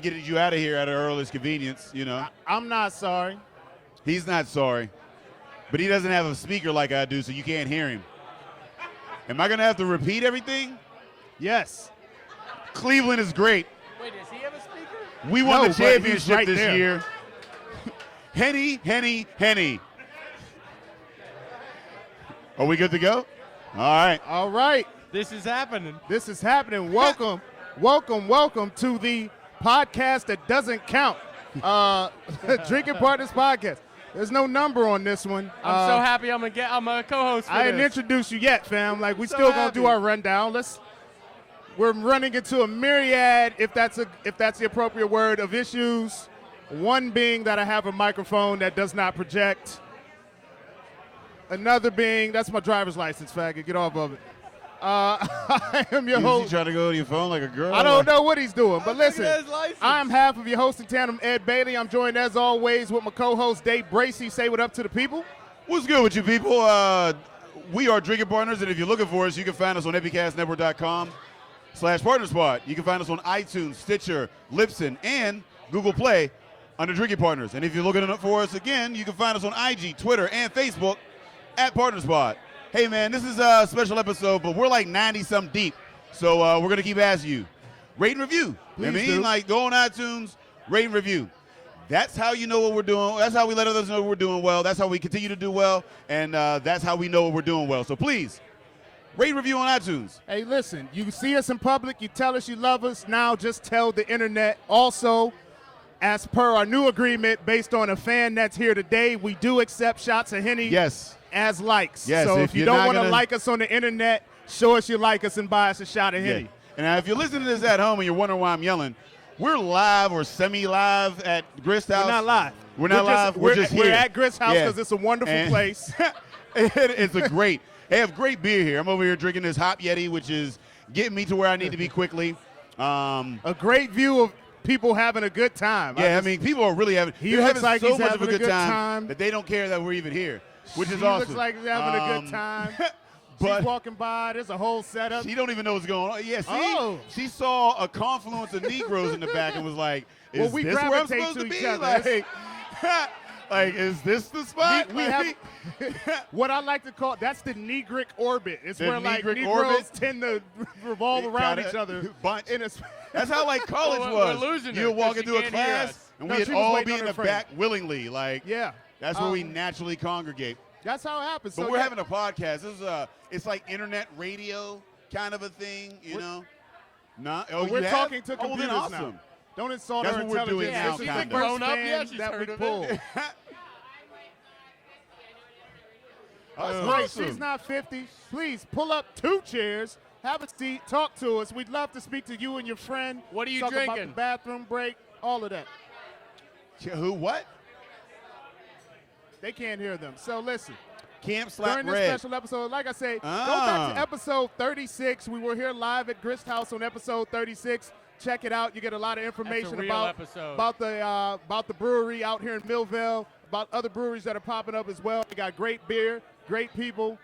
Get you out of here at our earliest convenience, you know. I'm not sorry. He's not sorry. But he doesn't have a speaker like I do, so you can't hear him. Am I going to have to repeat everything? Yes. Cleveland is great. Wait, does he have a speaker? We won the championship right this there. year. Henny. Are we good to go? All right. This is happening. Welcome to the podcast that doesn't count. Drinking Partners Podcast. There's no number on this one. I'm so happy I'm a co-host for I didn't this. introduce you yet, fam. Like, we So still gonna do happy. our rundown. We're running into a myriad, if that's the appropriate word, of issues. One being that I have a microphone that does not project. Another being, that's my driver's license, faggot. Get off of it. I am your Is host. he trying to go to your phone like a girl? I don't know what he's doing, but listen, at his license. I'm half of your host in tandem, Ed Bailey. I'm joined, as always, with my co-host, Dave Bracey. Say what up to the people. What's good with you people? We are Drinking Partners, and if you're looking for us, you can find us on epicastnetwork.com/partnerspot. You can find us on iTunes, Stitcher, Libsyn, and Google Play under Drinking Partners. And if you're looking for us again, you can find us on IG, Twitter, and Facebook at Partnerspot. Hey, man, this is a special episode, but we're like 90-something deep. So we're going to keep asking you, rate and review. Please do. Like, go on iTunes, rate and review. That's how you know what we're doing. That's how we let others know we're doing well. That's how we continue to do well. And that's how we know what we're doing well. So please, rate and review on iTunes. Hey, listen, you see us in public, you tell us you love us. Now just tell the internet. Also, as per our new agreement, based on a fan that's here today, we do accept shots of Henny Yes. as likes. Yes, so if if you you're don't not want to gonna- like us on the internet, show us you like us and buy us a shot of Henny. And if you're listening to this at home and you're wondering why I'm yelling, we're live or semi-live at Grist House. We're not live. We're not live. We're just here. We're at Grist House Yeah. because it's a wonderful And- place. It's a great. They have great beer here. I'm over here drinking this Hop Yeti, which is getting me to where I need to be quickly. A great view of people having a good time. I mean, people are really having. He they're looks having like so he's much of a having good time that they don't care that we're even here, which is He awesome. looks like he's having a good time. But She's walking by. There's a whole setup. she don't even know what's going on. Yeah, see, Oh. she saw a confluence of Negroes in the back and was like, "Is Well, we this where I'm gravitate supposed to to each be? other. Like, is this the spot?" We have what I like to call, that's the Negric orbit. It's The where like Negric Negroes orbit? tend to revolve around Kinda each other. bunch. In a, That's how like college Well, was. we're losing her You'll walk 'cause she into a can't hear class us. and No, we'd she was all waiting be on in her the friend. back willingly. Like, yeah, that's where we naturally congregate. that's how it happens. But So we're yeah, having a podcast. This is it's like internet radio kind of a thing, you know. No, oh, we're you have? talking to Oh, well, computers then awesome. now. Don't insult That's our what we're doing intelligence. now, This is kinda. the first Grown up, yeah, fan she's that heard we of it. pulled. That's Great, awesome. she's not 50. Please pull up 2 chairs, have a seat, talk to us. We'd love to speak to you and your friend. What are you talk about drinking? the bathroom break, all of that. Who? What? They can't hear them. So listen, Camp Slap during this Red. special episode, like I say, go Ah. back to episode 36. We were here live at Grist House on episode 36. Check it out. You get a lot of information real about episode. about the brewery out here in Millvale, about other breweries that are popping up as well. We got great beer, great people.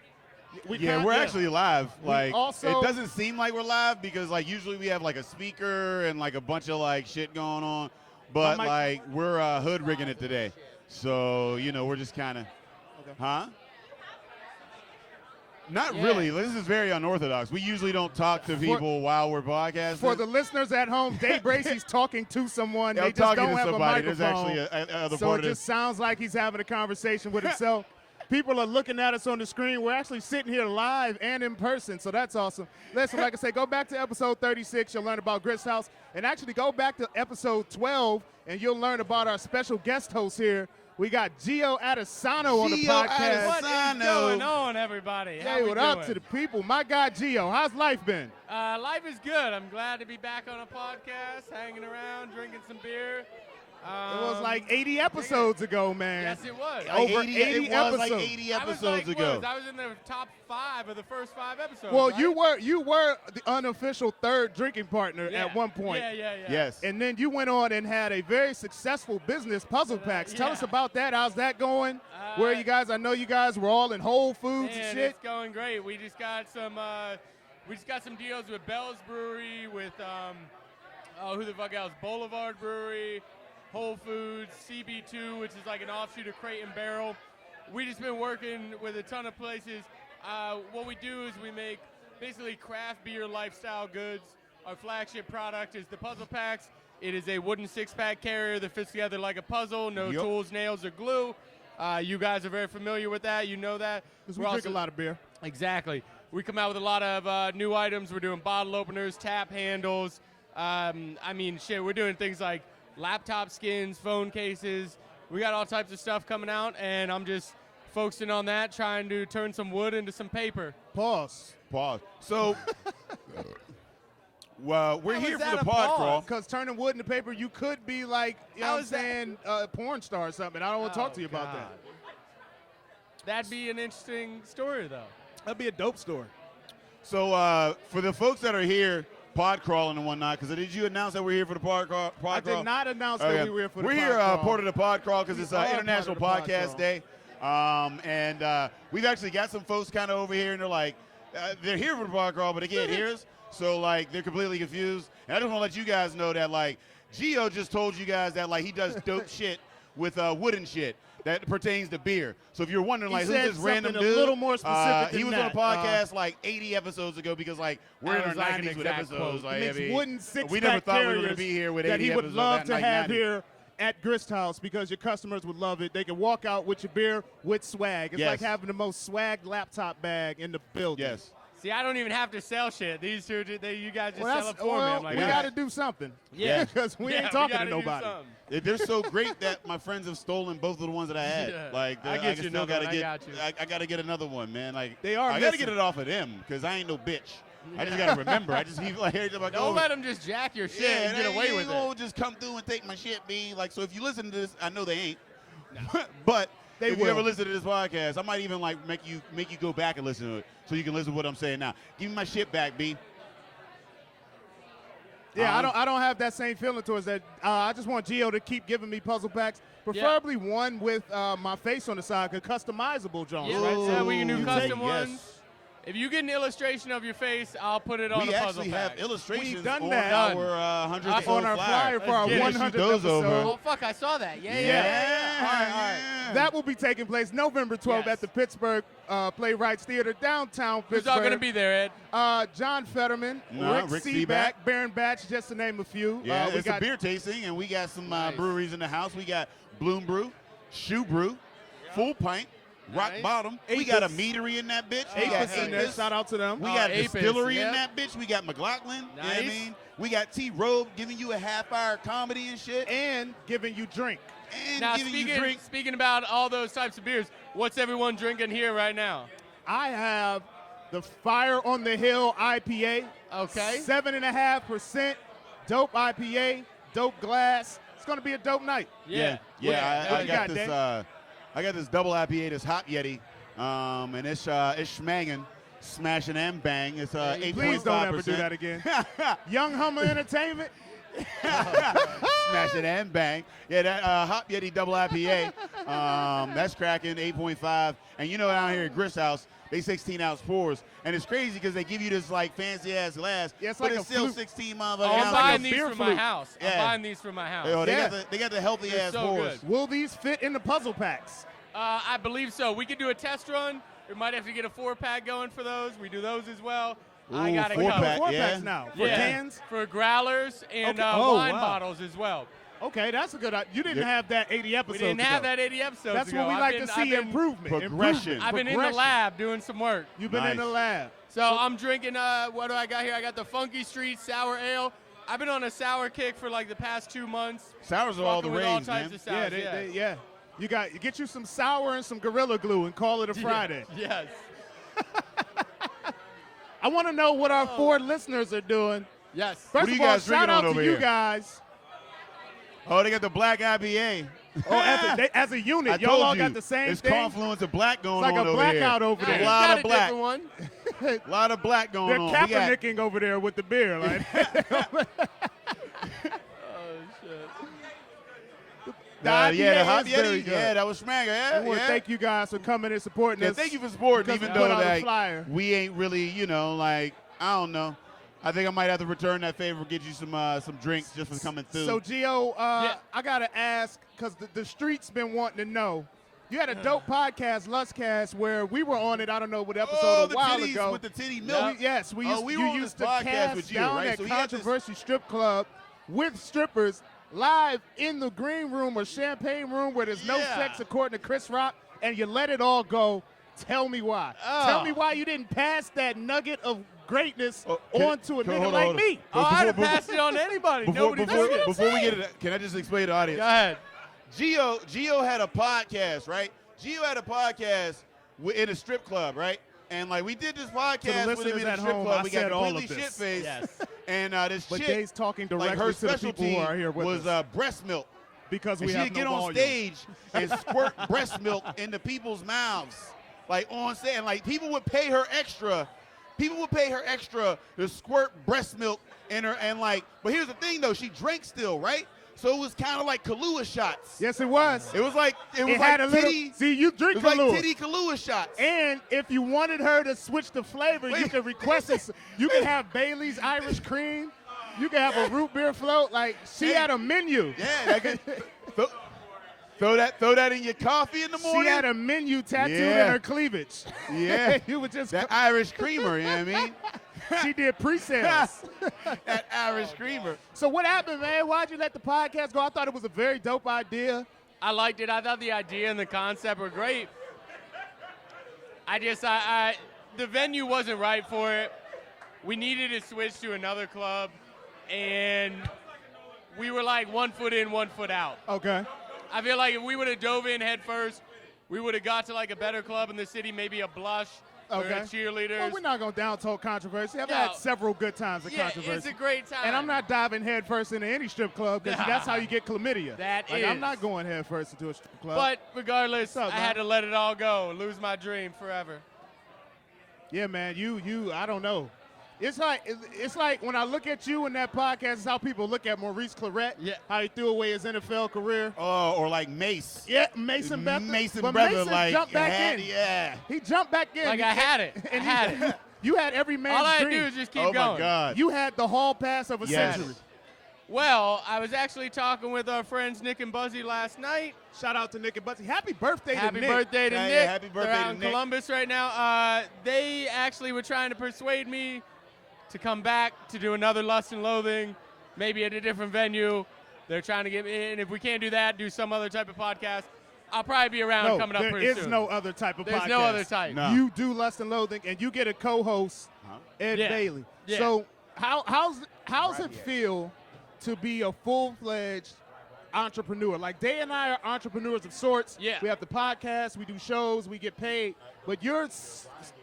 Yeah, we're actually live. Like, also- it doesn't seem like we're live because, like, usually we have like a speaker and like a bunch of like shit going on, but mic- like we're hood rigging it today. So you know, we're just kind of, huh? Not Yeah. really. This is very unorthodox. We usually don't talk to people while we're podcasting. For the listeners at home, Dave Bracey's talking to someone. Yeah, They I'm just talking don't to have somebody. a There's microphone. actually a other So part it of just this. sounds like he's having a conversation with himself. People are looking at us on the screen. We're actually sitting here live and in person, so that's awesome. Listen, like I said, go back to episode 36. You'll learn about Grist House. And actually go back to episode 12, and you'll learn about our special guest host here. We got Gio Adesano on the Gio podcast. What is Sasson. going on, everybody? How Hey, we what up doing? to the people? My guy Gio, how's life been? Life is good. I'm glad to be back on a podcast, hanging around, drinking some beer. It was like 80 episodes ago, man. Yes, it was. Like over 80 80 it was like episodes. 80 I was episodes like, ago. I was in the top 5 of the first 5 episodes. Well, right? you were the unofficial third drinking partner Yeah. at one point. Yeah. Yes. And then you went on and had a very successful business, Puzzle Packs. Tell yeah. us about that. How's that going? Where you guys? I know you guys were all in Whole Foods Man, and shit. it's going great. We just got some deals with Bell's Brewery, with who the fuck else? Boulevard Brewery, Whole Foods, CB2, which is like an offshoot of Crate and Barrel. We just been working with a ton of places. What we do is we make basically craft beer lifestyle goods. Our flagship product is the puzzle packs. It is a wooden 6-pack carrier that fits together like a puzzle. No tools, nails, or glue. You guys are very familiar with that. You know that. Because we drink a lot of beer. Exactly. We come out with a lot of new items. We're doing bottle openers, tap handles. We're doing things like laptop skins, phone cases. We got all types of stuff coming out, and I'm just focusing on that, trying to turn some wood into some paper. Pause. So, well, we're How here is for that the a pod pause? crawl. Because turning wood into paper, you could be like, you know How what I'm is that? saying, a porn star or something. I don't want to talk to you about that. That'd be an interesting story, though. That'd be a dope story. So, for the folks that are here, pod crawling and whatnot, because did you announce that we're here for the pod crawl? I did not announce Okay. that we were here for the We're pod here crawl. part of the pod crawl because it's We are International part of the pod Podcast Day. And we've actually got some folks kind of over here, and they're like, they're here for the pod crawl, but they can't hear us. So, like, they're completely confused. And I just want to let you guys know that, like, Gio just told you guys that, like, he does dope shit with wooden shit that pertains to beer. So if you're wondering, He like, who's said this random something dude? a little more specific he than was that. on a podcast like 80 episodes ago because, like, we're in That our was like an 90s with exact episodes. quote. Like, He makes wooden six-pack we never thought we were going to carriers be here with 80 that he would episodes love at, to like, have 90. here at Grist House because your customers would love it. They can walk out with your beer with swag. It's Yes. like having the most swag laptop bag in the building. Yes. See, I don't even have to sell shit. These two, you guys just Well, sell it for me. I'm like, we all got to right. do something. Yeah. Because we Yeah, ain't talking to gotta do nobody. something. They're so great that my friends have stolen both of the ones that I had. Yeah. Like, I get you still another gotta one. I get. got you. I gotta get another one, man. Like, They are I gotta missing. get it off of them because I ain't no bitch. I just gotta remember. I just keep like, every time I go. Don't let them just jack your shit and get away with it. Just come through and take my shit, B. Like, so if you listen to this, I know they ain't. But They if you will. ever listen to this podcast, I might even like make you go back and listen to it so you can listen to what I'm saying now. Give me my shit back, B. Yeah, I don't have that same feeling towards that. I just want Gio to keep giving me puzzle packs, preferably one with my face on the side, customizable, Jones. Yeah, right? right. So we can do Ooh, custom yes. ones. If you get an illustration of your face, I'll put it on We a puzzle actually pack. have illustrations We've done on that. our 100th episode on our flyer for our Let's get it. 100th Shoot those episode. over. Oh, fuck, I saw that. Yeah. All right. That will be taking place November 12th Yes. at the Pittsburgh Playwrights Theater, downtown Pittsburgh. Who's all going to be there, Ed? John Fetterman, Rick Seaback. Seaback, Baron Batch, just to name a few. Yeah, we it's got a beer tasting, and we got some Nice. breweries in the house. We got Bloom Brew, Shoe Brew, Full Pint, Rock Nice. Bottom. We got a Apis. meadery in that bitch. We got Apis in there. Apis. Shout out to them. We got Apis, Distillery yeah. in that bitch. We got McLaughlin. You know what I Nice. mean? We got T-Robe giving you a half-hour comedy and shit. And giving you drink. And Now, giving you drink. speaking about all those types of beers, what's everyone drinking here right now? I have the Fire on the Hill IPA. Okay. 7.5%. Dope IPA. Dope glass. It's going to be a dope night. Yeah. What I you got got, this. Dave? I got this double IPA, this Hot Yeti, and it's schmangin', smashing and bang. It's 8.5%. Please don't ever do that again. Young Hummer Entertainment. Smash it and bang. Yeah, that Hot Yeti double IPA, that's cracking, 8.5. And you know down here at Grist House, they 16-ounce pours. And it's crazy because they give you this, like, fancy-ass glass, Yeah, it's but like it's a still flute. 16 Oh, motherfucking I'm ounces. buying a these beer for my flute. house. Yeah. I'm buying these for my house. Yo, Yeah. they got the healthy-ass They're so pours. good. Will these fit in the puzzle packs? I believe so. We could do a test run. We might have to get a 4-pack going for those. We do those as well. I Ooh, got it 4-pack. covered. Four yeah. packs now. For Yeah. cans? For growlers and Okay. Oh, wine wow. bottles as well. Okay, that's a good idea. You didn't have that 80 We episodes didn't have ago. that 80 episodes That's ago. what we I've like been- to I've see, been- improvement. Progression. I've been in the Progression. lab doing some work. You've been in the Nice. lab. So I'm drinking, what do I got here? I got the Funky Street Sour Ale. I've been on a sour kick for like the past 2 months. Sours are all the Fucking with all rage, types man. of sours, Yeah, You get you some sour and some Gorilla Glue and call it a Friday. Yes. I want to know what our 4 listeners are doing. Yes. First What are you of all, guys shout drinking out on to over you here? guys. Oh, they got the black IPA. Oh, as a unit, I y'all told all you, got the same there's thing. confluence of black going It's like on a over blackout here. over Nah, there. A he's lot got of a black. different one. A lot of black going They're on. We got- Kaepernicking over there with the beer. Like, The yeah, IPA the Hot is very Yeti. good. Yeah, that was Schmager. I Yeah, want to yeah. thank you guys for coming and supporting Yeah, us. thank you for supporting, because even we though put out a like flyer. we ain't really, I don't know. I think I might have to return that favor, get you some drinks just for coming through. So, Gio, I got to ask, because the street's been wanting to know. You had a dope podcast, Lustcast, where we were on it. I don't know what episode a while ago. With the titty milk. Yes, we used to podcast cast with you, down right? at So he had this- Controversy Strip Club with strippers live in the green room or champagne room where there's no sex according to Chris Rock, and you let it all go. Tell me why. Tell me why you didn't pass that nugget of greatness on to a nigga like me. I'd have passed it on to anybody. Before Nobody we get it, can I just explain to the audience? Go ahead. Gio had a podcast, right? Gio had a podcast in a strip club, right? And like we did this podcast with him in a strip club. We got completely shit-faced. Yes. And this But chick, Jay's talking like directly her to the people who are here with was us. breast milk. Because And we she'd have no get on volume. stage and squirt breast milk into people's mouths, like on stage. And like people would pay her extra. People would pay her extra to squirt breast milk in her. And like, but here's the thing though, she drank still, right? So it was kind of like Kahlua shots. Yes, it was. It was like It had a little. titty. See, you It drink was Kahlua. like titty Kahlua shots. And if you wanted her to switch the flavor, you could request it. You can have Bailey's Irish Cream. You can have a root beer float. Like, she had a menu. Yeah, like throw that in your coffee in the morning. She had a menu tattooed in Yeah. her cleavage. Yeah. You would just. That Irish creamer, you know what I mean? She did pre-sales. That Irish creamer. So what happened, man? Why'd you let the podcast go? I thought it was a very dope idea. I liked it. I thought the idea and the concept were great. The venue wasn't right for it. We needed to switch to another club, and we were like 1 foot in, 1 foot out. Okay. I feel like if we would have dove in head first, we would have got to like a better club in the city, maybe a Blush or a Cheerleaders. Well, we're not going to down-talk Controversy. I've No. had several good times at Controversy. It's a great time. And I'm not diving head first into any strip club because that's how you get chlamydia. I'm is. not going head first into a strip club. But regardless, What's up, I man? had to let it all go, lose my dream forever. yeah, man, you, I don't know. It's like when I look at you in that podcast, it's how people look at Maurice Claret. Yeah. How he threw away his NFL career. Oh, or like Mace. Yeah, Mason Bethel. Mason but brother, Mason like jumped back had- in. Yeah. He jumped back in. Like I had it. I had it. You had every man's All I had to dream. do is just keep Oh going. my God. You had the hall pass of a Yes. century. Well, I was actually talking with our friends Nick and Buzzy last night. Shout out to Nick and Buzzy. Happy birthday to Happy Nick. birthday to Yeah, Nick. yeah, happy birthday They're out to in Nick. Columbus right now. They actually were trying to persuade me to come back to do another Lust and Loathing, maybe at a different venue. They're trying to get me in. If we can't do that, do some other type of podcast. I'll probably be around No, coming up there pretty is soon. no other type of There's podcast. no other type. No. You do Lust and Loathing, and you get a co-host, Ed Yeah. Bailey. Yeah. So how's it feel to be a full-fledged entrepreneur? Like, Day and I are entrepreneurs of sorts. Yeah. We have the podcast, we do shows, we get paid, but you're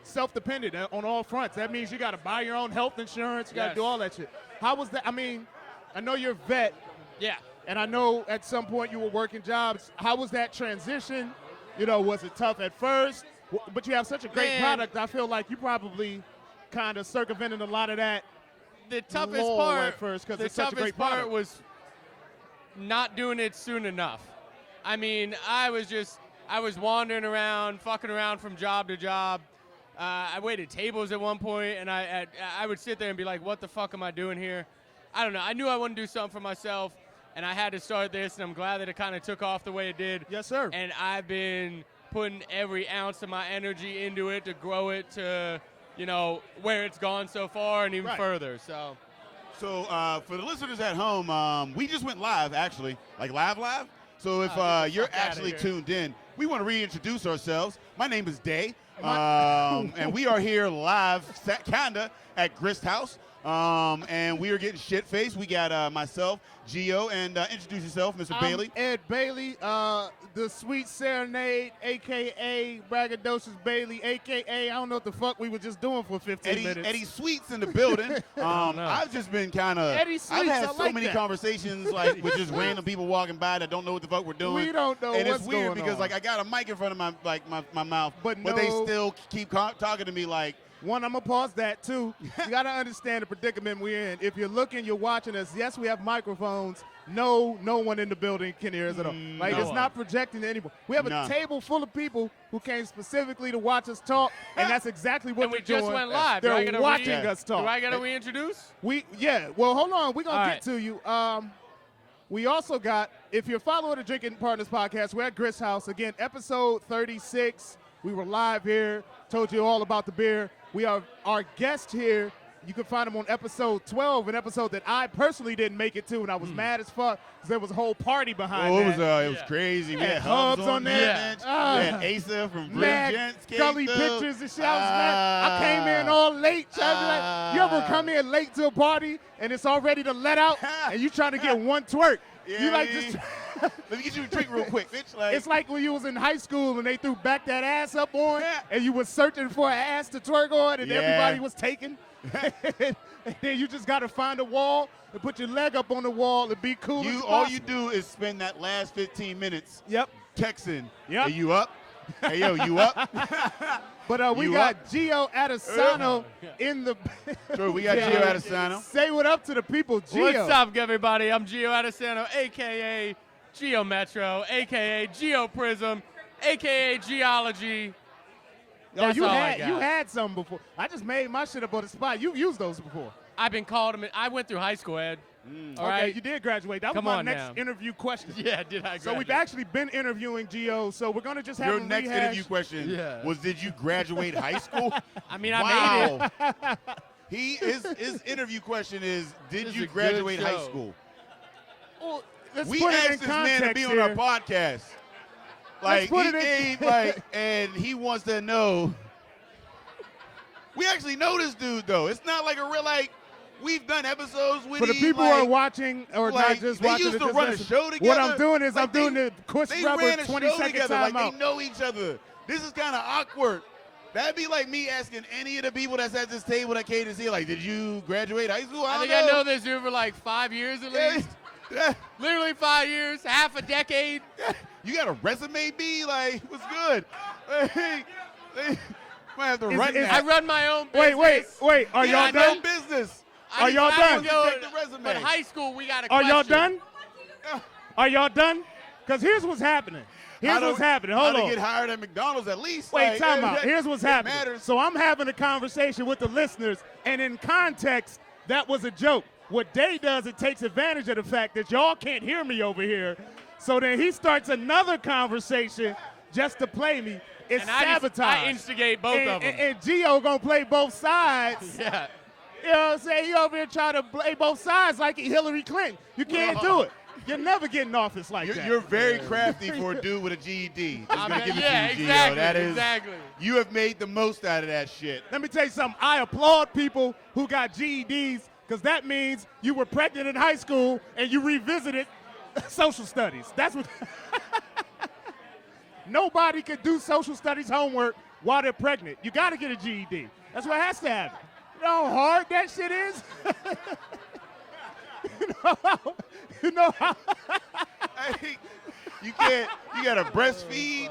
self-dependent on all fronts. That means you got to buy your own health insurance, you got to Yes. do all that shit. How was that? I mean, I know you're a vet, Yeah. and I know at some point you were working jobs. How was that transition? You know, was it tough at first? But you have such a great Man. product. I feel like you probably kind of circumvented a lot of that. The toughest lull part at first 'cause the it's such a toughest great part product. was not doing it soon enough. I mean, I was wandering around, fucking around from job to job. I waited tables at one point, and I would sit there and be like, what the fuck am I doing here? I don't know. I knew I wanted to do something for myself, and I had to start this, and I'm glad that it kind of took off the way it did. Yes, sir. And I've been putting every ounce of my energy into it to grow it to, you know, where it's gone so far and even Right. further. So So for the listeners at home, we just went live, actually, like live. So if you're outta actually here. tuned in, we want to reintroduce ourselves. My name is Day, and we are here live, kinda, at Grist House. And we are getting shit-faced. We got myself, Gio, and introduce yourself, Mr. Bailey. Ed Bailey, the Sweet Serenade, a.k.a. Braggadocious Bailey, a.k.a. I don't know what the fuck we were just doing for 15 minutes. Eddie Sweets in the building. I've just been kind of. Eddie I've Sweets, had I so like many that. conversations like with just random people walking by that don't know what the fuck we're doing. We don't know and what's it's weird going because on. like I got a mic in front of my mouth, But they no- still keep talking to me like. One, I'm going to pause that. Two, you got to understand the predicament we're in. If you're looking, you're watching us, yes, we have microphones, no one in the building can hear us at all. Like, No it's one. not projecting to anyone. We have Nah. a table full of people who came specifically to watch us talk, and that's exactly what And we they're just doing. went live. Do I They're gotta watching re- us talk. Do I got to reintroduce? Well, hold on. We're going All to right. get to you. We also got, if you're following the Drinking Partners podcast, we're at Grist House. Again, episode 36. We were live here, told you all about the beer. We have our guest here. You can find him on episode 12, an episode that I personally didn't make it to, and I was mad as fuck because there was a whole party behind Oh, that. it was Yeah. crazy. We Yeah, had Hubs Hubs on on there. that bench. Ah. We had Asa from Brim Mad Gents. came gully through. pictures and shouts, man. I came in all late. Trying to be like, you ever come in late to a party and it's already to let out and you trying to get one twerk? Yeah, You like yeah. just. Let me get you a drink real quick, bitch. Like, It's like when you was in high school and they threw back that ass up on and you was searching for an ass to twerk on and Yeah. everybody was taking. And then you just got to find a wall and put your leg up on the wall and be cool as all possible. you do is spend that last 15 minutes Yep. texting. Yep. Hey, you up? Hey, yo, you up? But we You got up? Gio Adesano in the. Sure, we got Yeah. Gio Adesano. Say what up to the people, Gio. What's up, everybody? I'm Gio Adesano, a.k.a. Geo Metro, a.k.a. Geo Prism, a.k.a. Geology. Oh, That's you all I got. had some before. I just made my shit up on the spot. You've used those before. I've been called him. I went through high school, Ed. All Okay, right. you did graduate. That Come was my on next now. interview question. Yeah, did I? So we've graduate? actually been interviewing Gio, so we're going to just have Your him next rehash. interview question Yeah. was, did you graduate high school? I mean, I made it. Wow. His interview question is, did This you is a good graduate high show. school? Well, let's We put it in asked this man to be context on our here. podcast. Like, put he it in- came, like, and he wants to know. We actually know this dude, though. It's not like a real, like, we've done episodes with For the him, people like, who are watching or not like, just they watching, used it, to just run a listen. show What together. I'm doing is Like, I'm doing the Chris They Rubber ran a 20 show second together. Like, timeout. they know each other. This is kind of awkward. That'd be like me asking any of the people that's at this table that came to see, like, did you graduate high school? I don't think I know this dude for like 5 years at least. Yeah. Literally 5 years, half a decade. You got a resume, B? Like, what's good? Hey, might have to run is- I that. run my own business. Wait. Are Yeah, y'all no done? business. Are y'all done? Check the resume. But high school, we got a Are question. y'all done? Are y'all done? Because here's what's happening. Here's How what's to- happening. Hold how on. to get hired at McDonald's at least. Wait, like, time out. that- Here's what's it happening. matters. So I'm having a conversation with the listeners, and in context, that was a joke. What Day does, it takes advantage of the fact that y'all can't hear me over here. So then he starts another conversation just to play me. It's And I sabotage. instigate both and, of them. And Gio gonna play both sides. Yeah. You know what I'm saying? He over here trying to play both sides like Hillary Clinton. You can't do it. You're never getting office like that. You're very crafty for a dude with a GED. Just gonna give it yeah, to you, exactly, Gio. That is, exactly. You have made the most out of that shit. Let me tell you something. I applaud people who got GEDs because that means you were pregnant in high school and you revisited social studies. That's what. Nobody can do social studies homework while they're pregnant. You got to get a GED. That's what has to happen. You know how hard that shit is? you know how Hey, you gotta breastfeed.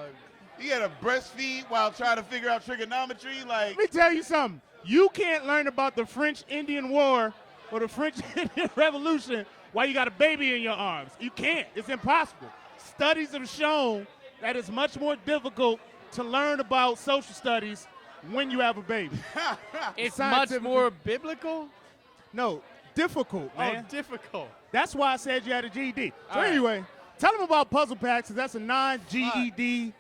You gotta breastfeed while trying to figure out trigonometry. Like, Let me tell you something. You can't learn about the French Indian War or the French Indian Revolution while you got a baby in your arms. You can't. It's impossible. Studies have shown that it's much more difficult to learn about social studies when you have a baby. It's much Scientifically- more biblical. No, difficult, man. Oh, difficult. That's why I said you had a GED. So All right. anyway, tell them about Puzzle Packs, 'cause that's a non-GED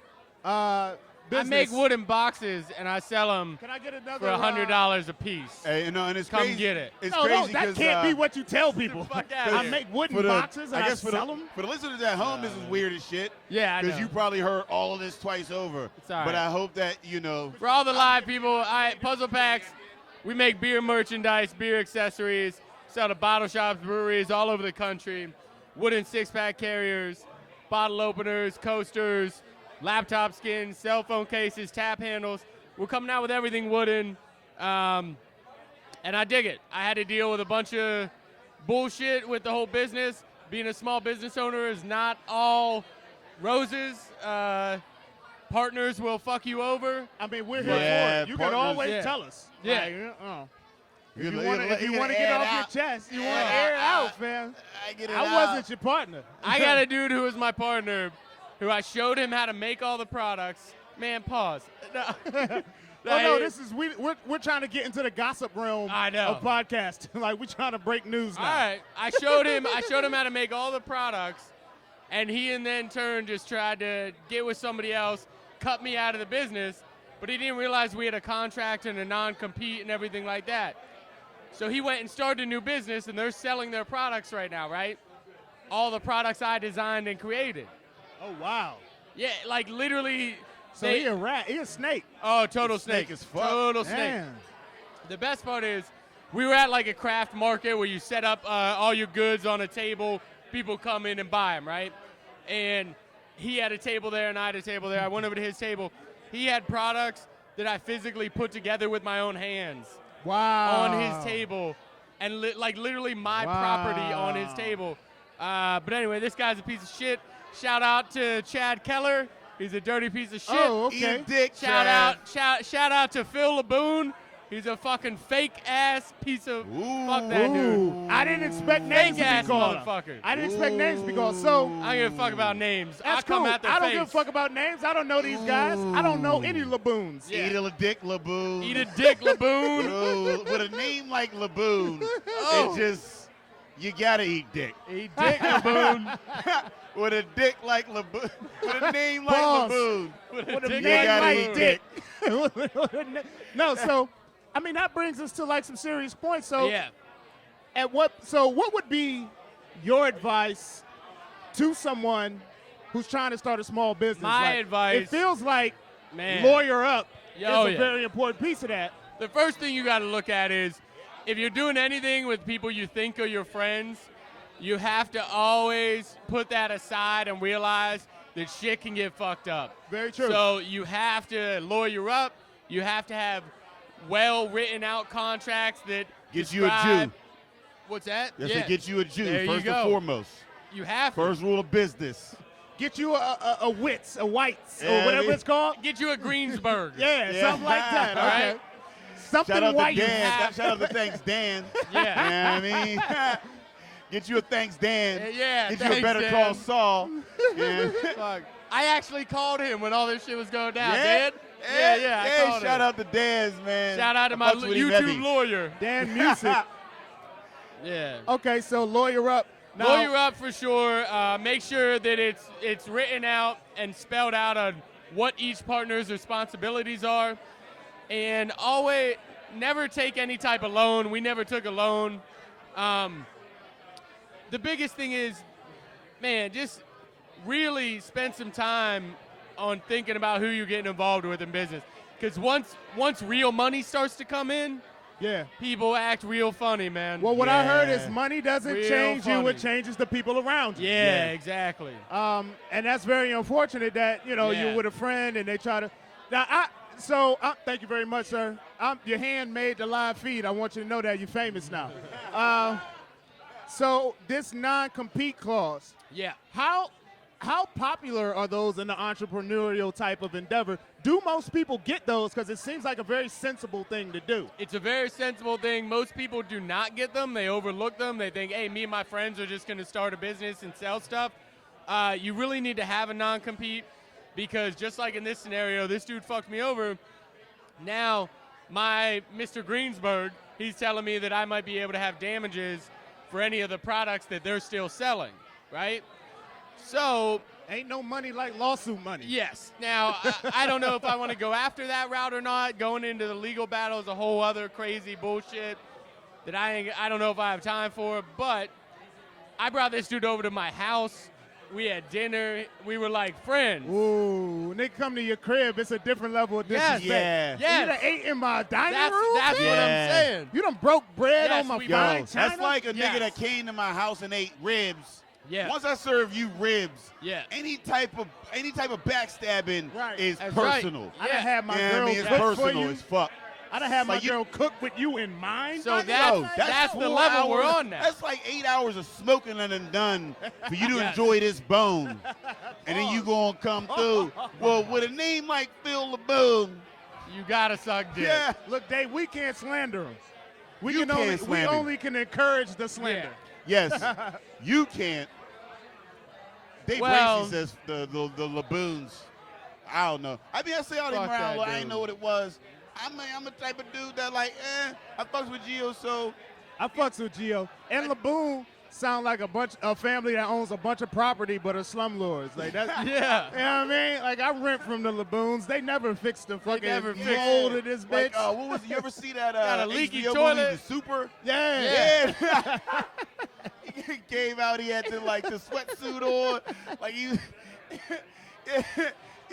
business. I make wooden boxes and I sell them Can I get another for $100 a piece. hey, and it's Come crazy. get it. It's No, crazy that 'cause, can't be what you tell people. Fuck outta I here. make wooden for the- boxes and I guess for sell the, them. For the listeners at home, this is weird as shit. Yeah, I know. Because you probably heard all of this twice over. It's all But right. I hope that, you know, For all the live people, Puzzle Packs, we make beer merchandise, beer accessories, sell to bottle shops, breweries all over the country, wooden six-pack carriers, bottle openers, coasters, laptop skins, cell phone cases, tap handles. We're coming out with everything wooden, and I dig it. I had to deal with a bunch of bullshit with the whole business. Being a small business owner is not all roses. Partners will fuck you over. I mean, we're here Yeah, for it. You can partners- always Yeah. tell us. Yeah. Like, If you want to get off your chest, you want to air it out, fam. I wasn't your partner. I got a dude who was my partner, who I showed him how to make all the products. Man, pause. No, this is we're trying to get into the gossip realm of podcast. Like we're trying to break news now. All right, I showed him how to make all the products, and he in then turn just tried to get with somebody else, cut me out of the business, but he didn't realize we had a contract and a non-compete and everything like that. So he went and started a new business, and they're selling their products right now, right? All the products I designed and created. Oh, wow. Yeah, like literally. So he a rat. He a snake. Oh, total snake. As fuck. Total snake. Man. The best part is we were at like a craft market where you set up all your goods on a table. People come in and buy them, right? And he had a table there and I had a table there. I went over to his table. He had products that I physically put together with my own hands. Wow. On his table. And like literally my property on his table. But anyway, this guy's a piece of shit. Shout out to Chad Keller. He's a dirty piece of shit. Oh, okay. Eat a dick, Shout Chad. out to Phil LeBoon. He's a fucking fake ass piece of fuck that dude. I didn't expect names to Fake-ass be called. motherfucker. I didn't expect names to be called. So I don't give a fuck about names. that's I come cool. at their I don't face. give a fuck about names. I don't know these guys. I don't know any LeBoons. Yeah. Eat a dick, LeBoon. Eat a dick, LeBoon. Bro, with a name like LeBoon, Oh. it just, you gotta eat dick. Eat dick, LeBoon. With a dick like LeBoon, with a name like Pause. LeBoon, With With a dick name gotta like eat Dick. No, so I mean that brings us to like some serious points. So Yeah. what would be your advice to someone who's trying to start a small business? My Like, advice- It feels like Man. lawyer up Oh, is a yeah. very important piece of that. The first thing you got to look at is if you're doing anything with people you think are your friends, you have to always put that aside and realize that shit can get fucked up. Very true. So you have to lawyer up. You have to have well written out contracts that Get you a describe- Jew. What's that? That's yeah. to get you a Jew, There you first go. and foremost. You have to. First rule of business. Get you a Wits, a Whites, Yeah, or whatever it's called. Get you a Greensburg. Yeah, something like that. All Okay. right. Something Shout out white. to Dan. have- Shout out to Thanks Dan. Yeah. You know what I mean? Get you a Thanks Dan. Yeah, Get you thanks, a Better Dan. Call Saul. Yeah. Fuck. I actually called him when all this shit was going down. Yeah? Dan? Yeah, I Hey, called shout him. out to Dan's, man. Shout out to I my fucks with him YouTube heavy. lawyer. Dan Music. Yeah. Okay, so lawyer up. Now, Lawyer up for sure. Make sure that it's written out and spelled out on what each partner's responsibilities are. And always never take any type of loan. We never took a loan. The biggest thing is, man, just really spend some time on thinking about who you're getting involved with in business. Because once real money starts to come in, Yeah. people act real funny, man. Well, what I heard Yeah. is money doesn't Real change you; funny. it changes the people around you. Yeah, exactly. And that's very unfortunate that Yeah. you're with a friend and they try to. Now, thank you very much, sir. Your hand made the live feed. I want you to know that you're famous now. So this non-compete clause, Yeah. how popular are those in the entrepreneurial type of endeavor? Do most people get those? Because it seems like a very sensible thing to do. It's a very sensible thing. Most people do not get them. They overlook them. They think, hey, me and my friends are just going to start a business and sell stuff. You really need to have a non-compete because just like in this scenario, this dude fucked me over. Now, my Mr. Greensburg, he's telling me that I might be able to have damages for any of the products that they're still selling, right? So, Ain't no money like lawsuit money. yes. Now, I don't know if I want to go after that route or not. Going into the legal battle is a whole other crazy bullshit that I don't know if I have time for. But I brought this dude over to my house. We had dinner. We were like friends. Ooh, when they come to your crib, it's a different level of Yes. disrespect. Yeah. You done ate in my dining That's room? what I'm Yeah. saying. You done broke bread Yes, on my we fine broke. china? That's like a Yes. nigga that came to my house and ate ribs. Yeah. Once I serve you ribs, Yeah. any type of backstabbing Right. is That's right. personal. I done had my Yeah, girl I mean, it's cook for personal you. as fuck. I done had my Like you- girl cook with you in mind. So My that's- God. that's the 4 level we're hours- on now. That's like 8 hours of smoking and done for you to Yes. enjoy this bone. And then you gonna come through. Well, with a name like Phil LeBoon, You got to suck dick. yeah. Look, Dave, we can't slander him. We You can only can't slander. encourage the slander. Yes, you can't. Dave Well- Bracey says the Laboons. I don't know. I mean, I say all these Fuck around. that I dude. ain't know what it was. I'm a type of dude that like, I fucks with Gio, so I fucks with Gio. And Laboon sound like a family that owns a bunch of property but are slumlords. Like that. Yeah. You know what I mean? Like I rent from the Laboons. They never fixed the fucking never fixed mold of this bitch. like, what was? You ever see that Got a leaky HBO toilet. movie, The Super? yeah. Yeah. He came out. He had the sweatsuit on. Like he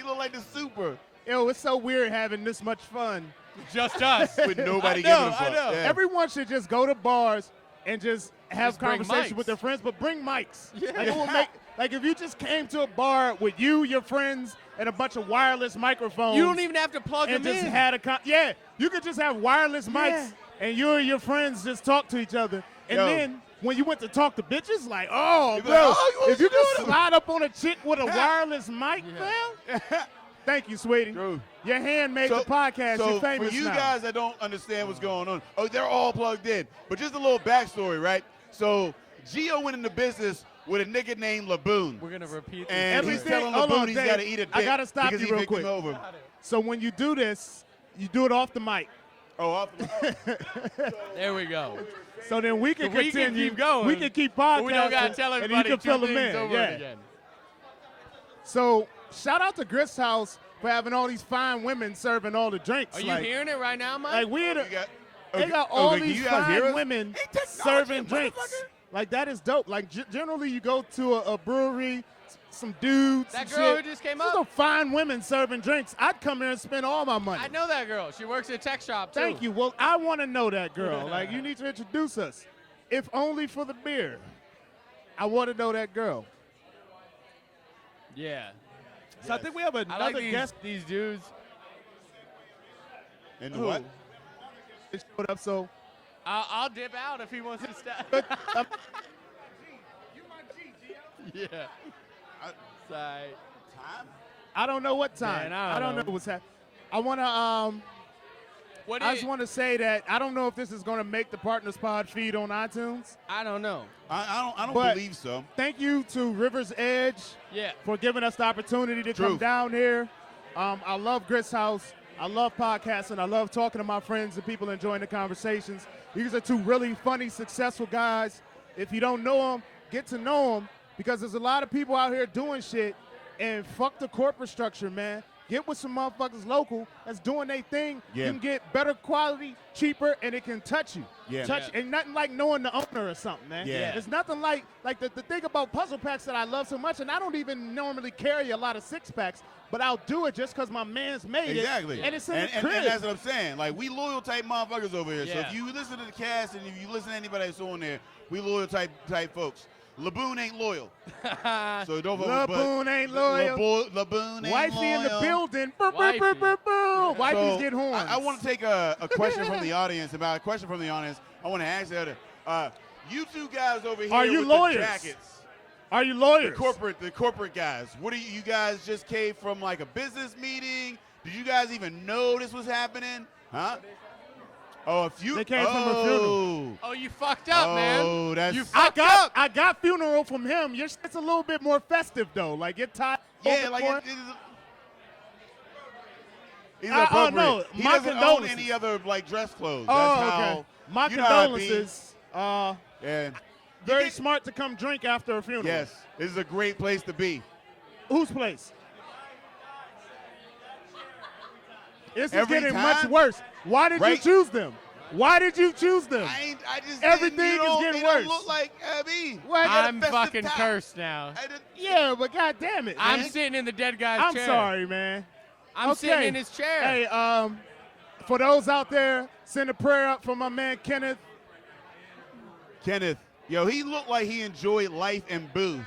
looked like the Super Yo, it's so weird having this much fun. Just us. with nobody I know, giving a fuck. I know. Yeah. Everyone should just go to bars and just have Just bring conversations mics. with their friends, but bring mics. Yeah. Like, it will make, like if you just came to a bar with you, your friends, and a bunch of wireless microphones. You don't even have to plug and them just in. had a you could just have wireless mics and you and your friends just talk to each other. And Yo. then when you went to talk to bitches, like, oh, You be bro, like, oh, if you what you just doing? slide up on a chick with a wireless mic, fam. Thank you, sweetie. True. Your hand made the podcast. So You're famous for you now. guys that don't understand what's going on, they're all plugged in. But just a little backstory, right? So Gio went into business with a nigga named Laboon. We're gonna repeat this. And he's Everything- telling hold Laboon on, he's Dave. got to eat a dick I gotta stop because you he real picked him quick. over. So when you do this, you do it off the mic. Oh, off the There we go. So then we can So we can continue. keep going, We can keep podcasting. But we don't gotta tell and everybody you can fill two them things in. over Yeah. and again. So shout out to Grist House for having all these fine women serving all the drinks. Are you like, hearing it right now, Mike? Like we're the, You got, they got all can these you guys hear fine us? women Hey, technology, serving drinks. motherfucker. Like that is dope. Like generally you go to a brewery, some dudes. That some girl shit. who just came These up? are fine women serving drinks. I'd come here and spend all my money. I know that girl. She works at a tech shop too. Thank you. Well, I want to know that girl. Like, you need to introduce us, if only for the beer. I want to know that girl. Yeah. So I think we have I another like these, guest these dudes. And who what? showed up. So I'll dip out if he wants to stay. Yeah. Sorry. Time? I don't know what time. Man, I don't know. what's happening. I want to. What I is? just want to say that I don't know if this is going to make the Partners Pod feed on iTunes. I don't know. I don't But- believe so. Thank you to River's Edge Yeah. for giving us the opportunity to come Truth. down here. I love Grist House. I love podcasting. I love talking to my friends and people enjoying the conversations. These are two really funny, successful guys. If you don't know them, get to know them because there's a lot of people out here doing shit and fuck the corporate structure, man. Get with some motherfuckers local that's doing their thing. Yeah. You can get better quality, cheaper, and it can touch you. Yeah. Touch, and nothing like knowing the owner or something, man. Yeah. There's nothing like the thing about puzzle packs that I love so much, and I don't even normally carry a lot of six packs, but I'll do it just because my man's made Exactly. it. And it's in and, the and, crib. and that's what I'm saying. Like, we loyal type motherfuckers over here. So Yeah. if you listen to the cast and if you listen to anybody that's on there, we loyal type folks. Laboon ain't loyal. So don't vote. Laboon ain't loyal. Laboon ain't Wifey loyal. in the building. Brr, brr, Wifey. brr, brr, brr. Wifey's So, get horns. I want to take a question from the audience. I want to ask the other. You two guys over here Are you with lawyers? the jackets. Are you lawyers? The corporate guys. What are you guys just came from like a business meeting? Did you guys even know this was happening? Huh? Oh, a few. They came from a funeral. Oh, you fucked up, man. Oh, that's. You I fucked up. got funeral from him. Your shit's a little bit more festive though. Like get tied. Yeah, over like for it is. He's I appropriate. know. He My doesn't own condolences. any other like dress clothes. Oh, That's okay. how. My you know how it be. condolences. Yeah. Very get- smart to come drink after a funeral. Yes, this is a great place to be. Whose place? This is Every getting time? much worse. Why did you Right? choose them? Why did you choose them? I just Everything didn't, is getting it don't worse. look like me. Well, I got a I'm festive fucking top. cursed now. I didn't- Yeah, but god damn it, I'm man. sitting in the dead guy's I'm chair. sorry, man. I'm Okay. sitting in his chair. Hey, for those out there, send a prayer up for my man Kenneth. Kenneth, yo, he looked like he enjoyed life and booze.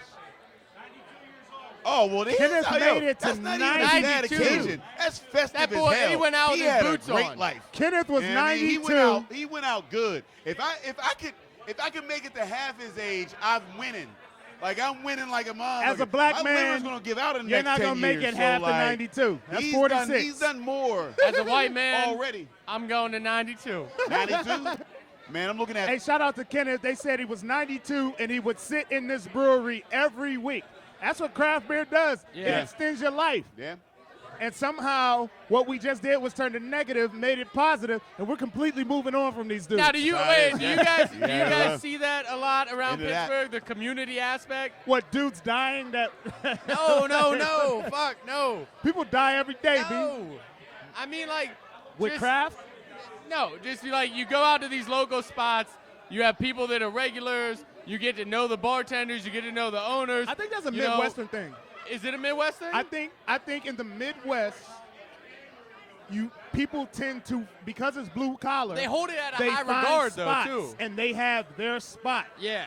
Oh, well, Kenneth made it to that's not even a sad 92. occasion. That's festive That boy, as hell. he went out with his had boots a great on. life. Kenneth was You know what I mean? 92. He went out good. If I could make it to half his age, I'm winning. Like I'm winning like a mom. As a black my man, liver's gonna give out in the You're next not 10 gonna make years, it so, half to like, 92. That's he's 46. Done, he's done more As a white man, already. I'm going to 92. 92. Man, I'm looking at. Hey, shout out to Kenneth. They said he was 92 and he would sit in this brewery every week. That's what craft beer does. Yeah. It extends your life. Yeah. And somehow what we just did was turn the negative, made it positive, and we're completely moving on from these dudes. Now, do you guys Yeah. see that a lot around Into that. Pittsburgh? The community aspect? What, dudes dying that No, fuck no. People die every day, B. No. I mean, like, With just- craft? No, just like you go out to these local spots, you have people that are regulars, you get to know the bartenders, you get to know the owners. I think that's a you know. Midwestern thing. Is it a Midwest thing? I think in the Midwest, people tend to, because it's blue collar, they hold it at a they high find regard, spots, though, too. and they have their spot. Yeah.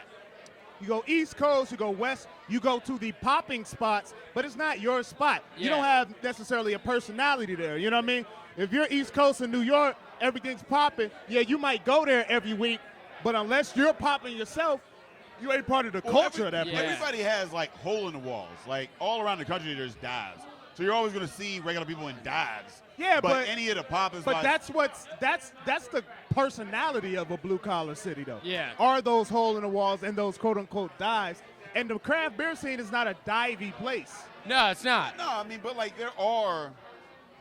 You go East Coast, you go West, you go to the popping spots, but it's not your spot. You Yeah. don't have necessarily a personality there. You know what I mean? If you're East Coast in New York, everything's popping. Yeah, you might go there every week, but unless you're popping yourself, you ain't part of the culture of that place. Everybody has like hole in the walls. Like all around the country, there's dives. So you're always going to see regular people in dives. Yeah, but any of the popping But spots. that's the personality of a blue collar city, though. Yeah. Are those hole in the walls and those quote unquote dives? And the craft beer scene is not a divey place. No, it's not. No, I mean, but like there are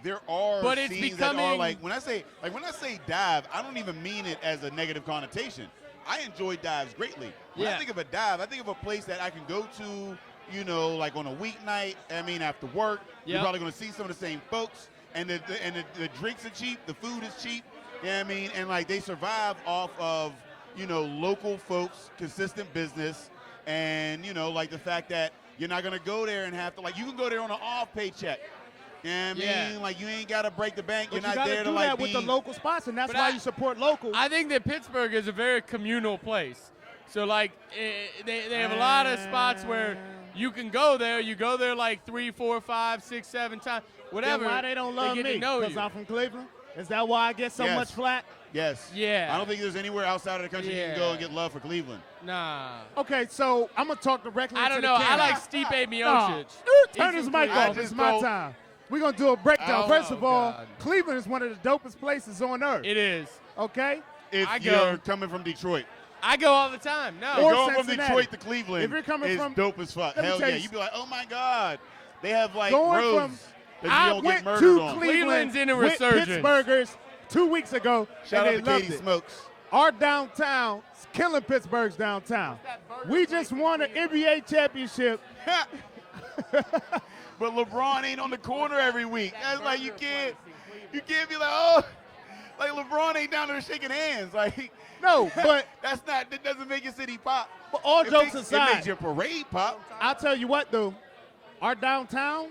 But it's scenes that are becoming- like when I say dive, I don't even mean it as a negative connotation. I enjoy dives greatly. When I Yeah. think of a dive, I think of a place that I can go to, you know, like on a weeknight. I mean, after work, you're Yep. probably going to see some of the same folks, and the drinks are cheap, the food is cheap. You know what I mean? And like they survive off of, you know, local folks, consistent business, and you know, like the fact that you're not going to go there and have to, like, you can go there on an off paycheck. You know what I Yeah. mean? Like you ain't got to break the bank. But You're you not gotta there to do like that be. with the local spots, and that's But why I- you support local. I think that Pittsburgh is a very communal place. So, like, they have a lot of spots where you can go there. You go there like 3, 4, 5, 6, 7 times, whatever. Then why they don't love get me? to know Because you. I'm from Cleveland? Is that why I get so Yes. much flack? Yes. Yeah. I don't think there's anywhere outside of the country you can go Yeah. and get love for Cleveland. Nah. Okay, so I'm gonna talk directly. I don't into know. the I camera. like Stipe No. Miocic. Turn He's his from mic Cleveland. off. I It's just my don't- time. We're gonna do a breakdown. Oh, First of all, God. Cleveland is one of the dopest places on earth. It is. Okay? If I you're go. coming from Detroit. I go all the time. No. Or Going from Cincinnati. Detroit to Cleveland If you're coming is from- dope as fuck. Let me Hell tell yeah. you- You'd be like, oh my God. They have like Going roads that I you don't went get murdered to on. Cleveland Cleveland's in a with resurgence. Pittsburghers 2 weeks ago, Shout and out they to loved Katie it. Smokes. Our downtown is killing Pittsburgh's downtown. We just won an NBA championship. But LeBron ain't on the corner every week. That's like you can't be like, oh, like LeBron ain't down there shaking hands. Like No, but that doesn't make your city pop. But all It jokes makes- aside, it makes your parade pop. I'll tell you what though, our downtown,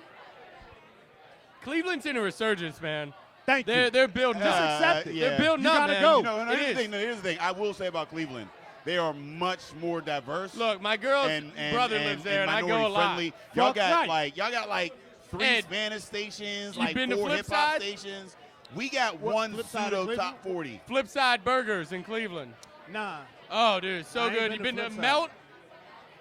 Cleveland's in a resurgence, man. thank you. They're building Just up. accept it. yeah. They're building You up, gotta man. go. No, It here's the is. thing. No, here's the thing. I will say about Cleveland, they are much more diverse. Look, my girl's brother lives there, and I go a lot. friendly. Y'all Fuck got right. like 3 Ed, Spanish stations, you like been to 4 Flip hip hop Side? stations. We got What, one Flip Side of pseudo Cleveland? top 40. Flipside Burgers in Cleveland. Nah. Oh, dude, so I ain't good. been You to been to Flipside.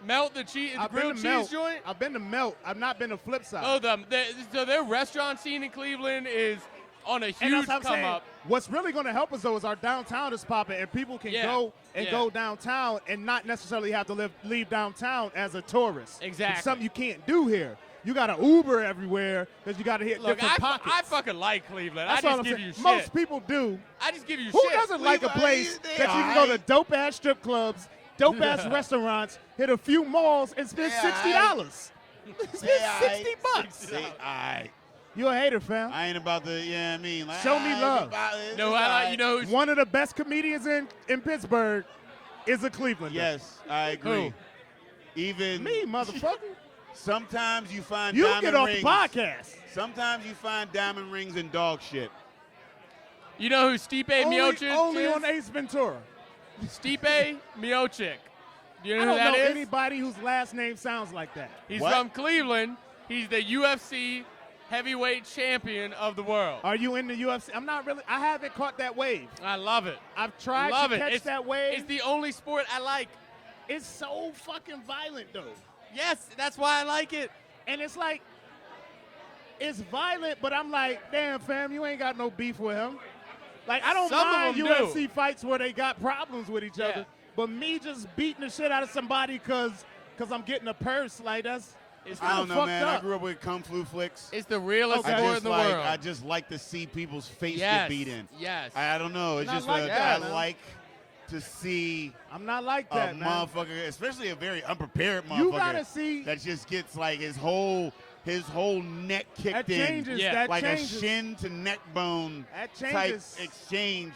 Melt the cheese, the I've been grilled to cheese Melt. joint? I've been to Melt. I've not been to Flipside. Oh, so their restaurant scene in Cleveland is on a and huge that's what I'm come saying. up. What's really going to help us though is our downtown is popping, and people can Yeah. go and Yeah. go downtown and not necessarily have to leave downtown as a tourist. Exactly. It's something you can't do here. You got to Uber everywhere because you got to hit Look, different pockets. I fucking like Cleveland. That's I all just I'm give saying. you shit. Most people do. I just give you Who shit. doesn't like a place They that you can go to aight. dope ass strip clubs, dope ass restaurants, hit a few malls, and spend They $60? Spend $60. They aight. You a hater, fam. I ain't about the, I mean? Like, Show me it's love. about- it's No, I like, aight. you know who's One of the best comedians in Pittsburgh is a Clevelander. Yes, I agree. Who? Even Me, motherfucker. sometimes you find You diamond get off rings. the podcast. Sometimes you find diamond rings and dog shit. You know who Stipe Miocic Only is? on Ace Ventura. Stipe Miocic. Do you know I who don't that know is? anybody whose last name sounds like that. He's What? from Cleveland. He's the UFC heavyweight champion of the world. Are you in the UFC? I'm not really. I haven't caught that wave. I love it. I've tried Love to it. catch It's, that wave. it's the only sport I like. It's so fucking violent, though. Yes, that's why I like it. And it's like, it's violent, but I'm like, damn, fam, you ain't got no beef with him. Like, I don't Some of mind them UFC do. fights where they got problems with each other, Yeah. but me just beating the shit out of somebody because I'm getting a purse, like, that's I don't know, fucked man. I up. grew up with Kung Fu flicks. It's the realest Okay. sport in the world. I just like to see people's face Yes. get beat in. Yes. I don't know. It's Not just like that, I man. like to see I'm not like a that, man. motherfucker, especially a very unprepared motherfucker. You gotta see that just gets like his whole neck kicked that in. changes. Yeah. That Like changes. a shin to neck bone That type changes. exchange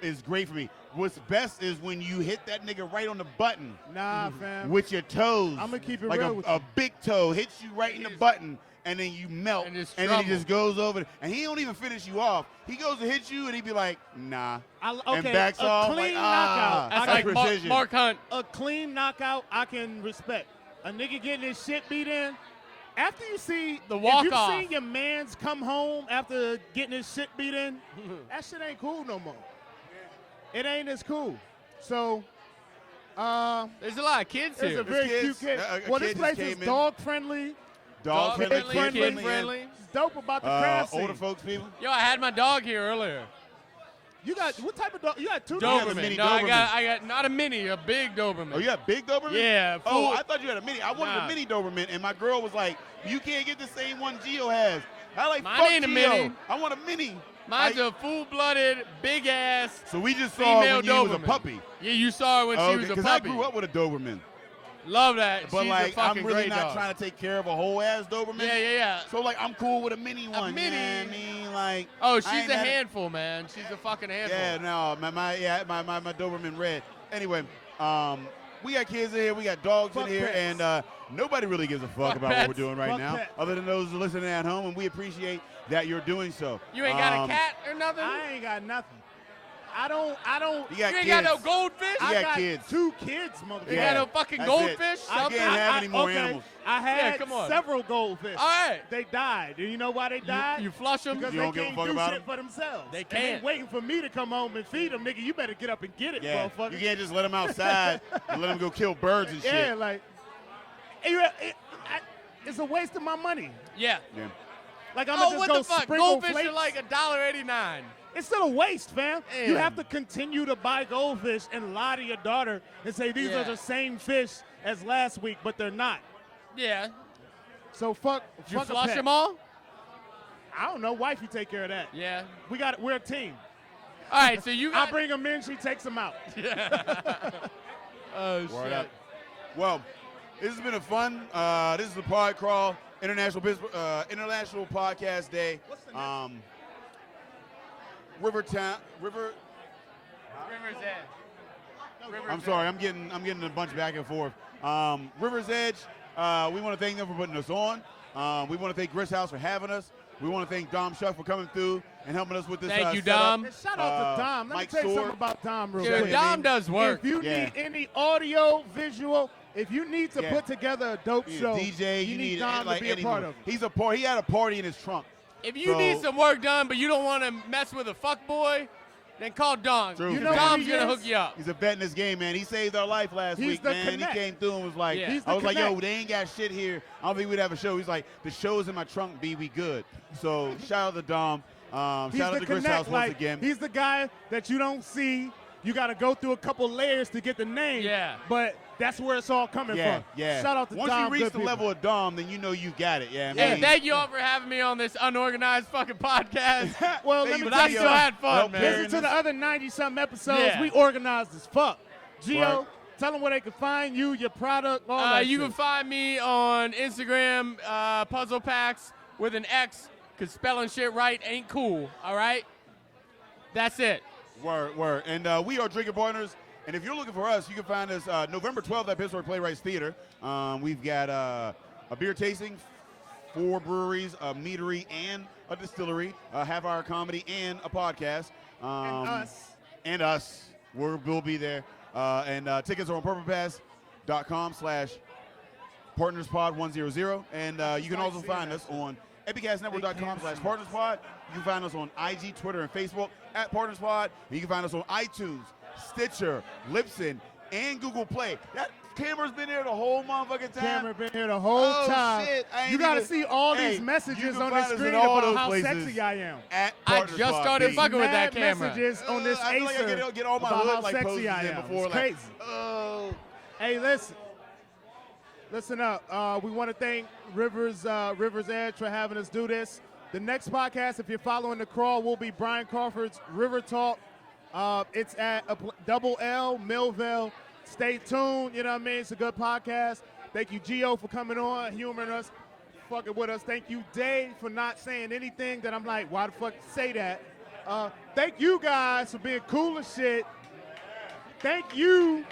is great for me. What's best is when you hit that nigga right on the button Nah, fam. with your toes. I'ma keep it like real with a you. big toe hits you right in the button, and then you melt, And just then he trouble. just goes over, and he don't even finish you off. He goes to hit you, and he be like, nah, and Okay, backs a off clean like, knockout. That's I like can- precision. Mark Hunt. A clean knockout, I can respect. A nigga getting his shit beat in. After you see The if walk you've off. seen your man's come home after getting his shit beat in, that shit ain't cool no more. It ain't as cool. So, There's a lot of kids there's here. a very kids- cute kid. a Well, kid this just place is came in. dog friendly. dog Kid friendly, friendly, kid kid friendly. friendly. It's dope about the craft scene. Older folks people. Yo, I had my dog here earlier. You got what type of dog? You got two dogs. the mini Doberman. No, Doberman. I got not a mini, a big Doberman. Oh, you got big Doberman? Yeah, Oh, full- I thought you had a mini. I wanted Nah. a mini Doberman, and my girl was like, "You can't get the same one Gio has." I like, Mine fuck ain't a Gio. mini. I want a mini. Mine's I- a full-blooded, big-ass So we just saw female when you was a Doberman. puppy. Yeah, you saw her when she was a Because I puppy. grew up with a Doberman, Love that. but She's like a fucking I'm really great not dog. trying to take care of a whole ass Doberman. Yeah, yeah, yeah. So like I'm cool with a mini one. mini. You know what I mean? Like Oh, I she's ain't a had handful, man. She's a fucking handful. Yeah, no, my Doberman red. Anyway, we got kids in here, we got dogs Fuck in here, pets. and nobody really gives a fuck Fuck about what pets. we're doing right Fuck now, pets. other than those listening at home, and we appreciate that you're doing so. You ain't got a cat or nothing? I ain't got nothing. I don't. You got You ain't kids. got no goldfish? You I got got kids. 2 kids, motherfucker. You Yeah, got no fucking that's goldfish? I Something? can't have any more okay, animals. I had come on. several goldfish. All right. They died. Do you know why they died? You flush them? because You they don't give a can't fuck do about shit them? for themselves. They And can't. they waiting for me to come home and feed them, nigga. You better get up and get it, Yeah, motherfucker. you can't just let them outside and let them go kill birds and shit. Yeah, like it's a waste of my money. Yeah. Yeah. Like I'm Oh, gonna what just go the fuck? sprinkle Goldfish flakes. are like $1.89. It's still a waste, fam. You Damn. have to continue to buy goldfish and lie to your daughter and say these Yeah. are the same fish as last week, but they're not. Yeah. So fuck. Did you fuck a flush pet. them all? I don't know. Wife, you take care of that. Yeah. We got it. We're a team. All right, so you I got... bring them in. She takes them out. Oh, Word shit. up. Well, this has been a fun. This is the Pod Crawl International Podcast Day. What's the next River. River's Edge. I'm sorry, I'm getting a bunch back and forth. River's Edge. We want to thank them for putting us on. We want to thank Grist House for having us. We want to thank Dom Shuck for coming through and helping us with this. Thank you, setup. Dom. And shout out to Dom. Let Mike me tell you Sword. something about Dom real Dude, quick. Dom does work. If you Yeah. need any audio, visual, if you need to Yeah. put together a dope Yeah, show, DJ, you need need Dom like to be a part of it. He had a party in his trunk. If you So- need some work done, but you don't want to mess with a fuck boy, then call Don. True. You know what Dom's he gonna is? hook you up. He's a vet in this game, man. He saved our life last He's week, the man. connect. He came through and was like, Yeah. He's the I was like, yo, connect. they ain't got shit here. I don't think we'd have a show. He's like, the show's in my trunk, B, we good. So shout out to Dom. He's Shout out the to Grist connect. House Like, once again. he's the guy that you don't see. You got to go through a couple layers to get the name. Yeah. But that's where it's all coming Yeah, from. yeah. Shout out to Once Dom. you reach good the people. level of Dom, then you know you got it. Yeah, Hey, man. thank you all for having me on this unorganized fucking podcast. Well, Thank let you, me but tell I you still something. had fun, Help man. carry Listen to the other 90-something episodes. Yeah. We organized as fuck. Gio, Work. tell them where they can find you, your product, all that You shit. can find me on Instagram, Puzzle Packs with an X, because spelling shit right ain't cool, all right? That's it. Word. And we are Drinking Partners. And if you're looking for us, you can find us November 12th at Pittsburgh Playwrights Theater. We've got a beer tasting, 4 breweries, a meadery, and a distillery, a half-hour comedy, and a podcast. And us. And us. We'll be there. And tickets are on purplepass.com/partnerspod100. And you can also find us on epicastnetwork.com/partnerspod. You can find us on IG, Twitter, and Facebook at PartnersPod. And you can find us on iTunes, Stitcher, Libsyn, and Google Play. That Camera's been here the whole motherfucking time. Camera been here the whole time. Shit. You got to see all these messages on the screen about how sexy I am. I just started fucking with that camera. Messages on this I feel like I Acer get all my about hood how like sexy poses I in am. before. It's Like, crazy. Hey, listen up. We want to thank Rivers Edge for having us do this. The next podcast, if you're following the crawl, will be Brian Crawford's River Talk. It's at Double L, Millvale. Stay tuned. You know what I mean? It's a good podcast. Thank you, Gio, for coming on, humoring us, fucking with us. Thank you, Dave, for not saying anything that I'm like, why the fuck say that? Thank you guys for being cool as shit. Thank you,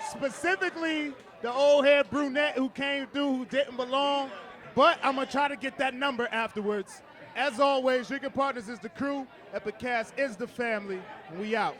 specifically the old head brunette who came through who didn't belong, but I'm going to try to get that number afterwards. As always, Drinking Partners is the crew. Epicast is the family. And we out.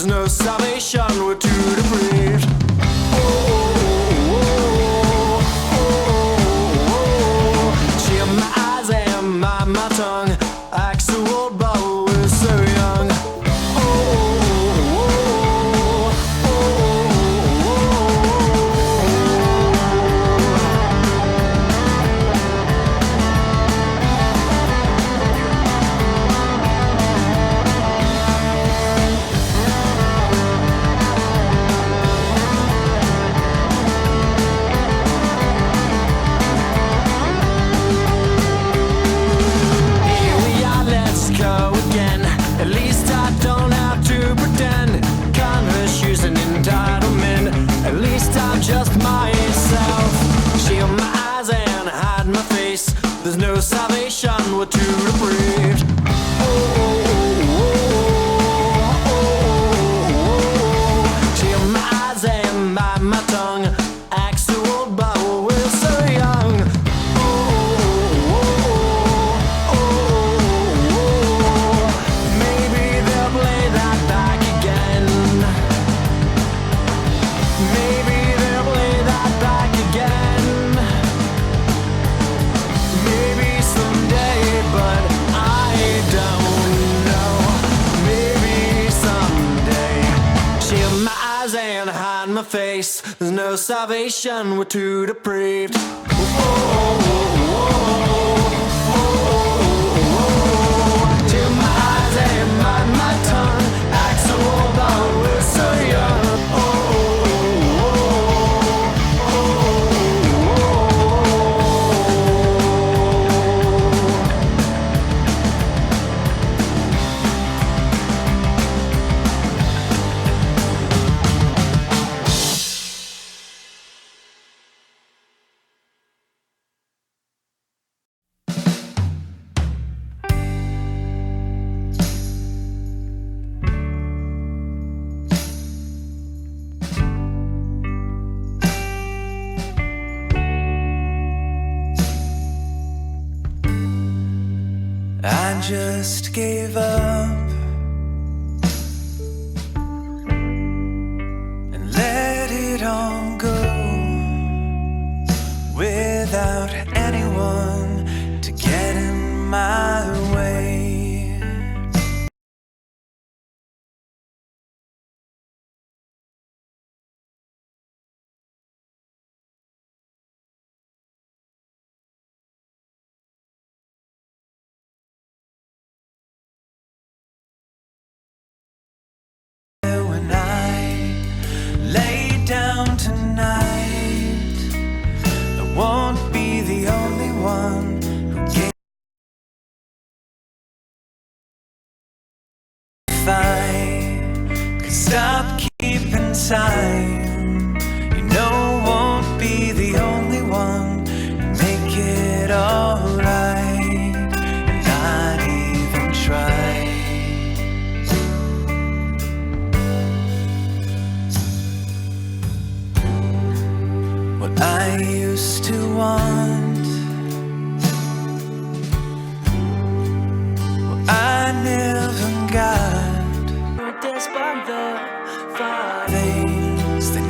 there's no salvation, we're too depraved. She had my eyes and my tongue, acts so old but we're so young. At least I don't have to pretend Converse an entitlement. At least I'm just myself. Shield my eyes and hide my face. There's no salvation, we're too depraved. Shield my eyes and bite my tongue. Act so old but we're so young. Face, there's no salvation, we're too depraved. Till my eyes and my tongue act so old but we're so young. I just gave up and let it all go without anyone to get in my way. Down tonight, I won't be the only one who gave. If I could stop keeping time, you know, won't be the only one who make it alright and not even try. What I used to want, what I never got. Despite the fire, things that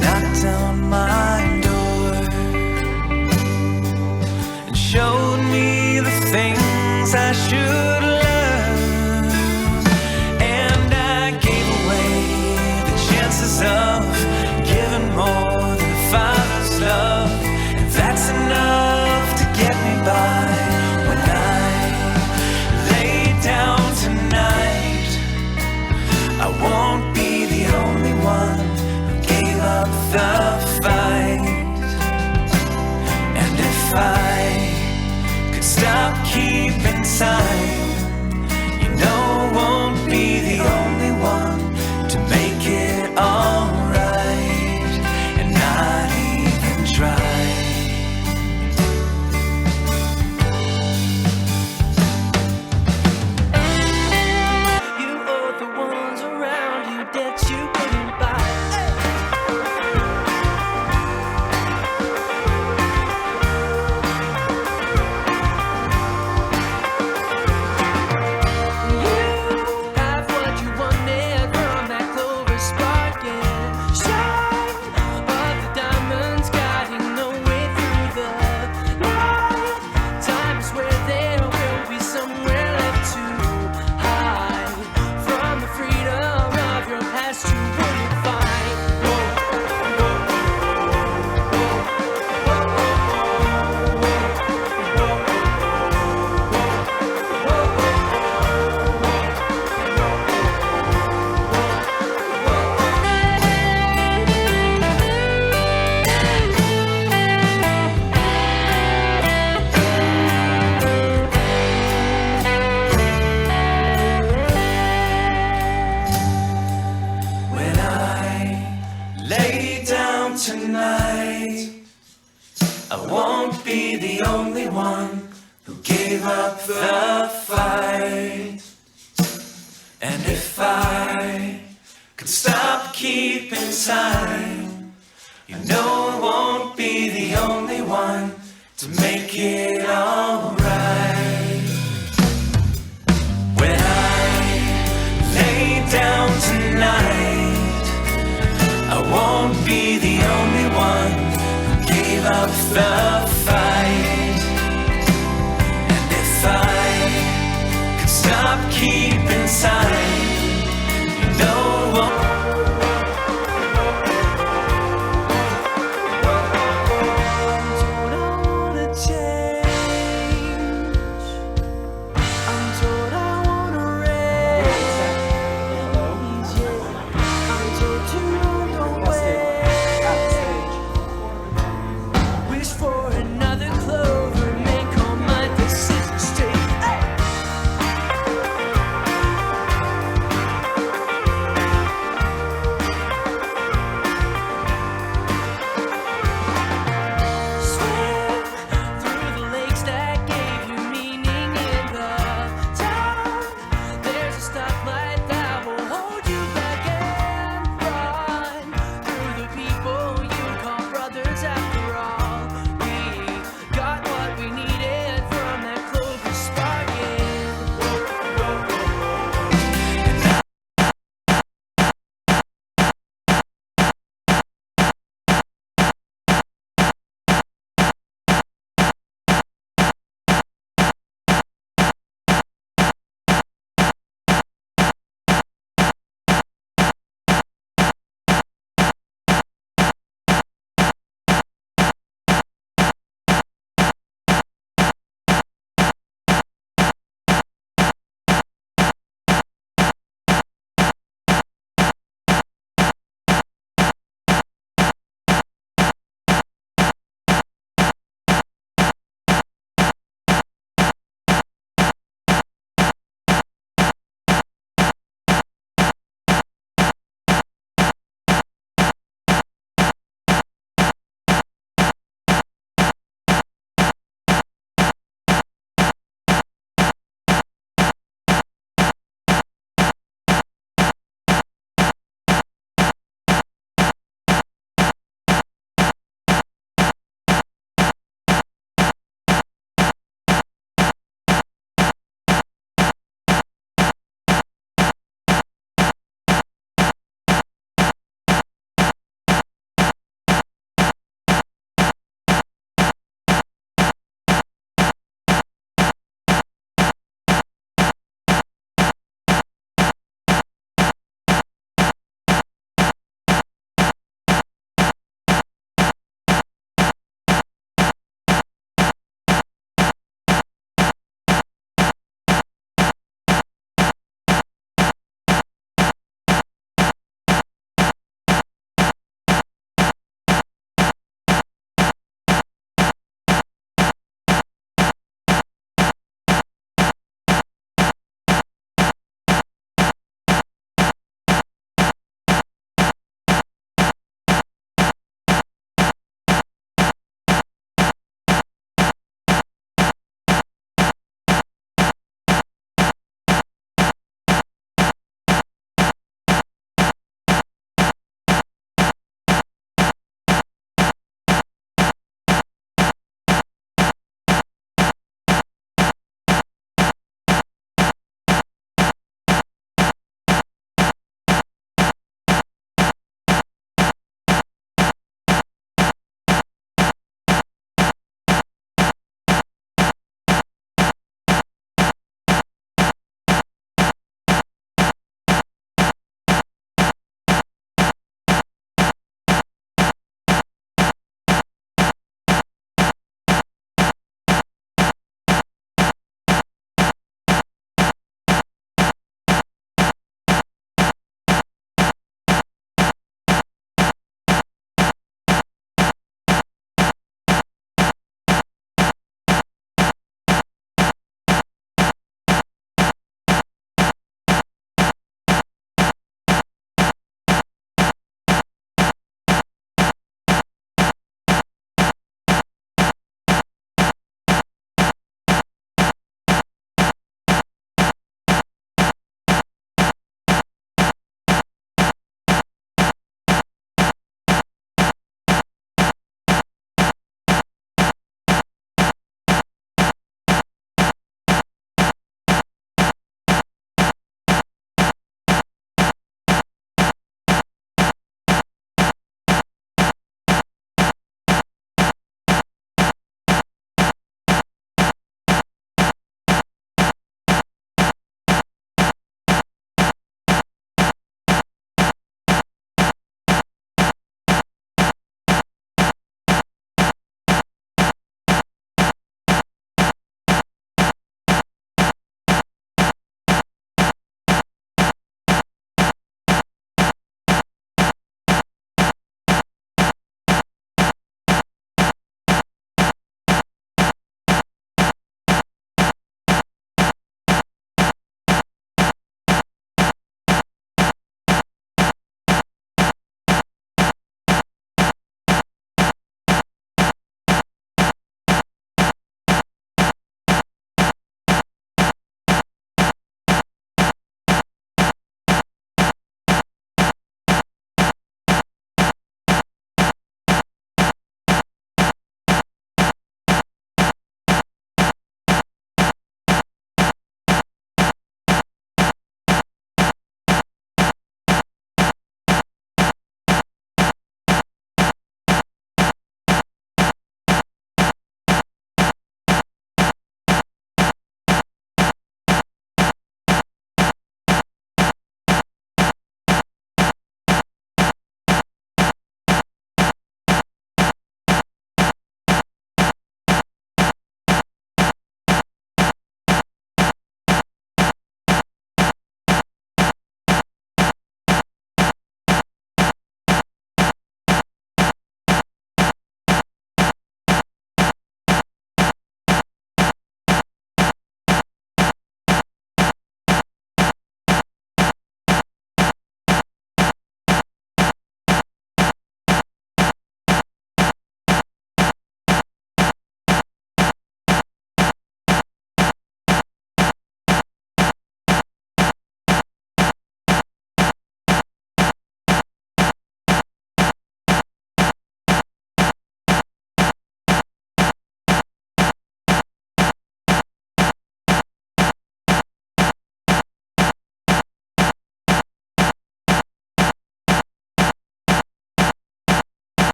tonight, I won't be the only one who gave up the fight. And if I could stop keeping time, you know I won't be the only one to make it alright. When I lay down tonight, I won't be the only one who gave up the fight. And if I could stop keeping time, you know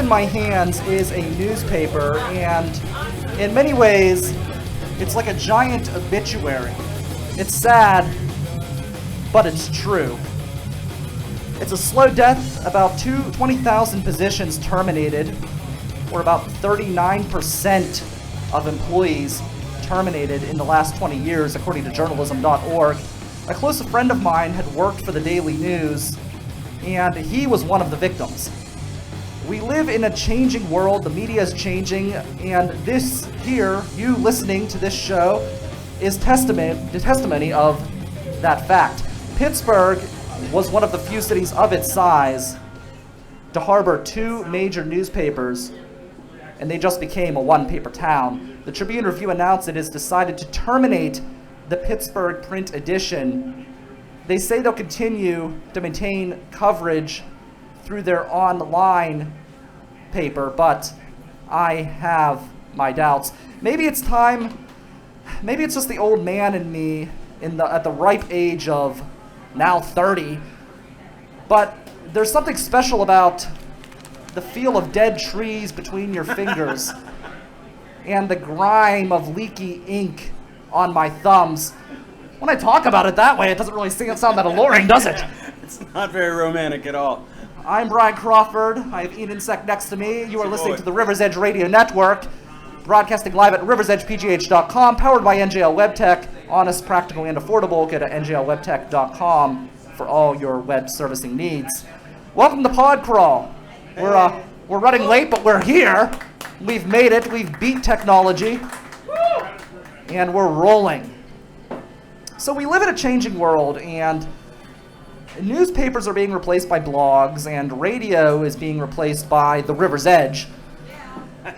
in my hands is a newspaper, and in many ways, it's like a giant obituary. It's sad, but it's true. It's a slow death, about 20,000 positions terminated, or about 39% of employees terminated in the last 20 years, according to journalism.org. A close friend of mine had worked for the Daily News, and he was one of the victims. We live in a changing world, the media is changing, and this here, you listening to this show, is testimony of that fact. Pittsburgh was one of the few cities of its size to harbor 2 major newspapers, and they just became a one-paper town. The Tribune Review announced it has decided to terminate the Pittsburgh print edition. They say they'll continue to maintain coverage through their online paper, but I have my doubts. Maybe it's time, maybe it's just the old man in me at the ripe age of now 30, but there's something special about the feel of dead trees between your fingers and the grime of leaky ink on my thumbs. When I talk about it that way, it doesn't really sound that alluring, does it? It's not very romantic at all. I'm Brian Crawford. I have Ian Insect next to me. You are listening to the River's Edge Radio Network, broadcasting live at riversedgepgh.com, powered by NJL WebTech. Honest, practical, and affordable. Go to njlwebtech.com for all your web servicing needs. Welcome to Pod Crawl. We're running late, but we're here. We've made it. We've beat technology, and we're rolling. So we live in a changing world, and newspapers are being replaced by blogs, and radio is being replaced by the River's Edge.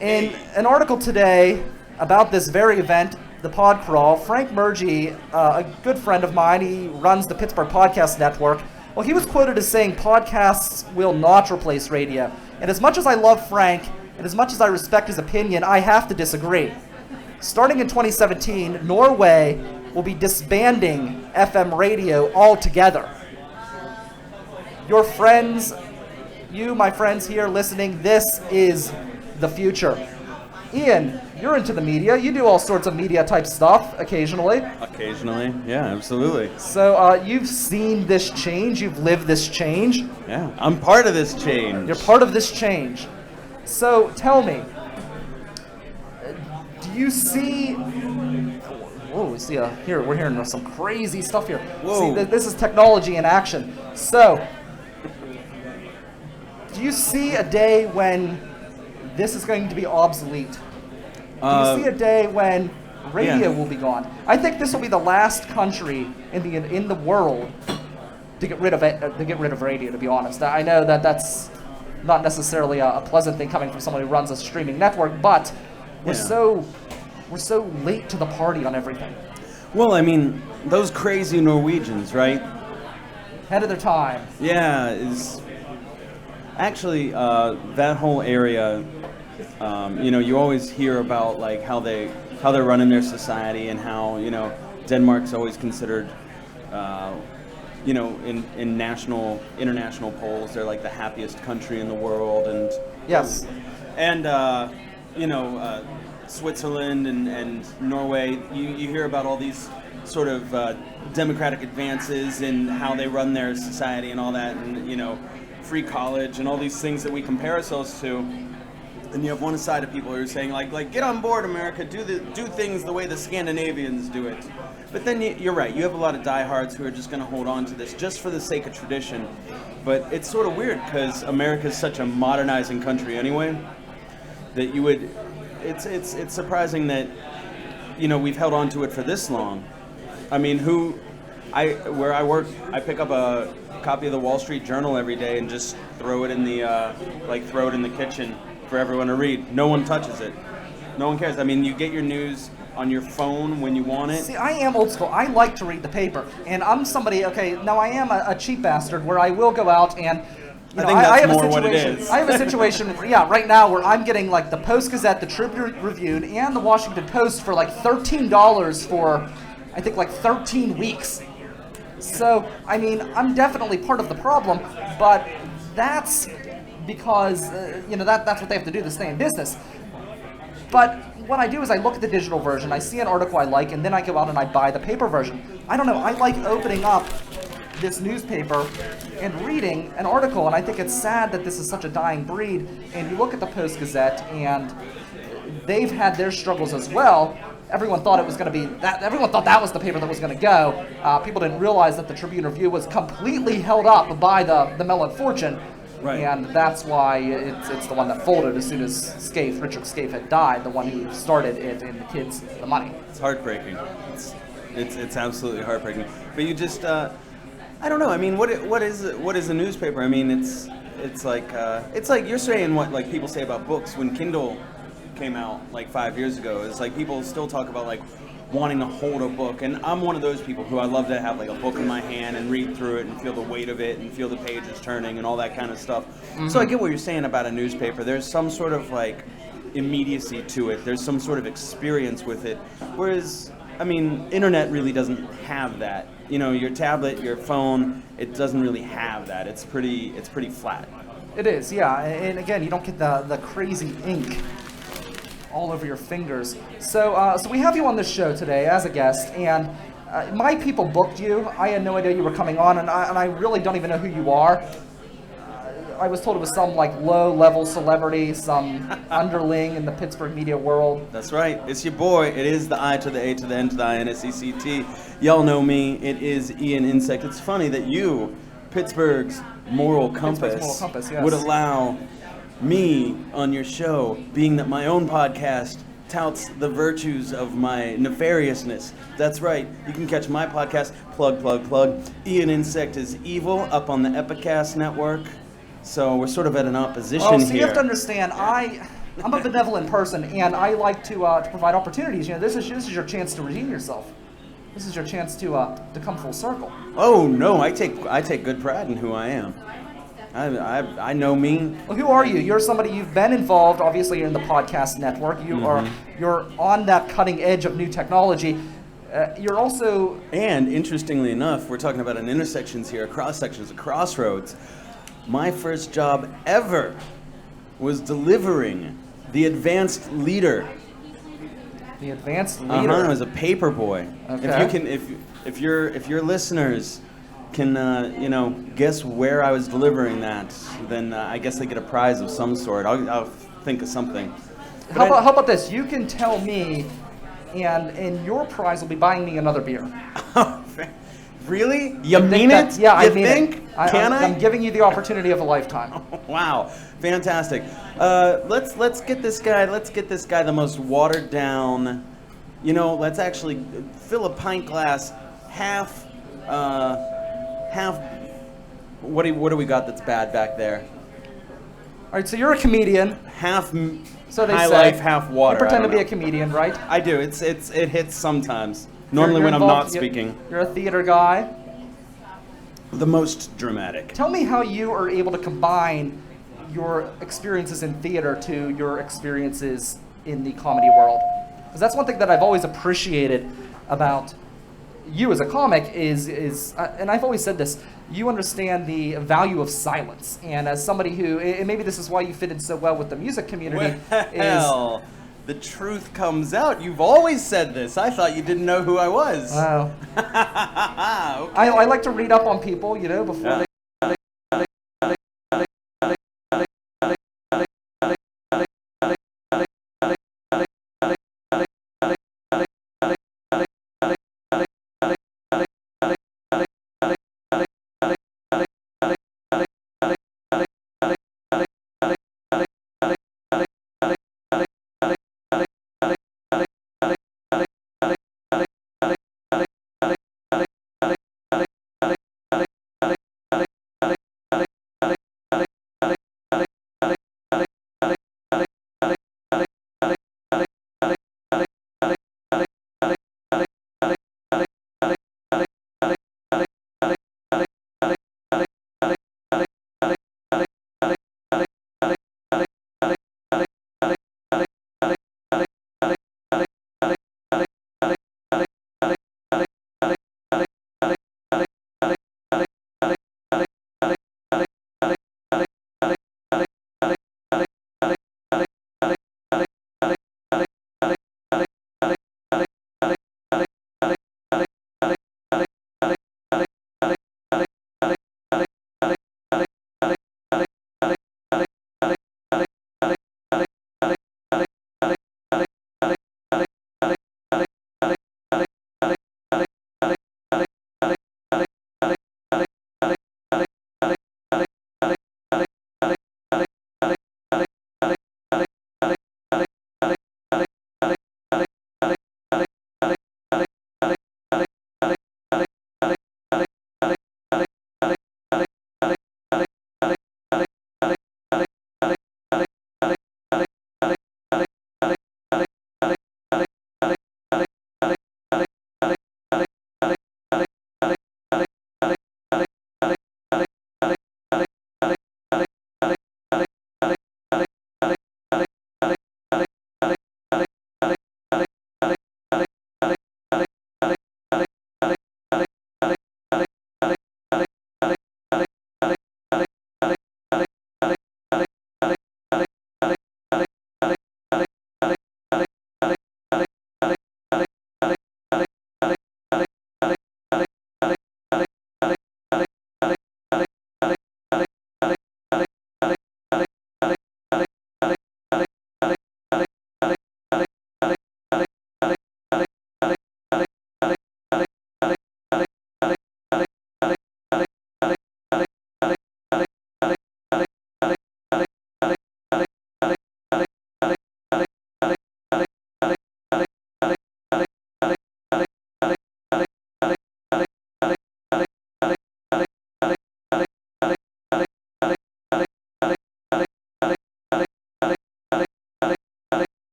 In an article today about this very event, the Pod Crawl, Frank Murgy, a good friend of mine, he runs the Pittsburgh Podcast Network, well, he was quoted as saying podcasts will not replace radio. And as much as I love Frank, and as much as I respect his opinion, I have to disagree. Starting in 2017, Norway will be disbanding FM radio altogether. Your friends, you, my friends here listening, this is the future. Ian, you're into the media. You do all sorts of media type stuff occasionally. Occasionally, yeah, absolutely. So you've seen this change. You've lived this change. Yeah, I'm part of this change. You're part of this change. So tell me, do you see... Whoa, we see here, we're hearing some crazy stuff here. Whoa. See, this is technology in action. So, do you see a day when this is going to be obsolete? Do you see a day when radio will be gone? I think this will be the last country in the world to get rid of it, to get rid of radio. To be honest, I know that that's not necessarily a pleasant thing coming from someone who runs a streaming network, but we're so late to the party on everything. Well, I mean, those crazy Norwegians, right? Ahead of their time. Yeah, is actually that whole area. You always hear about like how they're running their society and how Denmark's always considered, in international polls, they're like the happiest country in the world, and yes, and Switzerland and Norway. You hear about all these sort of democratic advances in how they run their society and all that, and free college and all these things that we compare ourselves to. And you have one side of people who are saying like get on board, America, do things the way the Scandinavians do it. But then you're right, you have a lot of diehards who are just going to hold on to this just for the sake of tradition. But it's sort of weird because America is such a modernizing country anyway that you would. It's surprising that we've held on to it for this long. I mean, where I work, I pick up a copy of the Wall Street Journal every day and just throw it in the kitchen for everyone to read. No one touches it. No one cares. I mean, you get your news on your phone when you want it. See, I am old school. I like to read the paper. And I'm somebody, now I am a cheap bastard where I will go out and, I think that's more what it is. I have a situation, right now where I'm getting like the Post-Gazette, the Tribune-Reviewed, and the Washington Post for like $13 for, I think, like 13 weeks. So, I mean, I'm definitely part of the problem, but that's because that's what they have to do to stay in business. But what I do is I look at the digital version, I see an article I like, and then I go out and I buy the paper version. I don't know, I like opening up this newspaper and reading an article, and I think it's sad that this is such a dying breed. And you look at the Post-Gazette, and they've had their struggles as well. Everyone thought it was going to be that. Everyone thought that was the paper that was going to go. People didn't realize that the Tribune-Review was completely held up by the Mellon Fortune. Right. And that's why it's the one that folded as soon as Richard Scaife had died, the one who started it and the kids the money. It's heartbreaking. It's absolutely heartbreaking. But you just I don't know. I mean, what is a newspaper? I mean, it's like you're saying what like people say about books when Kindle came out like 5 years ago. It's like people still talk about like wanting to hold a book, and I'm one of those people who I love to have like a book in my hand and read through it and feel the weight of it and feel the pages turning and all that kind of stuff. Mm-hmm. So I get what you're saying about a newspaper. There's some sort of like immediacy to it. There's some sort of experience with it. Whereas, I mean, internet really doesn't have that. You know, your tablet, your phone, it doesn't really have that. It's pretty flat. It is, yeah. And again, you don't get the crazy ink all over your fingers. So we have you on this show today as a guest, and my people booked you. I had no idea you were coming on, and I really don't even know who you are. I was told it was some like low-level celebrity, some underling in the Pittsburgh media world. That's right. It's your boy. It is the I to the A to the N to the INSECT. Y'all know me. It is Ian Insect. It's funny that you, Pittsburgh's moral compass, yes, would allow me on your show, being that my own podcast touts the virtues of my nefariousness. That's right. You can catch my podcast, plug. Ian Insect is Evil, up on the Epicast network. So we're sort of at an opposition here. You have to understand, I'm a benevolent person, and I like to provide opportunities. You know, this is your chance to redeem yourself. This is your chance to come full circle. Oh no, I take good pride in who I am. I know me. Well, who are you? You're somebody, you've been involved, obviously, in the podcast network. You're on that cutting edge of new technology. You're also... And interestingly enough, we're talking about an intersections here, cross-sections, a crossroads. My first job ever was delivering the Advanced Leader. The Advanced Leader? I was a paper boy. Okay. If your listeners can guess where I was delivering that, then I guess they get a prize of some sort. I'll think of something. How about this? You can tell me, and your prize will be buying me another beer. Really? You mean it? Yeah, I mean think? It. I'm giving you the opportunity of a lifetime. Wow, fantastic. Let's get this guy. Let's get this guy the most watered down. Let's actually fill a pint glass half. What do we got that's bad back there? All right, so you're a comedian. Half so they high say, life, half water. You pretend to be a comedian, right? I do. It hits sometimes. Normally You're when I'm involved, not speaking. You're a theater guy. The most dramatic. Tell me how you are able to combine your experiences in theater to your experiences in the comedy world. Because that's one thing that I've always appreciated about you as a comic is and I've always said this, you understand the value of silence. And as somebody who, and maybe this is why you fit in so well with the music community, well, the truth comes out. You've always said this. I thought you didn't know who I was. Wow. Okay. I like to read up on people, before they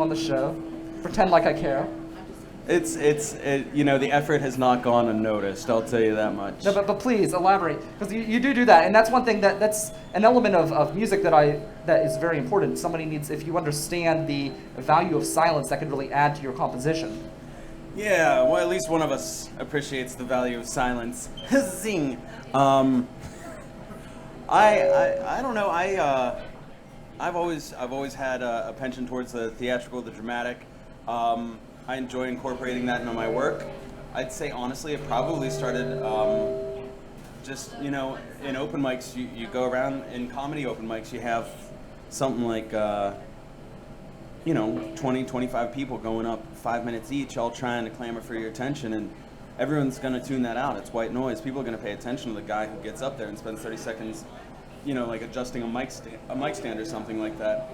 on the show. Pretend like I care. The effort has not gone unnoticed, I'll tell you that much. No, but please elaborate, because you do that, and that's one thing that's an element of music that is very important. Somebody needs, if you understand the value of silence, that can really add to your composition. Yeah, well, at least one of us appreciates the value of silence. Zing. I don't know. I've always had a penchant towards the theatrical, the dramatic. I enjoy incorporating that into my work. I'd say honestly, it probably started just in open mics. You go around in comedy open mics. You have something like 20, 25 people going up 5 minutes each, all trying to clamor for your attention, and everyone's going to tune that out. It's white noise. People are going to pay attention to the guy who gets up there and spends 30 seconds, like adjusting a mic stand or something like that.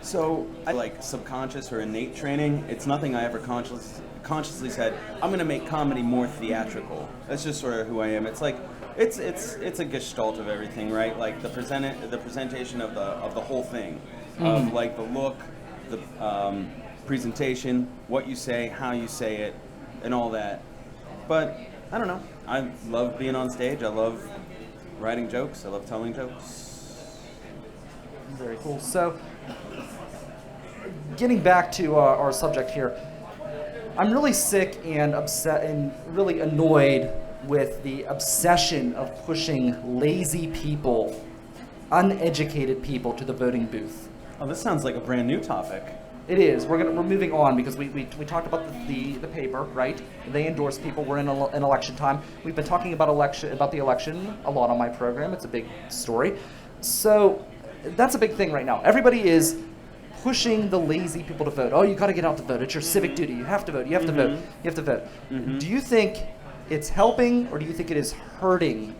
So I like subconscious or innate training. It's nothing I ever consciously said, I'm going to make comedy more theatrical. That's just sort of who I am. It's like it's a gestalt of everything, right? Like the presentation of the whole thing, of like the look, the presentation, what you say, how you say it, and all that. But I don't know. I love being on stage. I love writing jokes. I love telling jokes. Very cool. So, getting back to our subject here, I'm really sick and upset and really annoyed with the obsession of pushing lazy people, uneducated people to the voting booth. Oh, this sounds like a brand new topic. It is. We're moving on because we talked about the paper, right? They endorse people. We're in an election time. We've been talking about the election a lot on my program. It's a big story. So that's a big thing right now. Everybody is pushing the lazy people to vote. Oh, you got to get out to vote. It's your civic duty. You have to vote. You have to vote. You have to vote. Do you think it's helping, or do you think it is hurting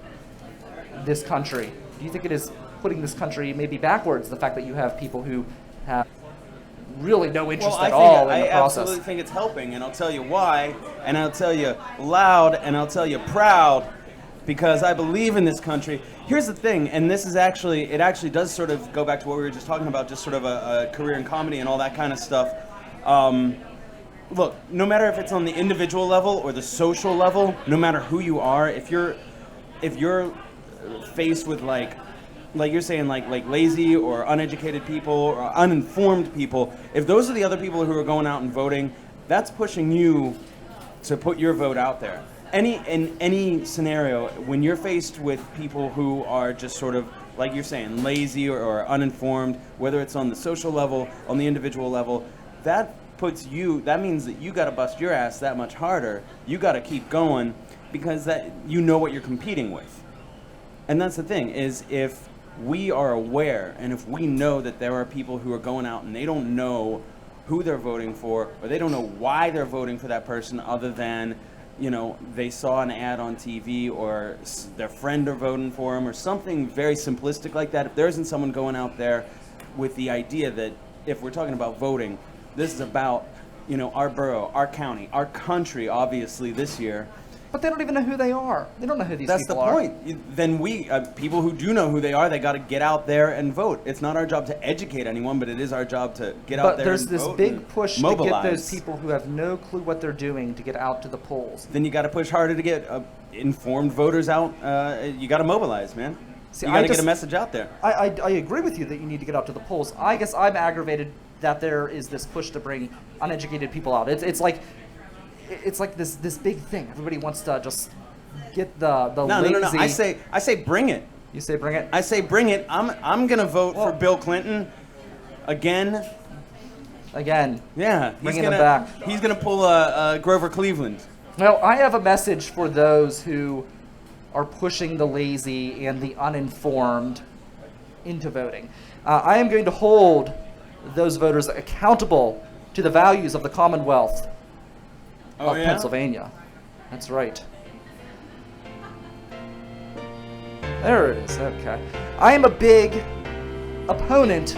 this country? Do you think it is putting this country maybe backwards, the fact that you have people who have really no interest at all in the process? I absolutely think it's helping, and I'll tell you why, and I'll tell you loud, and I'll tell you proud, because I believe in this country. Here's the thing, and it actually does sort of go back to what we were just talking about, just sort of a career in comedy and all that kind of stuff. Look, no matter if it's on the individual level or the social level, no matter who you are, if you're faced with like you're saying, like lazy or uneducated people or uninformed people, if those are the other people who are going out and voting, that's pushing you to put your vote out there. In any scenario, when you're faced with people who are just sort of, like you're saying, lazy or uninformed, whether it's on the social level, on the individual level, that means that you got to bust your ass that much harder. You got to keep going, because that you know what you're competing with. And that's the thing, is if we are aware, and if we know that there are people who are going out and they don't know who they're voting for, or they don't know why they're voting for that person other than, they saw an ad on TV, or their friend are voting for them, or something very simplistic like that. If there isn't someone going out there with the idea that if we're talking about voting, this is about, our borough, our county, our country, obviously, this year. But they don't even know who they are. They don't know who these people are. That's the point. Then people who do know who they are, they got to get out there and vote. It's not our job to educate anyone, but it is our job to get out there and vote. But there's this big push to get those people who have no clue what they're doing to get out to the polls. Then you got to push harder to get informed voters out. You got to mobilize, man. You got to get a message out there. I agree with you that you need to get out to the polls. I guess I'm aggravated that there is this push to bring uneducated people out. It's like this big thing. Everybody wants to just get the lazy. No. I say bring it. You say bring it? I say bring it. I'm gonna vote for Bill Clinton again. Again. Yeah. Bringing him back. He's gonna pull a Grover Cleveland. Well, I have a message for those who are pushing the lazy and the uninformed into voting. I am going to hold those voters accountable to the values of the Commonwealth of Pennsylvania. That's right. There it is. Okay. I am a big opponent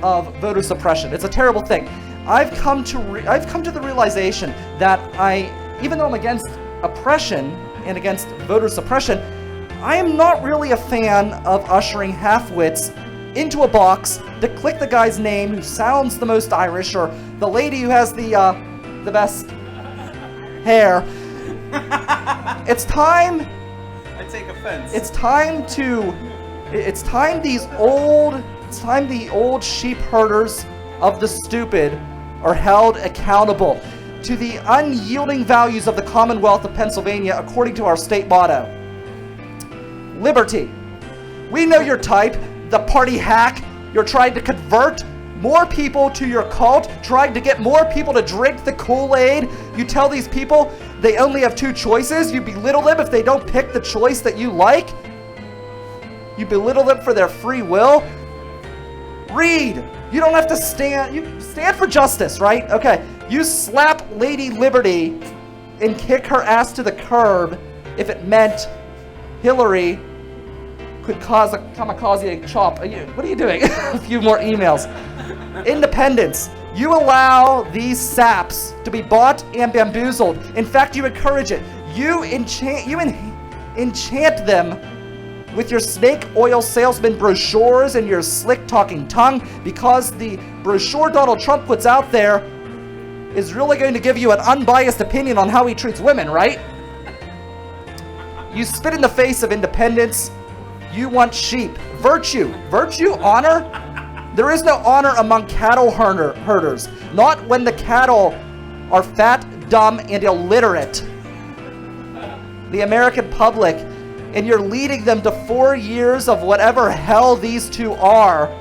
of voter suppression. It's a terrible thing. I've come to the realization that even though I'm against oppression and against voter suppression, I am not really a fan of ushering half-wits into a box to click the guy's name who sounds the most Irish, or the lady who has the best hair. It's time. I take offense. It's time the old sheep herders of the stupid are held accountable to the unyielding values of the Commonwealth of Pennsylvania according to our state motto. Liberty. We know your type, the party hack. You're trying to convert more people to your cult, trying to get more people to drink the Kool-Aid. You tell these people they only have two choices. You belittle them if they don't pick the choice that you like. You belittle them for their free will. Read. You don't have to stand. You stand for justice, right? Okay. You slap Lady Liberty and kick her ass to the curb if it meant Hillary could cause a kamikaze chop. What are you doing? A few more emails. Independence. You allow these saps to be bought and bamboozled. In fact, you encourage it. You enchant them with your snake oil salesman brochures and your slick talking tongue, because the brochure Donald Trump puts out there is really going to give you an unbiased opinion on how he treats women, right? You spit in the face of independence. You want sheep. Virtue. Virtue? Honor? There is no honor among cattle herders. Not when the cattle are fat, dumb, and illiterate. The American public, and you're leading them to 4 years of whatever hell these two are.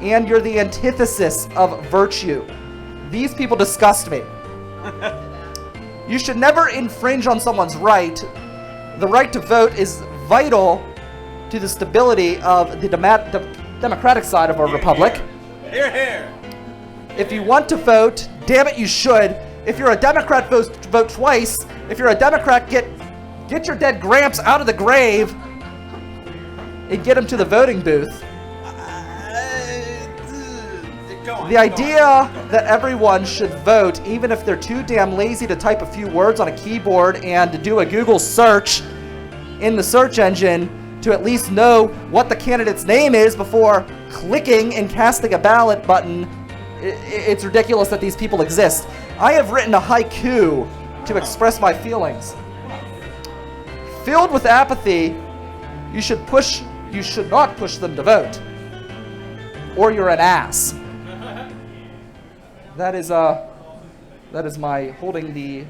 And you're the antithesis of virtue. These people disgust me. You should never infringe on someone's right. The right to vote is vital to the stability of the democratic side of our republic. Hear, hear. If you want to vote, damn it, you should. If you're a Democrat, vote twice. If you're a Democrat, get your dead Gramps out of the grave and get him to the voting booth. The idea that everyone should vote, even if they're too damn lazy to type a few words on a keyboard and to do a Google search in the search engine to at least know what the candidate's name is before clicking and casting a ballot button, it's ridiculous that these people exist. I have written a haiku to express my feelings. Filled with apathy, you should not push them to vote, or you're an ass. That is my holding the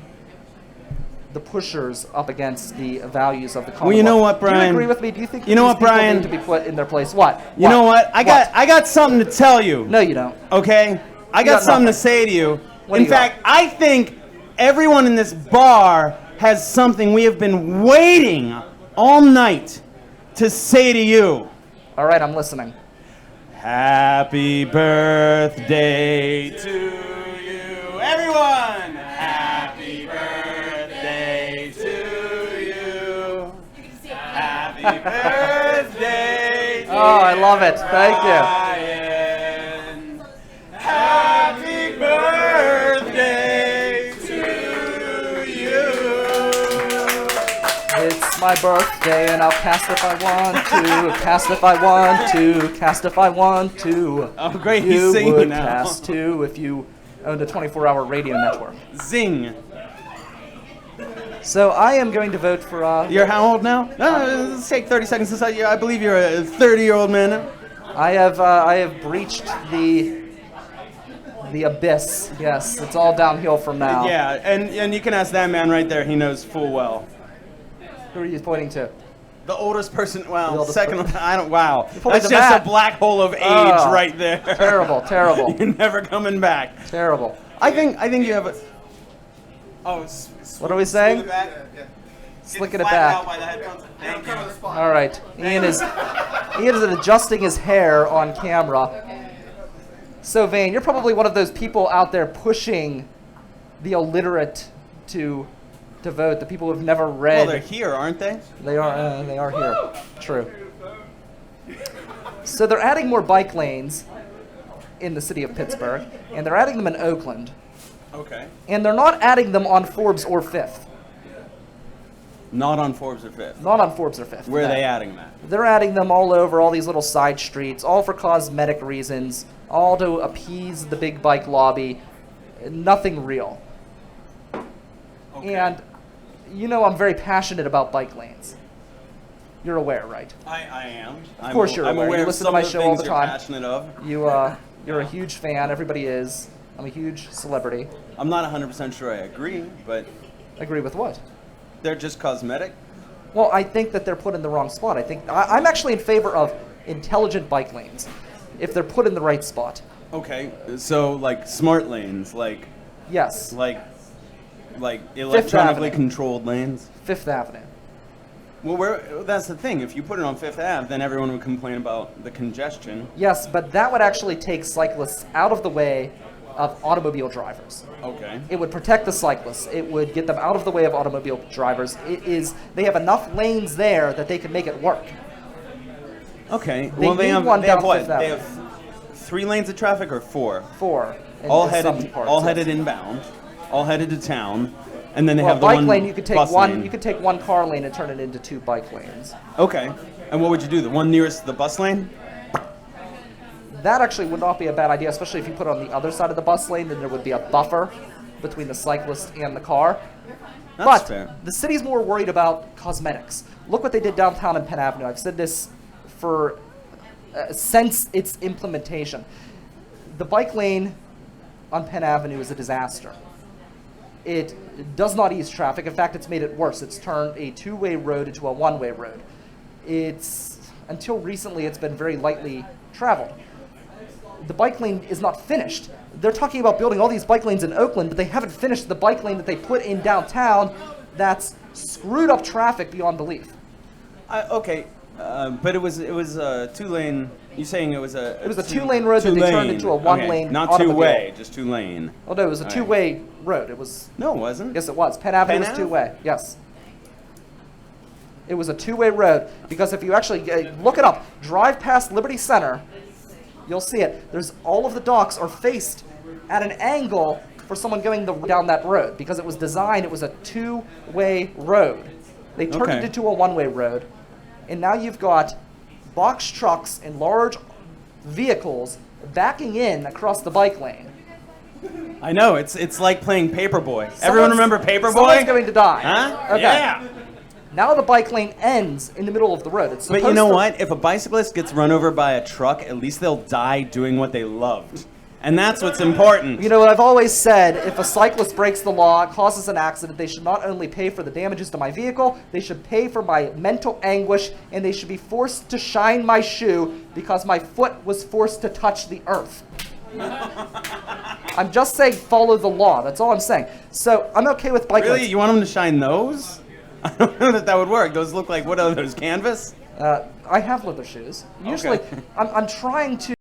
pushers up against the values of the Commonwealth. Well, you know what, Brian? Do you agree with me? Do you think you know these what, people Brian? need to be put in their place? What? You know what? I got something to tell you. No, you don't. Okay? I got something to say to you. In fact, I think everyone in this bar has something we have been waiting all night to say to you. All right, I'm listening. Happy birthday to you, everyone! Happy birthday to you. Happy birthday to Oh, I love it. Thank you. Brian. Happy birthday to you. It's my birthday and I'll cast if I want to, cast if I want to, cast if I want to. Oh, great, you he's singing would now. cast too if you owned a 24-hour radio network. Zing. So I am going to vote for... You're how old now? No, let's take 30 seconds to say, I believe you're a 30-year-old man now. I have breached the abyss. Yes, it's all downhill from now. Yeah, and you can ask that man right there. He knows full well. Who are you pointing to? The oldest person. Well, The oldest second. person. I don't. Wow. pointing That's to just Matt. a black hole of age Oh, right there. Terrible, terrible. You're never coming back. Terrible. I think you have a. Oh. What are we saying? Slick it back. Slicking it back. Out by the headphones. Thank you. All right. Ian is adjusting his hair on camera. So, Vane, you're probably one of those people out there pushing the illiterate to vote, the people who've never read. Well, they're here, aren't they? They are here. True. So they're adding more bike lanes in the city of Pittsburgh, and they're adding them in Oakland. Okay. And they're not adding them on Forbes or Fifth. Not on Forbes or Fifth. Not on Forbes or Fifth. Where are no. they adding them at? They're adding them all over, all these little side streets, all for cosmetic reasons, all to appease the big bike lobby. Nothing real. Okay. And you know I'm very passionate about bike lanes. You're aware, right? I am. Of course you're I'm aware. aware You of listen some to my of the show all things the you're time. passionate of. You're a huge fan. Everybody is. I'm a huge celebrity. I'm not 100% sure I agree, but Agree with what? they're just cosmetic. Well, I think that they're put in the wrong spot. I'm actually in favor of intelligent bike lanes if they're put in the right spot. Okay, so like smart lanes, like Yes. electronically Avenue. controlled lanes. Fifth Avenue. Well, that's the thing. If you put it on Fifth Ave, then everyone would complain about the congestion. Yes, but that would actually take cyclists out of the way of automobile drivers. Okay. It would protect the cyclists. It would get them out of the way of automobile drivers. They have enough lanes there that they can make it work. Okay. They well, they need have one they have down what? Fifth They Avenue. have 3 lanes of traffic or 4? 4. in All some headed parts, all yes. headed inbound, all headed to town, and then they Well, have the bike one lane, you could take bus one. lane. You could take one car lane and turn it into 2 bike lanes. Okay. And what would you do? The one nearest the bus lane? That actually would not be a bad idea, especially if you put it on the other side of the bus lane. Then there would be a buffer between the cyclist and the car. That's But fair. the city's more worried about cosmetics. Look what they did downtown in Penn Avenue. I've said this for since its implementation. The bike lane on Penn Avenue is a disaster. It does not ease traffic. In fact, it's made it worse. It's turned a 2-way road into a 1-way road. Until recently, it's been very lightly traveled. The bike lane is not finished. They're talking about building all these bike lanes in Oakland, but they haven't finished the bike lane that they put in downtown that's screwed up traffic beyond belief. Okay. But it was a 2-lane. You're saying it was a. It was a 2-lane road that they turned into a 1-lane Not automobile. 2-way, just 2-lane. Oh no, it was a All 2-way road. It was. No, it wasn't. Yes, it was. Penn Avenue was Penn Ave? 2-way. Yes. It was a 2-way road because if you actually look it up, drive past Liberty Center, you'll see it. There's all of the docks are faced at an angle for someone going down that road because it was designed. It was a 2-way road. They turned Okay. it into a 1-way road, and now you've got box trucks and large vehicles backing in across the bike lane. I know. It's like playing Paperboy. Everyone remember Paperboy? Someone's going to die. Huh? Okay. Yeah. Now the bike lane ends in the middle of the road. It's But you supposed know to- what? If a bicyclist gets run over by a truck, at least they'll die doing what they loved. And that's what's important. You know what I've always said, if a cyclist breaks the law, causes an accident, they should not only pay for the damages to my vehicle, they should pay for my mental anguish, and they should be forced to shine my shoe because my foot was forced to touch the earth. I'm just saying follow the law. That's all I'm saying. So I'm okay with bike Really? lanes. You want them to shine those? I don't know that would work. Those look like, what are those, canvas? I have leather shoes. Usually, Okay. I'm trying to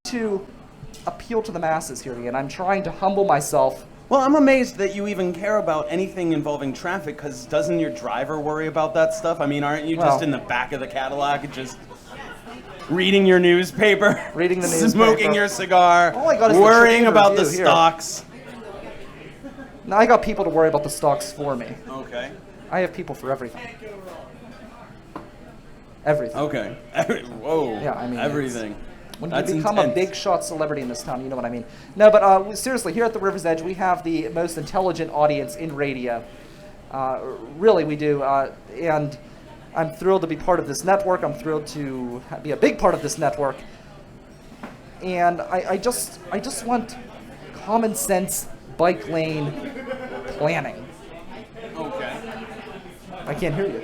to appeal to the masses here, Ian. I'm trying to humble myself. Well, I'm amazed that you even care about anything involving traffic, because doesn't your driver worry about that stuff? I mean, aren't you just in the back of the Cadillac just reading your newspaper? Reading the newspaper. Smoking your cigar. All I got is the worrying Tribune about the review here. stocks. Now I got people to worry about the stocks for me. Okay. I have people for everything. Everything. Okay. Whoa. Yeah, I mean, everything. When That's you become intense. a big shot celebrity in this town, you know what I mean. No, but seriously, here at the River's Edge, we have the most intelligent audience in radio. Really, we do. And I'm thrilled to be part of this network. I'm thrilled to be a big part of this network. And I just want common sense bike lane planning. Okay. I can't hear you.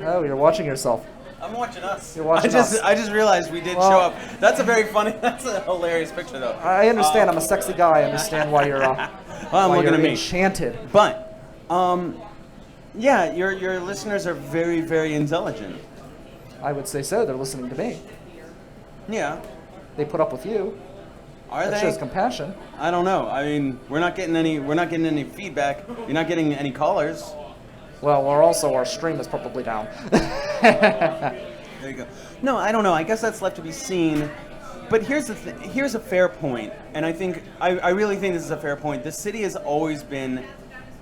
Oh, you're watching yourself. I'm watching us. You're watching us. I just realized we did Well- show up. That's a hilarious picture, though. I understand. I'm a sexy guy. I understand why you're Well, I'm why looking you're at me. enchanted. But, yeah, your listeners are very, very intelligent. I would say so. They're listening to me. Yeah. They put up with you. Are That they? shows compassion. I don't know. I mean, we're not getting any feedback. You're not getting any callers. Well, our stream is probably down. There you go. No, I don't know. I guess that's left to be seen. But here's a fair point, and I really think this is a fair point. The city has always been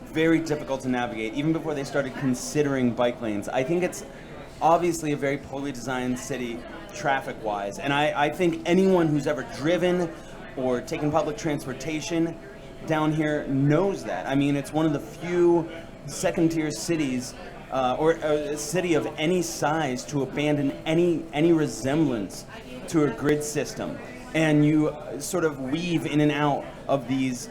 very difficult to navigate, even before they started considering bike lanes. I think it's obviously a very poorly designed city, traffic-wise, and I think anyone who's ever driven or taken public transportation down here knows that. I mean, it's one of the few second-tier cities, or a city of any size, to abandon any resemblance to a grid system. And you sort of weave in and out of these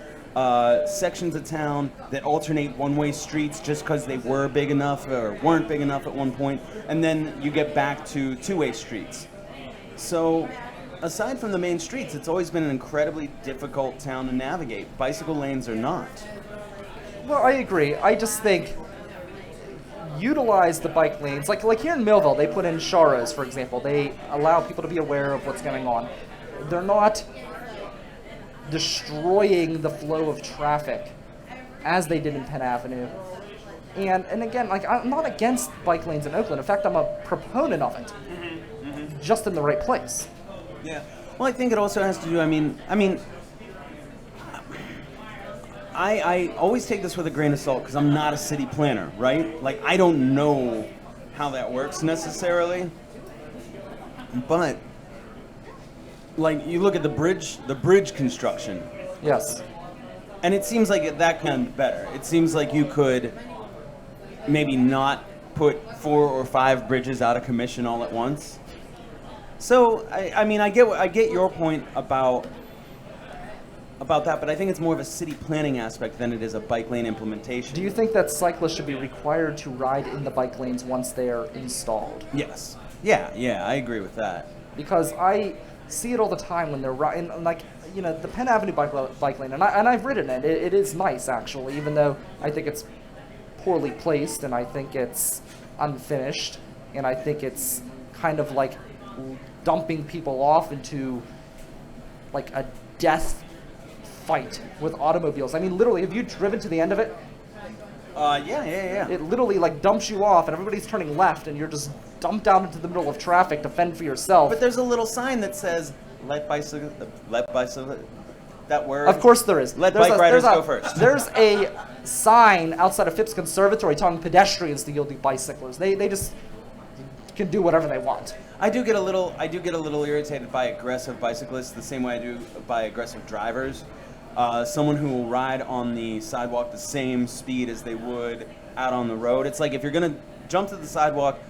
sections of town that alternate one-way streets just because they were big enough or weren't big enough at one point, and then you get back to two-way streets. So, aside from the main streets, it's always been an incredibly difficult town to navigate. Bicycle lanes are not. Well, I agree. I just think utilize the bike lanes. Like here in Millvale, they put in Charos, for example. They allow people to be aware of what's going on. They're not destroying the flow of traffic as they did in Penn Avenue. And again, like, I'm not against bike lanes in Oakland. In fact, I'm a proponent of it. Just in the right place. Yeah. Well, I think it also has to do, I always take this with a grain of salt because I'm not a city planner, right? Like, I don't know how that works necessarily. But, like, you look at the bridge construction. Yes. And it seems like that can be better. It seems like you could maybe not put 4 or 5 bridges out of commission all at once. So, I get your point about that, but I think it's more of a city planning aspect than it is a bike lane implementation. Do you think that cyclists should be required to ride in the bike lanes once they're installed? Yes. Yeah, I agree with that. Because I see it all the time when they're riding, like, you know, the Penn Avenue bike lane, and I've ridden it. It is nice, actually, even though I think it's poorly placed, and I think it's unfinished, and I think it's kind of like dumping people off into like a death fight with automobiles. I mean, literally, have you driven to the end of it? Yeah. It literally like dumps you off, and everybody's turning left, and you're just dumped down into the middle of traffic to fend for yourself. But there's a little sign that says, let bicycle, that word. Of course there is. Let bike riders go first. There's a sign outside of Phipps Conservatory telling pedestrians to yield to bicyclists. They just can do whatever they want. I do get a little irritated by aggressive bicyclists the same way I do by aggressive drivers. Someone who will ride on the sidewalk the same speed as they would out on the road. It's like, if you're gonna jump to the sidewalk,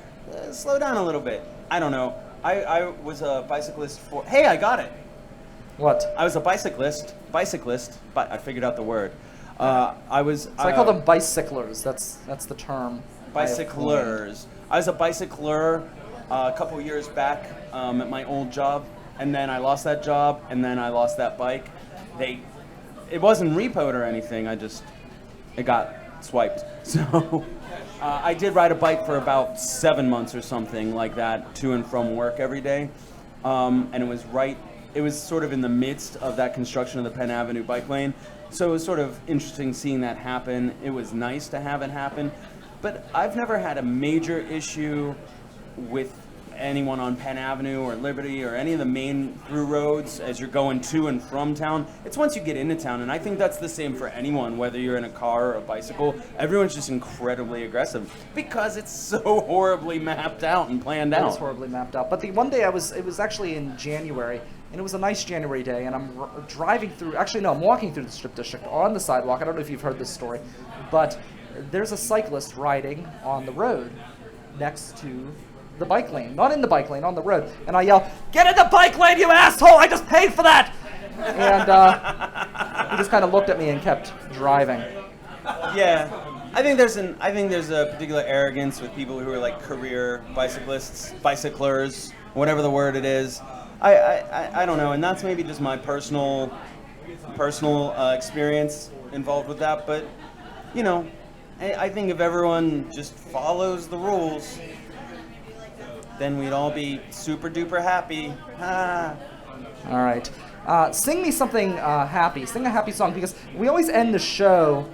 slow down a little bit. I don't know. I was a bicyclist for. Hey, I got it. What? I was a bicyclist. But I figured out the word. I was. So I call them bicyclers. That's the term. Bicyclers. I was a bicycler a couple years back at my old job, and then I lost that job, and then I lost that bike. It wasn't repoed or anything. It got swiped. So I did ride a bike for about 7 months or something like that, to and from work every day. and it was sort of in the midst of that construction of the Penn Avenue bike lane. So it was sort of interesting seeing that happen. It was nice to have it happen. But I've never had a major issue with anyone on Penn Avenue or Liberty or any of the main through roads as you're going to and from town. It's once you get into town, and I think that's the same for anyone, whether you're in a car or a bicycle. Everyone's just incredibly aggressive because it's so horribly mapped out and planned out. It is horribly mapped out. But the one day it was actually in January, and it was a nice January day, and I'm I'm walking through the Strip District on the sidewalk. I don't know if you've heard this story, but there's a cyclist riding on the road next to the bike lane. Not in the bike lane, on the road. And I yell, "Get in the bike lane, you asshole! I just paid for that!" And he just kind of looked at me and kept driving. Yeah. I think there's a particular arrogance with people who are like career bicyclers, whatever the word it is. I don't know, and that's maybe just my personal experience involved with that. But you know, I think if everyone just follows the rules, then we'd all be super duper happy. Ah. All right. Sing me something happy. Sing a happy song, because we always end the show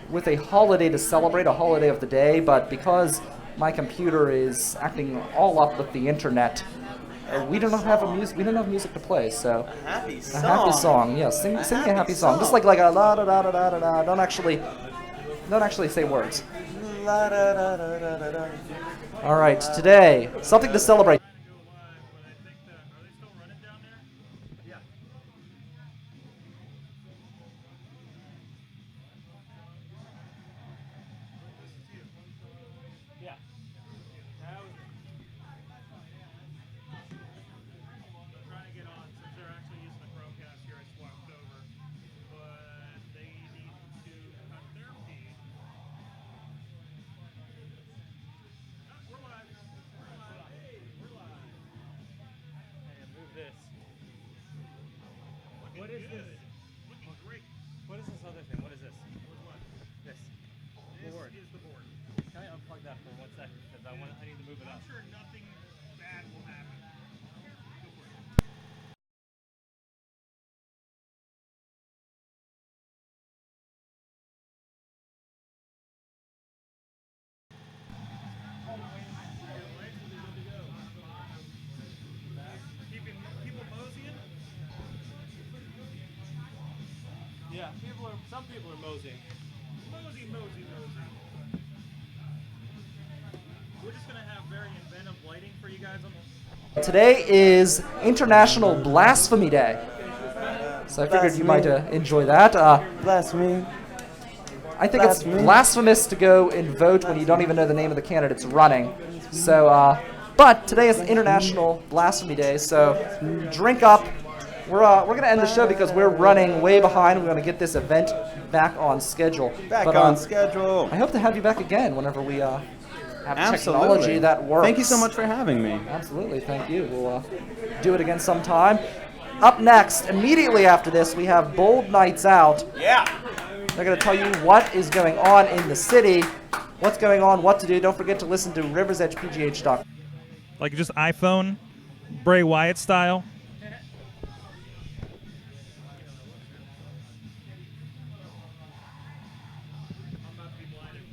with a holiday to celebrate, a holiday of the day, but because my computer is acting all up with the internet, we don't have music to play, so A happy song. a happy song. Yeah, sing me a happy song. Just like a la da da da da da da. Don't actually say words. La da da da da da da. All right, today, something to celebrate. What is this? Looking great. What is this other thing? What is this? This. Board. This is the board. Can I unplug that for 1 second? Because I need to move it up. I'm sure nothing bad will happen. Go for it. Keeping people moseying? Yeah, some people are moseying. Mosey. We're just gonna have very inventive lighting for you guys on. Today is International Blasphemy Day, so I figured you might enjoy that. Blasphemy. I think it's blasphemous to go and vote when you don't even know the name of the candidates running. So, but today is International Blasphemy Day, so drink up. We're gonna end the show because we're running way behind. We're gonna get this event back on schedule. Back on schedule. I hope to have you back again whenever we have Absolutely. technology that works. Thank you so much for having me. Absolutely, thank you. We'll do it again sometime. Up next, immediately after this, we have Bold Nights Out. Yeah. They're going to tell you what is going on in the city, what's going on, what to do. Don't forget to listen to riversedgepgh.com. Like just iPhone, Bray Wyatt style.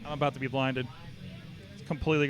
I'm about to be blinded. It's completely.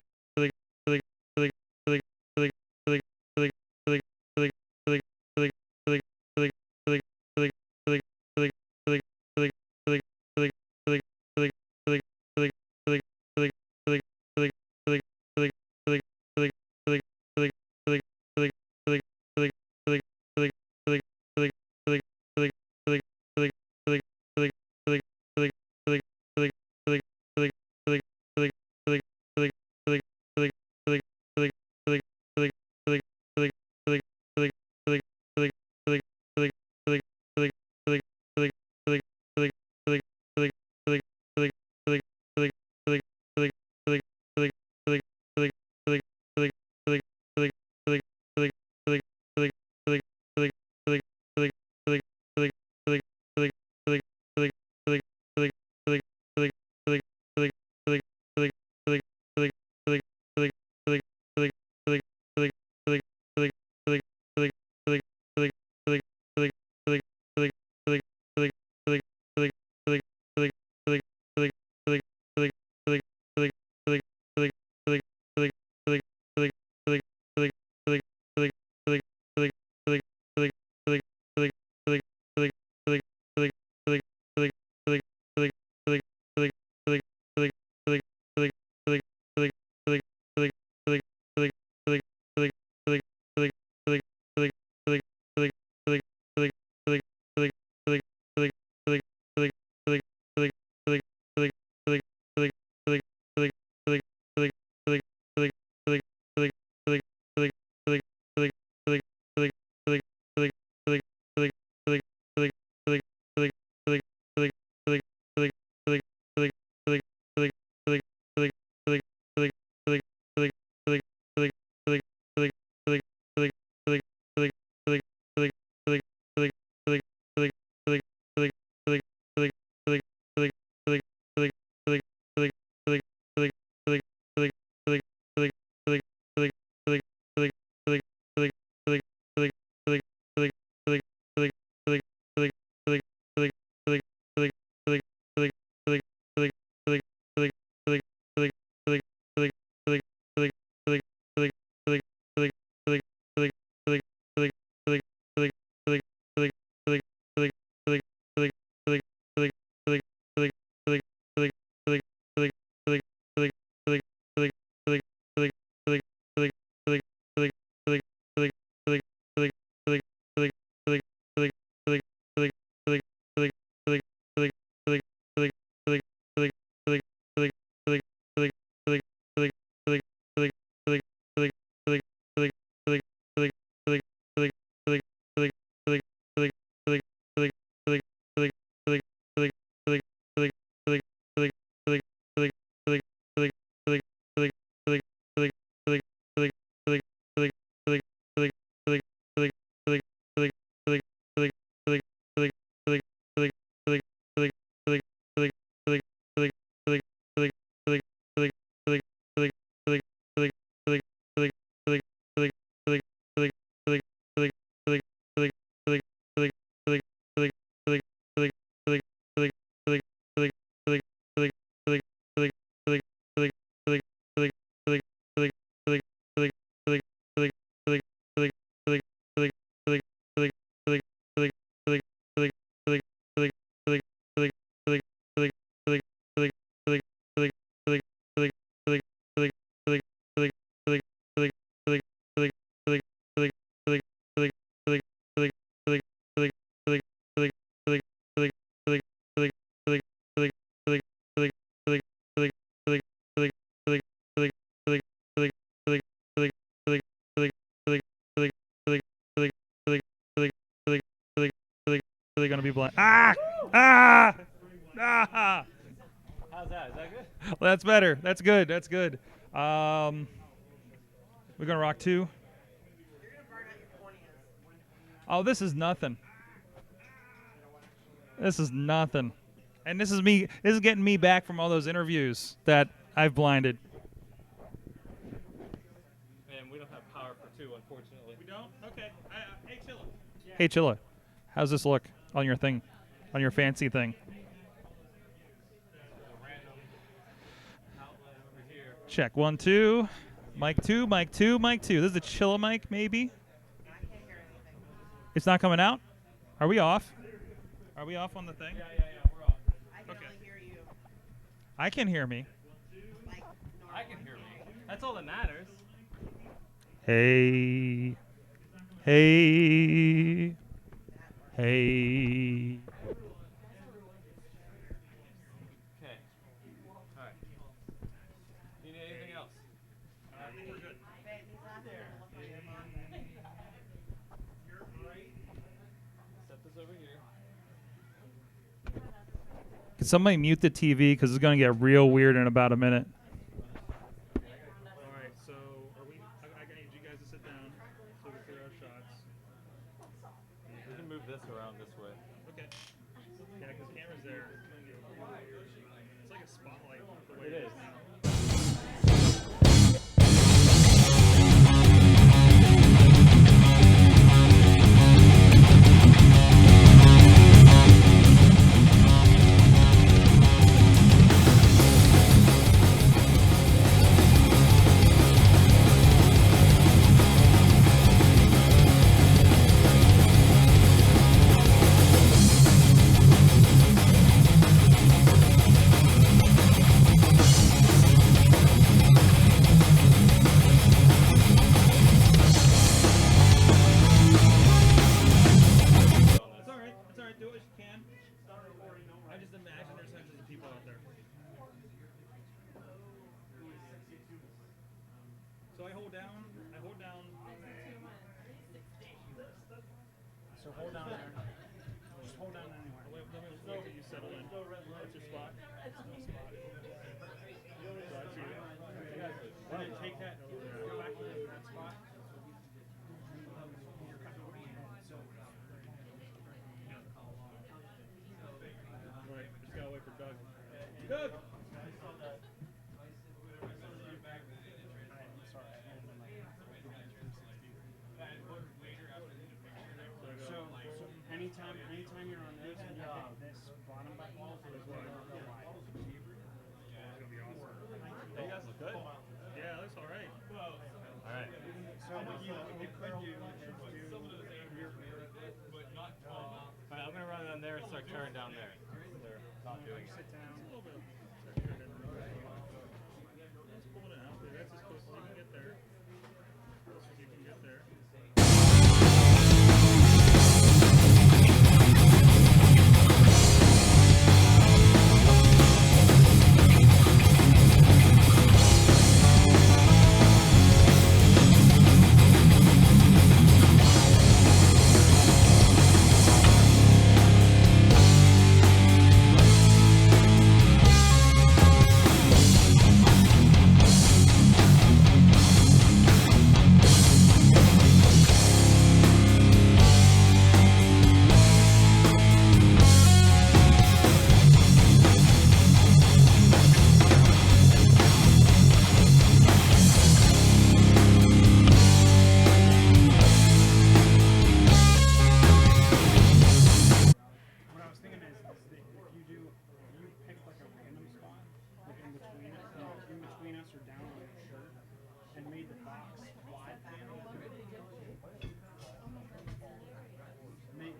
really going to be blind. Ah! Ah! Ah! How's that? Is that good? Well, that's better. That's good. That's good. We're going to rock 2. Oh, this is nothing. This is nothing. And this is me. This is getting me back from all those interviews that I've blinded. Man, we don't have power for 2, unfortunately. We don't? Okay. Hey, Chilla. Hey, Chilla. How's this look on your thing? On your fancy thing? Check. 1, 2. Mic 2, mic 2, mic 2. This is a Chilla mic, maybe? It's not coming out? Are we off? Are we off on the thing? Yeah, we're off. I can only hear you. I can hear me. I can hear me. That's all that matters. Hey. Hey. Hey. Okay. All right. You need anything else? I think we're good. Set this over here. Can somebody mute the TV because it's going to get real weird in about a minute? All right, so are we? I need you guys to sit down so we can figure out shots. We can move this around this way. Okay. Yeah, because the camera's there. It's like a spotlight the way It is. now. Anytime you're on this and you hit this bottom button, is where it'll go wide. It's gonna be awesome. Hey, you guys look good. Yeah, it looks all right. All right. So what you could do is do All right, I'm gonna run down there and start tearing down there. They're not doing it. sit down. A little bit. Let's pull it out. That's as close as you can get there. Close as you can get there. What I was thinking is that if you pick like a random spot, like in between us or down on your shirt, and made the box wide panel.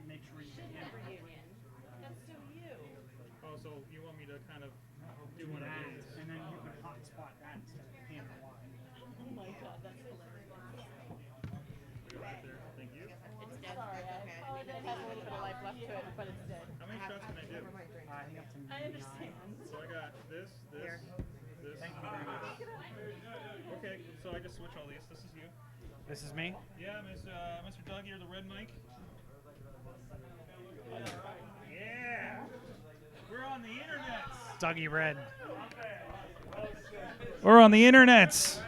Make sure you can. That's so you. Oh, so you want me to kind of do one of these? And then you can hot spot that instead of panel wide. Oh my god, that's hilarious. Right there. Thank you. It's dead. Sorry, oh, it has a little bit of life left to it, but it's dead. How many shots can I do? I think up to I understand. So I got this. Thank you very much. Okay, so I just switch all these. This is you. This is me. Yeah, Mr. Doug, you're the red mic. Yeah. We're on the internet. Dougie Red. We're on the internets.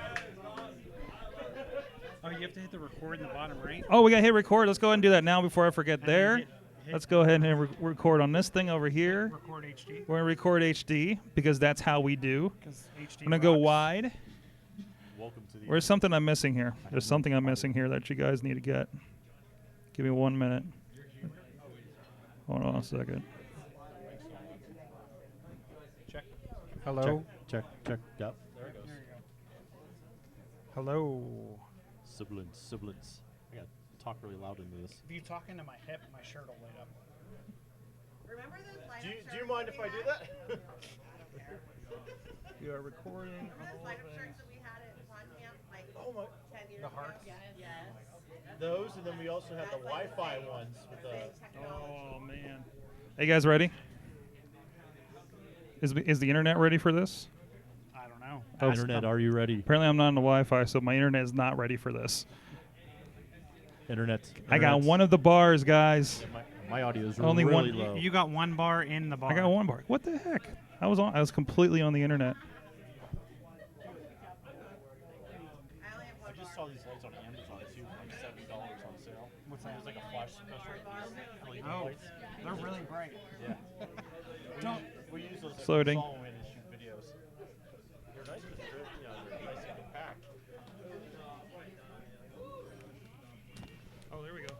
Oh, you have to hit the record in the bottom right? Oh, we got to hit record. Let's go ahead and do that now before I forget And there. hit Let's go ahead and hit record on this thing over here. Record HD. We're going to record HD because that's how we do. Because HD I'm going to go rocks. wide. Welcome to the There's something I'm missing here. There's something I'm missing here that you guys need to get. Give me 1 minute. Hold on a second. check. Hello. Check. Yep. There it goes. Hello. Sibilance. I got to talk really loud into this. If you talk into my hip, my shirt will light up. Remember those Do you mind if I do that? We are recording. Those light up shirts that we had at Pond Camp like Oh my. 10 years The ago? hearts? Yes. Those, and then we also have the Wi-Fi ones with the. Oh, man. Hey, guys, ready? Is the internet ready for this? I don't know. Oh, Internet, are you ready? Apparently, I'm not on the Wi-Fi, so my internet is not ready for this. Internet. I got one of the bars, guys. My audio is Only really one- low. You got one bar in the bar. I got one bar. What the heck? I was completely on the internet. I just saw these lights on Amazon too, for like $70 on sale. What's It that? was like a flash special. LED Oh, lights. they're really bright. Yeah. Don't. We use those at Loading. Sasson when we shoot videos. They're nice because they're nice and compact. Oh, there we go.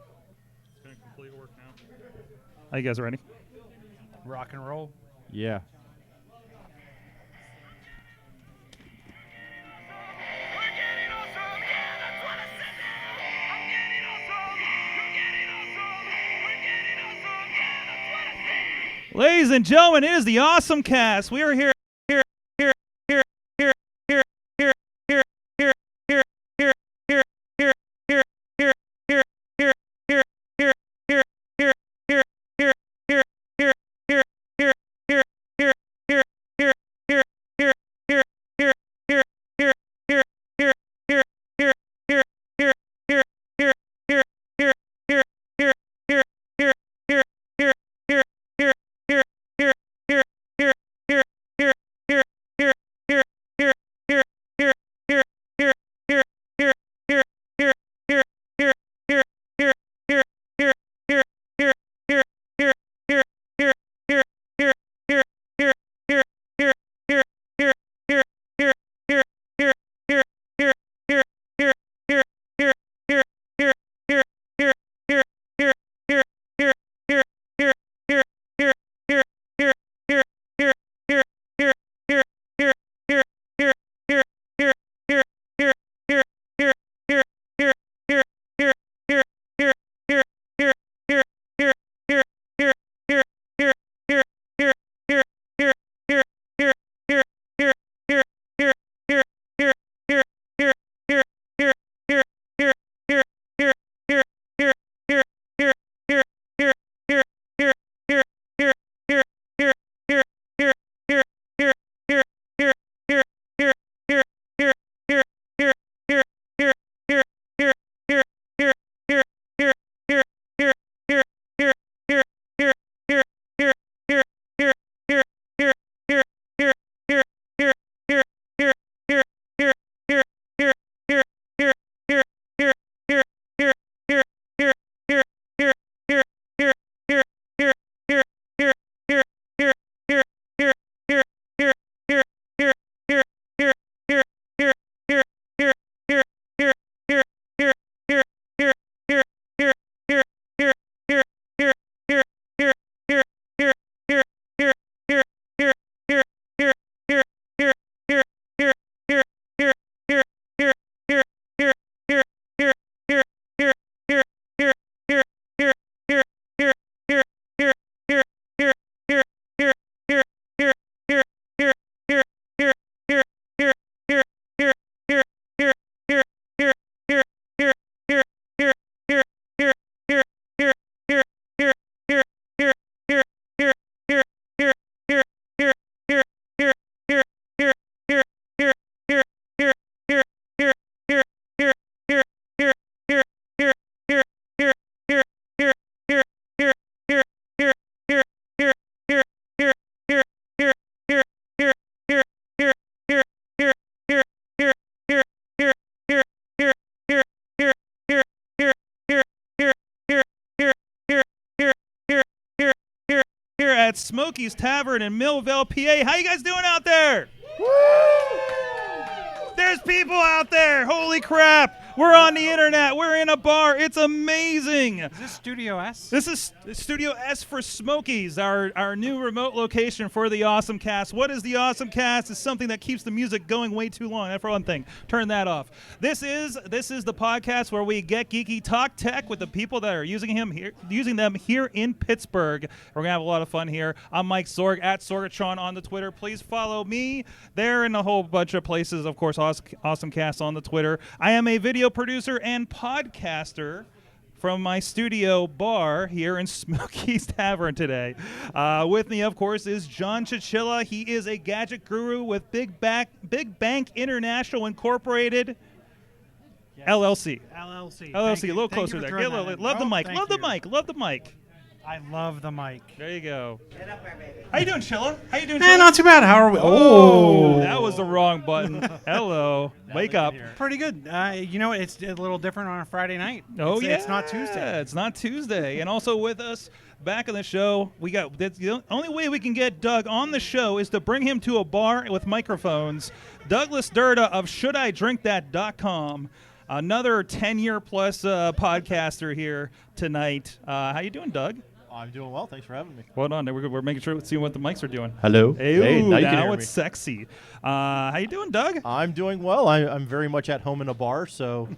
It's going to completely work now. Are you guys ready? Rock and roll. Yeah. Ladies and gentlemen, it is the AwesomeCast. We are here. at Smokey's Tavern in Millvale, PA. How you guys doing out there? There's people out there. Holy crap. We're on the internet. We're in a bar. It's amazing. Is this Studio S? This is Studio S for Smokey's, our new remote location for the AwesomeCast. What is the AwesomeCast? It's something that keeps the music going way too long. That's for one thing. Turn that off. This is the podcast where we get geeky, talk tech with the people that are using them here in Pittsburgh. We're gonna have a lot of fun here. I'm Mike Sorg at Sorgatron on the Twitter. Please follow me there and a whole bunch of places. Of course, AwesomeCast on the Twitter. I am a video producer and podcaster from my studio bar here in Smokey's Tavern today. With me, of course, is John Chichilla. He is a gadget guru with Big Bank International Incorporated. Yes. LLC. LLC. LLC. A little closer there. Get a little, love the mic. Love the mic. Love the mic. I love the mic. There you go. How you doing, Chilla? How you doing, Eh, Chilla? not too bad. How are we? Oh, that was the wrong button. Hello. Wake up. Pretty good. You know, it's a little different on a Friday night. Oh, yeah. It's not Tuesday. It's not Tuesday. And also with us back on the show, the only way we can get Doug on the show is to bring him to a bar with microphones. Douglas Durda of ShouldIDrinkThat.com. Another 10-year plus podcaster here tonight. How you doing, Doug? I'm doing well. Thanks for having me. Hold on. We're making sure seeing what the mics are doing. Hello. Hey, now you can hear it's me. sexy. How you doing, Doug? I'm doing well. I'm very much at home in a bar, so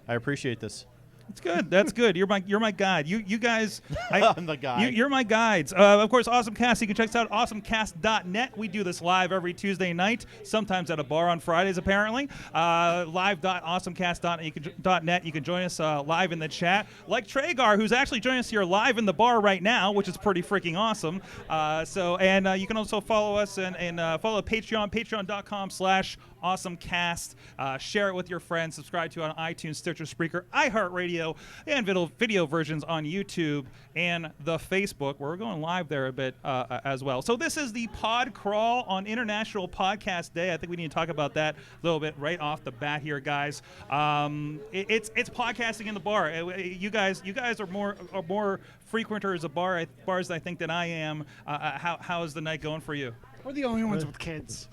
I appreciate this. That's good. That's good. You're my guide. You guys. I'm the guide. You're my guides. Of course, AwesomeCast. You can check us out at awesomecast.net. We do this live every Tuesday night, sometimes at a bar on Fridays, apparently. Live.awesomecast.net. You can join us live in the chat, like Tragar, who's actually joining us here live in the bar right now, which is pretty freaking awesome. You can also follow us and follow Patreon, patreon.com/AwesomeCast. Share it with your friends. Subscribe to it on iTunes, Stitcher, Spreaker, iHeartRadio, and video versions on YouTube and the Facebook, where we're going live there a bit as well. So this is the Pod Crawl on International Podcast Day. I think we need to talk about that a little bit right off the bat here, guys. It's podcasting in the bar. You guys are more frequenters of bars, I think, than I am. How is the night going for you? We're the only ones with kids.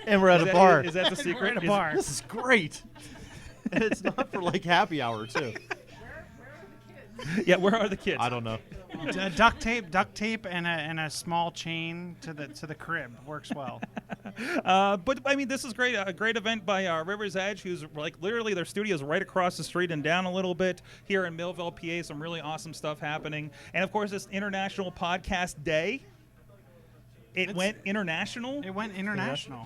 And we're at a bar. Is that the secret? We're at a bar. This is great. And it's not for like happy hour too. Yeah, where are the kids? I don't know. Duct tape, and a small chain to the crib works well. But I mean, this is great. A great event by River's Edge, who's like literally their studio's right across the street and down a little bit here in Millvale, PA. Some really awesome stuff happening, and of course, this International Podcast Day. It went international. Yeah.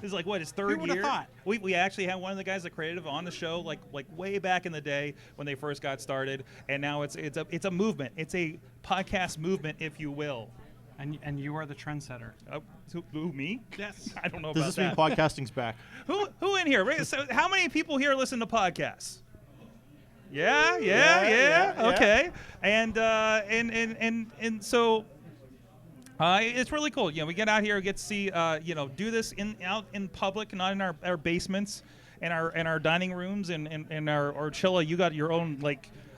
It's like what, his third Who would've year? thought? We actually had one of the guys that created on the show like way back in the day when they first got started, and now it's a movement. It's a podcast movement, if you will. And you are the trendsetter. Who, me? Yes. I don't know Does about this that. mean podcasting's back? Who in here? So how many people here listen to podcasts? Yeah. Okay. And so it's really cool. You know, we get out here, get to see, do this out in public, not in our basements, and our dining rooms, and our Chilla. You got your own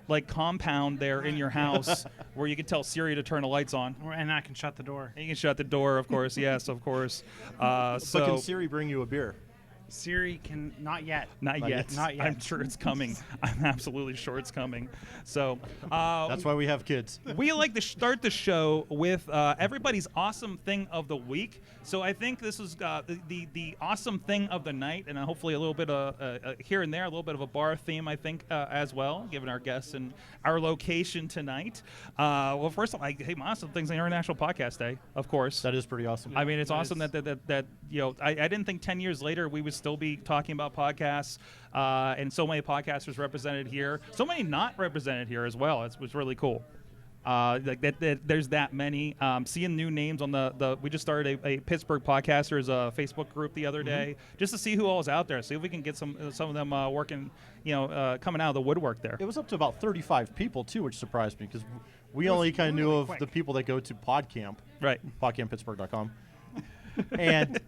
like compound there in your house where you can tell Siri to turn the lights on. And I can shut the door. And you can shut the door, of course. Yes, of course. But can Siri bring you a beer? Siri can not yet. Not yet. Not yet. I'm sure it's coming. I'm absolutely sure it's coming. So that's why we have kids. We like to start the show with everybody's awesome thing of the week. So I think this is the awesome thing of the night, and hopefully a little bit of here and there, a little bit of a bar theme, I think, as well, given our guests and our location tonight. Well, first of all, my awesome things on International Podcast Day, of course. That is pretty awesome. I mean, it's awesome that I didn't think 10 years later we would still be talking about podcasts, and so many podcasters represented here, so many not represented here as well. It was really cool. There's that many. Seeing new names on we just started a Pittsburgh Podcasters Facebook group the other day, just to see who all is out there. See if we can get some of them working, coming out of the woodwork there. It was up to about 35 people too, which surprised me because we only kind of knew of the people that go to PodCamp, right? PodCampPittsburgh.com. And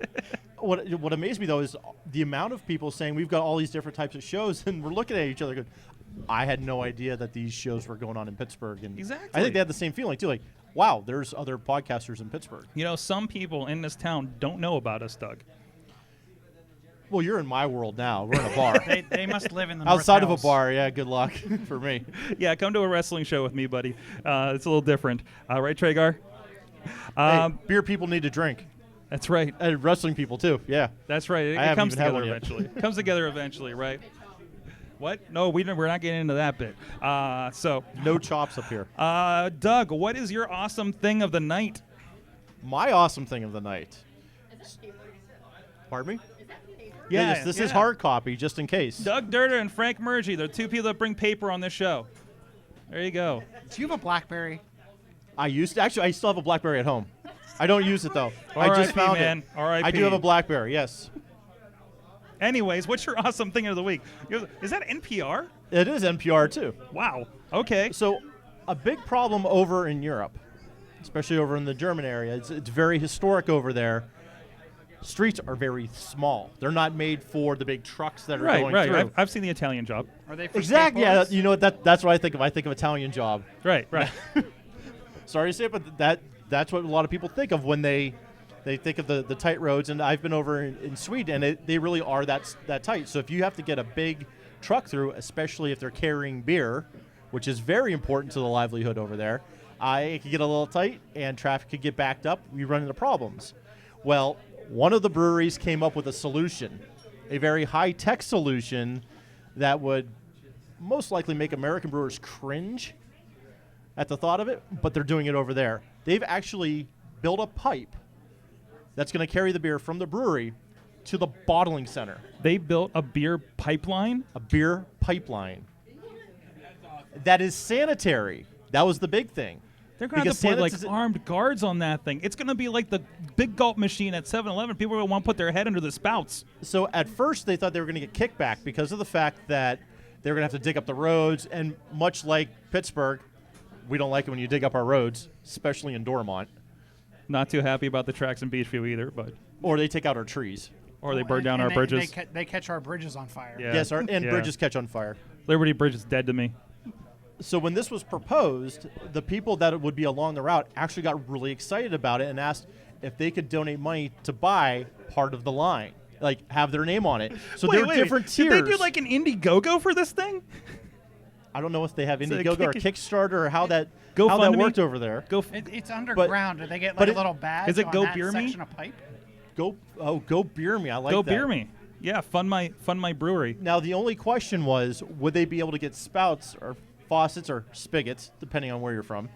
what amazed me though is the amount of people saying we've got all these different types of shows, and we're looking at each other going, I had no idea that these shows were going on in Pittsburgh. And Exactly. I think they had the same feeling too. Like, wow, there's other podcasters in Pittsburgh. You know, some people in this town don't know about us, Doug. Well, you're in my world now. We're in a bar. They must live in the Outside of North a Hills. bar, yeah, good luck for me. Yeah, come to a wrestling show with me, buddy. It's a little different. Right, Tragar? Hey, beer people need to drink. That's right. And wrestling people, too, yeah. That's right. It I haven't comes even had together one yet. eventually. It comes together eventually, right? What? No, we're not getting into that bit. No chops up here. Doug, what is your awesome thing of the night? My awesome thing of the night. Pardon me? Yeah, this is hard copy, just in case. Doug Durder and Frank Murgy, they're two people that bring paper on this show. There you go. Do you have a BlackBerry? I still have a BlackBerry at home. I don't use it though. I R.I.P., just found man. it. R.I.P. I do have a BlackBerry, yes. Anyways, what's your awesome thing of the week? Is that NPR? It is NPR too. Wow. Okay. So, a big problem over in Europe, especially over in the German area, it's very historic over there. Streets are very small. They're not made for the big trucks that are going through. Right. I've seen the Italian Job. Are they for Exactly. Yeah. skateboards? You know what? That's what I think of. I think of Italian Job. Right. Sorry to say it, but that's what a lot of people think of when they think of the tight roads. And I've been over in Sweden, and they really are that tight. So if you have to get a big truck through, especially if they're carrying beer, which is very important to the livelihood over there, it could get a little tight, and traffic could get backed up. We run into problems. Well, one of the breweries came up with a solution, a very high-tech solution that would most likely make American brewers cringe at the thought of it, but they're doing it over there. They've actually built a pipe that's going to carry the beer from the brewery to the bottling center. They built a beer pipeline? A beer pipeline. That is sanitary. That was the big thing. They're going to have to put, like, armed guards on that thing. It's going to be like the big gulp machine at 7-Eleven. People are going to want to put their head under the spouts. So at first they thought they were going to get kickback because of the fact that they were going to have to dig up the roads. And much like Pittsburgh, we don't like it when you dig up our roads, especially in Dormont. Not too happy about the tracks in Beachview either, but. Or they take out our trees. Or they burn down our bridges. They catch our bridges on fire. Yeah. Yes, bridges catch on fire. Liberty Bridge is dead to me. So when this was proposed, the people that would be along the route actually got really excited about it and asked if they could donate money to buy part of the line, like have their name on it. So there are different tiers. Did they do like an Indiegogo for this thing? I don't know if they have So Indiegogo or Kickstarter or how that GoFundMe? worked over there. It's underground. Do they get like a little badge is it on Go that Beer Me? section of pipe? Go Beer Me. I like Go that. Beer Me. Yeah, fund my brewery. Now the only question was, would they be able to get spouts or faucets or spigots, depending on where you're from?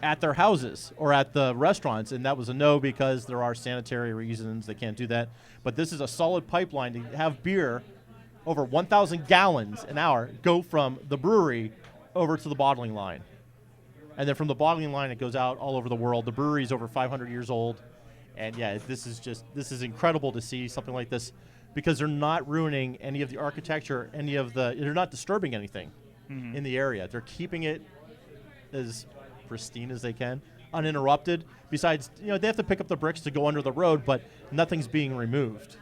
at their houses or at the restaurants, and that was a no because there are sanitary reasons they can't do that. But this is a solid pipeline to have beer over 1,000 gallons an hour go from the brewery over to the bottling line. And then from the bottling line, it goes out all over the world. The brewery is over 500 years old. And yeah, this is incredible to see something like this because they're not ruining any of the architecture, they're not disturbing anything in the area. They're keeping it as pristine as they can, uninterrupted. Besides, they have to pick up the bricks to go under the road, but nothing's being removed.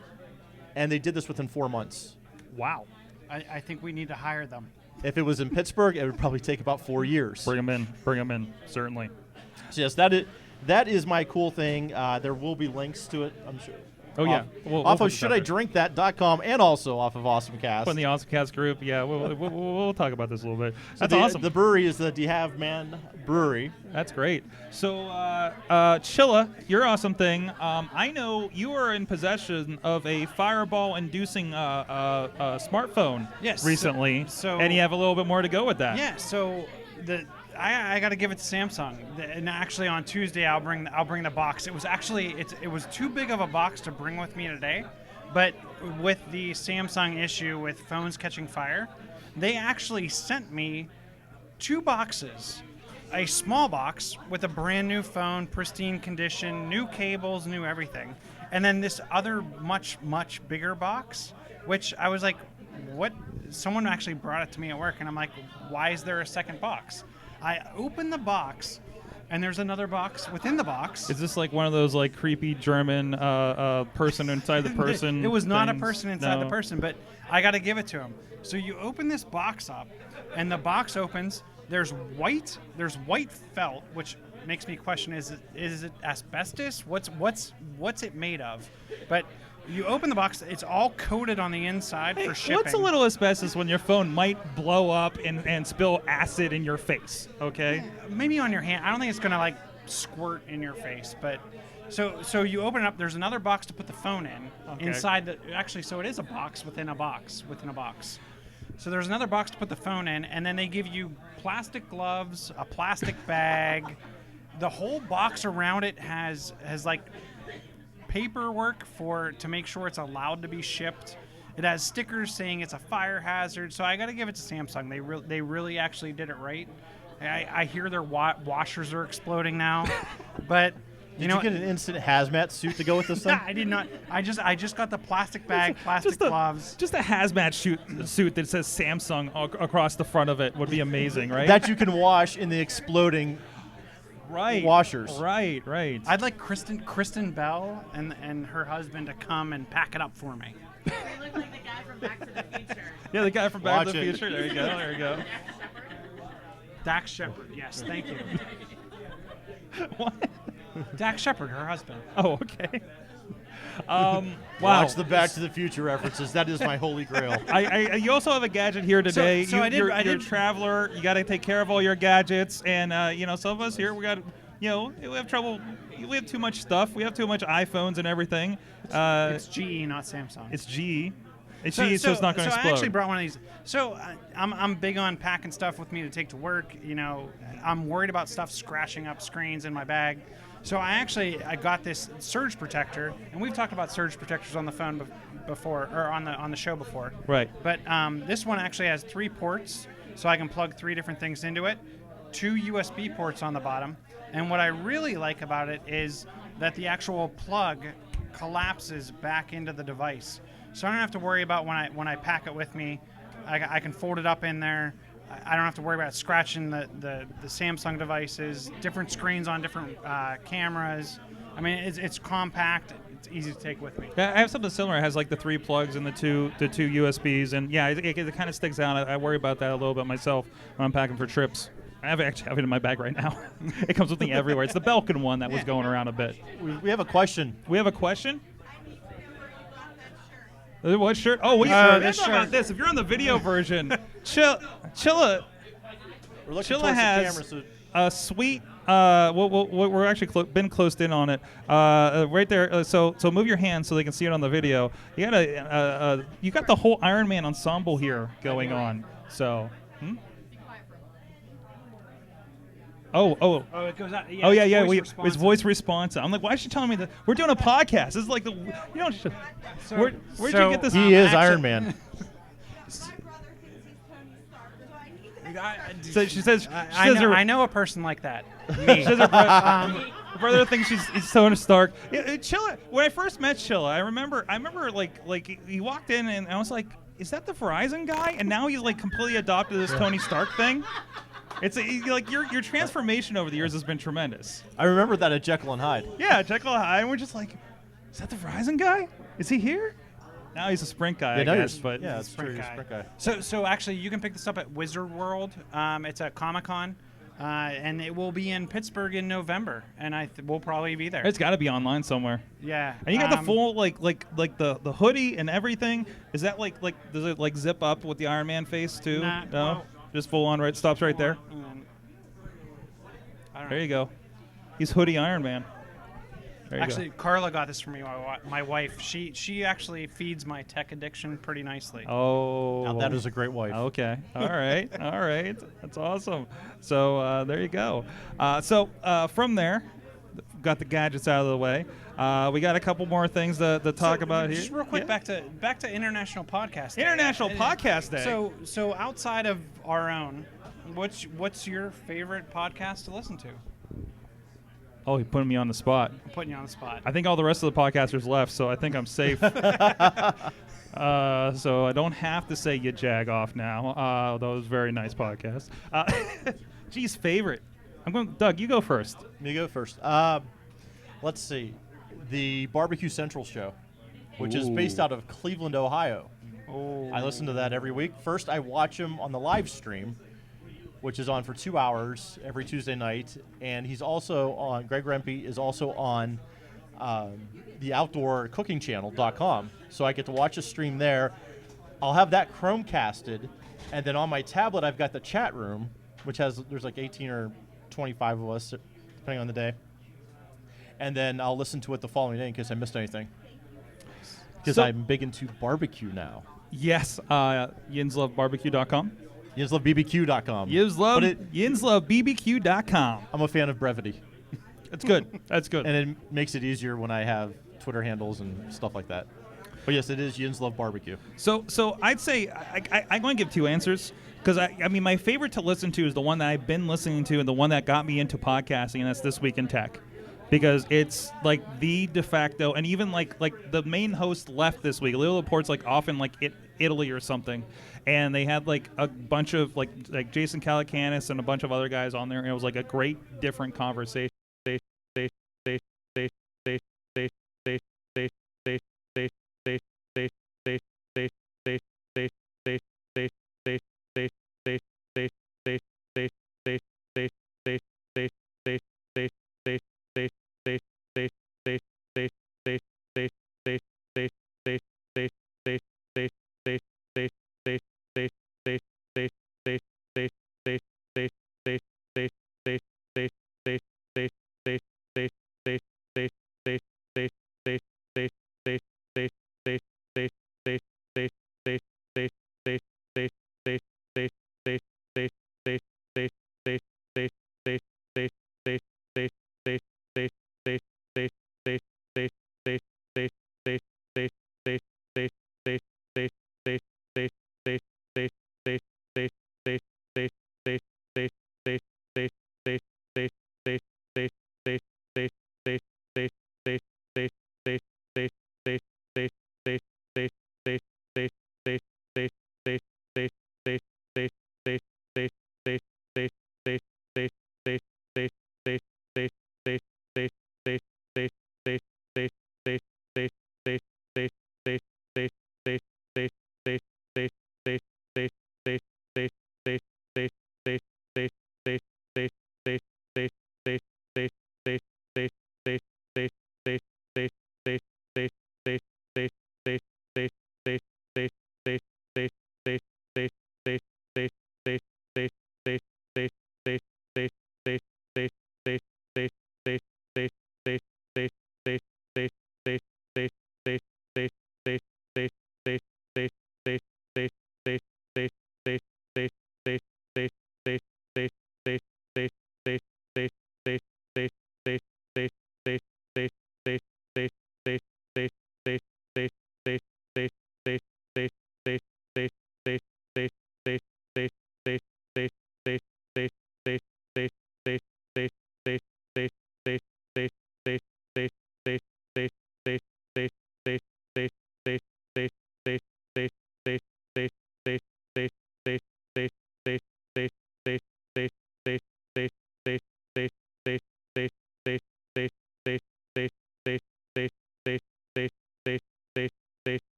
And they did this within 4 months. Wow. I think we need to hire them. If it was in Pittsburgh, it would probably take about 4 years. Bring them in, certainly. So yes, that is my cool thing. There will be links to it, I'm sure. Oh, yeah. Off of shouldiDrinkThat.com and also off of AwesomeCast. In the AwesomeCast group, yeah. We'll talk about this a little bit. So That's awesome. The brewery is the DeHave Man Brewery. That's great. So, Chilla, your awesome thing. I know you are in possession of a fireball-inducing smartphone recently, and you have a little bit more to go with that. Yeah, so I got to give it to Samsung. And actually, on Tuesday, I'll bring the box. It was actually it was too big of a box to bring with me today, but with the Samsung issue with phones catching fire, they actually sent me 2 boxes. A small box with a brand new phone, pristine condition, new cables, new everything, and then this other much bigger box, which I was like, what? Someone actually brought it to me at work, and I'm like, why is there a second box? I open the box, and there's another box within the box. Is this like one of those like creepy German person inside the person? It was not a things? person inside the person, but I got to give it to him. So you open this box up, and the box opens. There's white felt, which makes me question: is it asbestos? What's it made of? But you open the box, it's all coated on the inside for shipping. What's a little asbestos when your phone might blow up and spill acid in your face, okay? Maybe on your hand. I don't think it's going to, like, squirt in your face. But so you open it up. There's another box to put the phone in. Okay. Inside the... Actually, so it is a box within a box within a box. So there's another box to put the phone in, and then they give you plastic gloves, a plastic bag. The whole box around it has like... paperwork to make sure it's allowed to be shipped. It has stickers saying it's a fire hazard. So I got to give it to Samsung. They really actually did it right. I hear their washers are exploding now, but Did you get an instant hazmat suit to go with this thing? I did not. I just got the plastic bag, gloves. Just a hazmat suit that says Samsung across the front of it would be amazing, right? That you can wash in the exploding washers. Right. I'd like Kristen Bell and her husband to come and pack it up for me. They look like the guy from Back to the Future. Yeah, the guy from Back to the Watch it. Future. There you go. Dax Shepard, yes, thank you. What? Dax Shepard, her husband. Oh, okay. Wow. Watch the Back to the Future references. That is my holy grail. You also have a gadget here today. So you're a traveler. You got to take care of all your gadgets, and some of us here we have trouble. We have too much stuff. We have too much iPhones and everything. It's GE, not Samsung. It's GE. It's GE, so it's not going to explode. I actually brought one of these. So I'm big on packing stuff with me to take to work. I'm worried about stuff scratching up screens in my bag. So I got this surge protector, and we've talked about surge protectors on the phone before, or on the show before. Right. But this one actually has 3 ports, so I can plug 3 different things into it. 2 USB ports on the bottom, and what I really like about it is that the actual plug collapses back into the device, so I don't have to worry about when I pack it with me. I can fold it up in there. I don't have to worry about scratching the Samsung devices, different screens on different cameras. I mean, it's compact. It's easy to take with me. Yeah, I have something similar. It has like the 3 plugs and the two USBs, and yeah, it kind of sticks out. I worry about that a little bit myself when I'm packing for trips. I actually have it in my bag right now. It comes with me everywhere. It's the Belkin one that was going around a bit. We have a question. We have a question? What shirt? Oh, this shirt. About this. If you're on the video version, Chilla has a sweet. We're actually been closed in on it. Right there. So move your hand so they can see it on the video. You got you got the whole Iron Man ensemble here going on. So. Oh, it goes out. oh yeah, it's yeah. voice It's responsive. voice responsive. I'm like, why is she telling me that we're doing a podcast? This is like the where'd you get this? He is Iron Man. So she says, I know a person like that. Me. She says her brother thinks he's Tony Stark. Chilla. When I first met Chilla, I remember like he walked in and I was like, is that the Verizon guy? And now he's like completely adopted this Tony Stark thing. It's like your transformation over the years has been tremendous. I remember that at Jekyll and Hyde. Yeah, Jekyll and Hyde. And we're just like, is that the Verizon guy? Is he here? Now he's a Sprint guy, I guess. But yeah, it's true. Sprint Sprint guy. So actually, you can pick this up at Wizard World. It's at Comic-Con, and it will be in Pittsburgh in November, and we'll probably be there. it's got to be online somewhere. Yeah. And you got the full like the hoodie and everything. Is that like does it like zip up with the Iron Man face too? Nah, No, well, just full on. Right, stops right there. There you go. He's hoodie Iron Man. There you Actually, Carla got this for me. My wife. She actually feeds my tech addiction pretty nicely. go. Oh, Now that is a great wife. Okay. All right. All right. That's awesome. So there you go. From there, got the gadgets out of the way. We got a couple more things to talk about here. Just real quick, Yeah. back to International Podcast Day. International Podcast Day. So outside of our own, what's your favorite podcast to listen to? Oh, he put me on the spot. I'm putting you on the spot. I think all the rest of the podcasters left, so I think I'm safe. So I don't have to say Ya Jagoff now. That was a very nice podcast. Geez, favorite. I'm going. Doug, you go first. Me go first. Let's see. The Barbecue Central show, which is based out of Cleveland, Ohio. Oh. I listen to that every week. First, I watch him on the live stream, which is on for 2 hours every Tuesday night. And he's also on, Greg Rempe is also on the outdoorcookingchannel.com. So I get to watch a stream there. I'll have that Chromecasted. And then on my tablet, I've got the chat room, which there's like 18 or 25 of us, depending on the day. And then I'll listen to it the following day in case I missed anything. Because I'm big into barbecue now. Yes, yinslovebarbecue.com. YinsLoveBBQ.com. YinsLoveBBQ.com. I'm a fan of brevity. That's good. That's good. And it makes it easier when I have Twitter handles and stuff like that. But yes, it is Yins Love Barbecue. So I'd say I'm going to give two answers because I mean my favorite to listen to is the one that I've been listening to and the one that got me into podcasting, and that's This Week in Tech, because it's like the de facto, and even like the main host left this week. Leo Laporte's like off in like Italy or something, and they had like a bunch of like Jason Calacanis and a bunch of other guys on there, and it was like a great different conversation.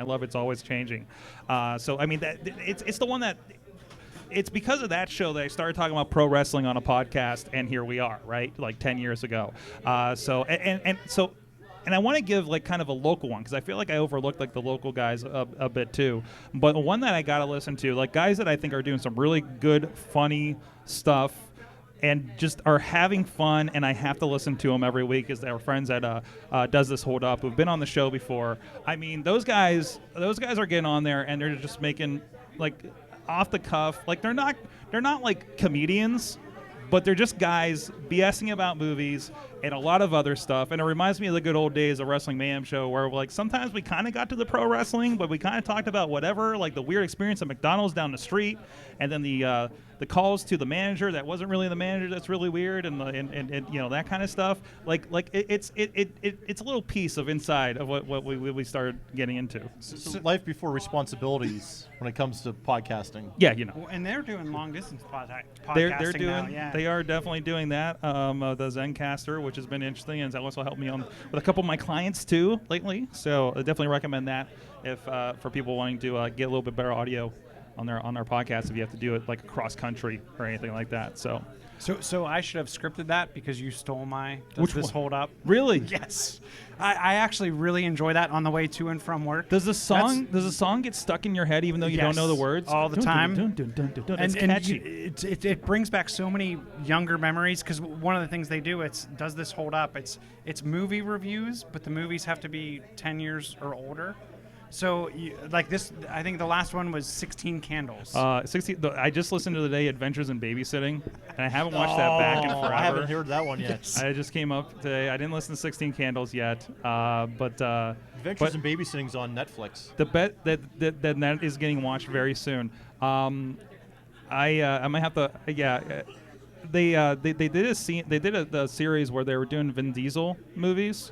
love it's always changing. So I mean, it's the one that. It's because of that show that I started talking about pro wrestling on a podcast, and here we are, right? Like 10 years ago. So I want to give like kind of a local one because I feel like I overlooked like the local guys a bit too. But one that I got to listen to, like guys that I think are doing some really good, funny stuff and just are having fun, and I have to listen to them every week, is our friends at Does This Hold Up, who've been on the show before. I mean, those guys are getting on there, and they're just making like off the cuff, like they're not like comedians, but they're just guys BSing about movies and a lot of other stuff. And it reminds me of the good old days of Wrestling Mayhem show where like sometimes we kind of got to the pro wrestling, but we kind of talked about whatever, like the weird experience at McDonald's down the street, and then the calls to the manager that wasn't really the manager that's really weird, and you know, that kind of stuff. Like it's a little piece of inside of what we started getting into. So life before responsibilities when it comes to podcasting. Yeah, you know. Well, and they're doing long distance podcasting They're doing. now. Yeah. They are definitely doing that. The Zencaster, which has been interesting, and it's also helped me on with a couple of my clients too lately. So I definitely recommend that if for people wanting to get a little bit better audio on their podcast if you have to do it like across country or anything like that. So I should have scripted that because you stole my Which this one? hold up. Really? Yes. I actually really enjoy that on the way to and from work. Does the song get stuck in your head even though you don't know the words? All the time. It's catchy. It brings back so many younger memories because one of the things they do, Does This Hold Up? It's movie reviews, but the movies have to be 10 years or older. So, like this, I think the last one was 16 Candles. 16. I just listened to the day Adventures in Babysitting, and I haven't watched that back in forever. I haven't heard that one yet. I just came up today. I didn't listen to 16 Candles yet, but Adventures in Babysitting's on Netflix. The bet that is getting watched very soon. I might have to. They did a scene. They did a series where they were doing Vin Diesel movies.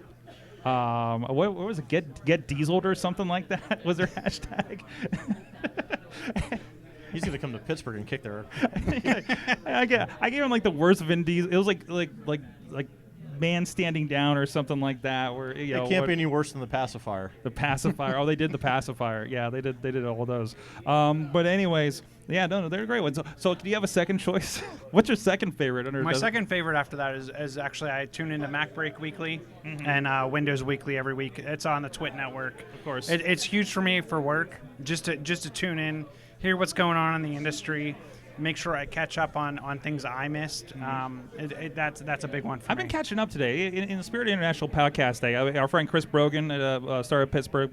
What was it? Get Dieseled or something like that was their hashtag. He's gonna come to Pittsburgh and kick their. I gave him like the worst Vin Diesel. It was like Man Standing Down or something like that. Where you know, it can't be any worse than the pacifier. The pacifier. Oh, they did the pacifier. Yeah, they did all those. But anyways, yeah, no, they're great ones. So do you have a second choice? What's your second favorite? My second favorite after that is actually I tune into Mac Break Weekly and Windows Weekly every week. It's on the Twit Network. Of course. It's huge for me for work, just to tune in, hear what's going on in the industry, make sure I catch up on things I missed. That's a big one for me. I've been catching up today. In the spirit of International Podcast Day, our friend Chris Brogan started Pittsburgh,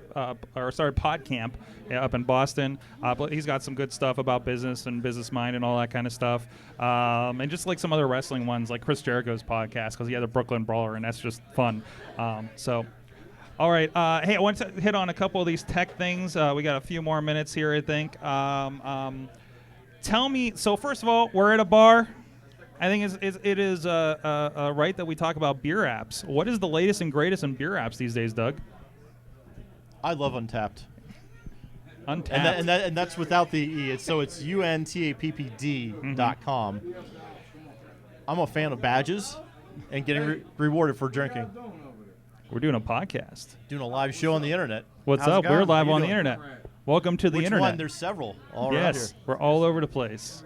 or started Pod Camp up in Boston. But he's got some good stuff about business and business mind and all that kind of stuff. And just like some other wrestling ones, like Chris Jericho's podcast, because he had a Brooklyn Brawler, and that's just fun. All right. Hey, I want to hit on a couple of these tech things. We got a few more minutes here, I think. Tell me, so first of all, we're at a bar. I think it is right that we talk about beer apps. What is the latest and greatest in beer apps these days, Doug? I love Untapped. Untapped. And that's without the E. It's untappd.com. I'm a fan of badges and getting rewarded for drinking. We're doing a podcast. Doing a live show on the internet. What's up? We're live on the internet. Welcome to the Which internet. one? There's several all around here. Yes, we're all over the place.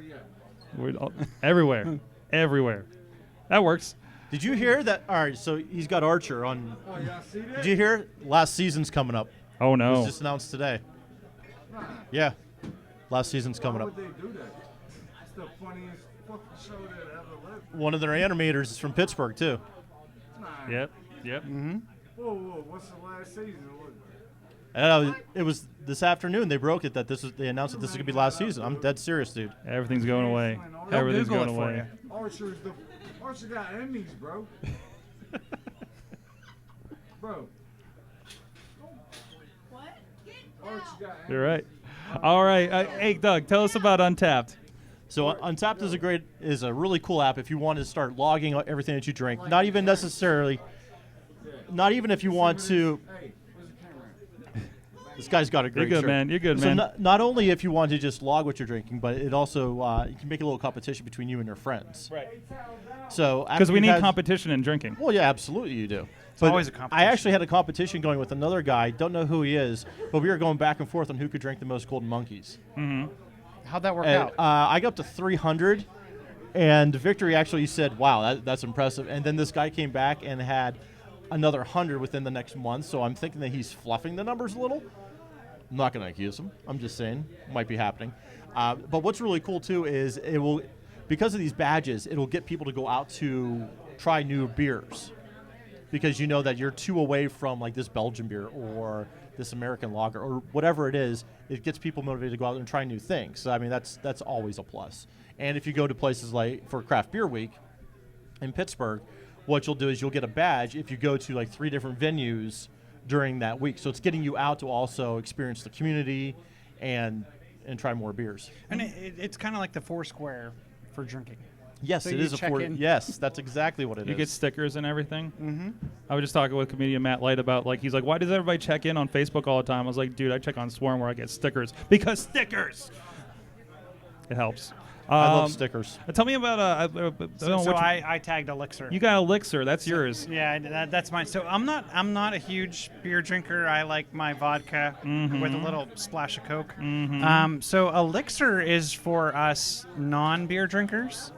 We're everywhere. Everywhere. That works. Did you hear that? All right, so he's got Archer on. Did you hear? Last season's coming up. Oh, no. It was just announced today. Yeah. Last season's coming up. Why would they do that? It's the funniest fucking show that ever lived. One of their animators is from Pittsburgh, too. Yep. Whoa, what's the last season? And it was this afternoon. They broke it that they announced that this is gonna be last season. I'm dead serious, dude. Everything's going away. Everything's going away. Archer got Emmys, bro. Bro. What? Archer got Emmys. You're right. All right. Hey, Doug, tell us about Untapped. So Untapped is a really cool app if you want to start logging everything that you drink. Not even necessarily. Not even if you want to. This guy's got a great You're good, shirt. man. You're good, so man. Not only if you want to just log what you're drinking, but it also you can make a little competition between you and your friends. Right. So Because we need competition in drinking. Well, yeah, absolutely you do. It's always a competition. I actually had a competition going with another guy. Don't know who he is, but we were going back and forth on who could drink the most Golden Monkeys. Mm-hmm. How'd that work And, out? I got up to 300, and Victory actually said, "Wow, that's impressive." And then this guy came back and had another 100 within the next month. So I'm thinking that he's fluffing the numbers a little. I'm not going to accuse him. I'm just saying, might be happening. But what's really cool too is it will, because of these badges, it'll get people to go out to try new beers, because you know that you're 2 away from like this Belgian beer or this American lager or whatever it is. It gets people motivated to go out and try new things. So I mean, that's always a plus. And if you go to places like for Craft Beer Week in Pittsburgh, what you'll do is you'll get a badge if you go to like 3 different venues during that week. So it's getting you out to also experience the community and try more beers. And it's kind of like the Foursquare for drinking. Yes, So it you is a check in. Yes, that's exactly what it is. You get stickers and everything. Mm-hmm. I was just talking with comedian Matt Light about, like, he's like, why does everybody check in on Facebook all the time? I was like, dude, I check on Swarm where I get stickers. Because stickers! It helps. I love stickers. Tell me about I tagged Elixir. You got Elixir. That's yours. Yeah, that's mine. So I'm not a huge beer drinker. I like my vodka with a little splash of Coke. So Elixir is for us non-beer drinkers,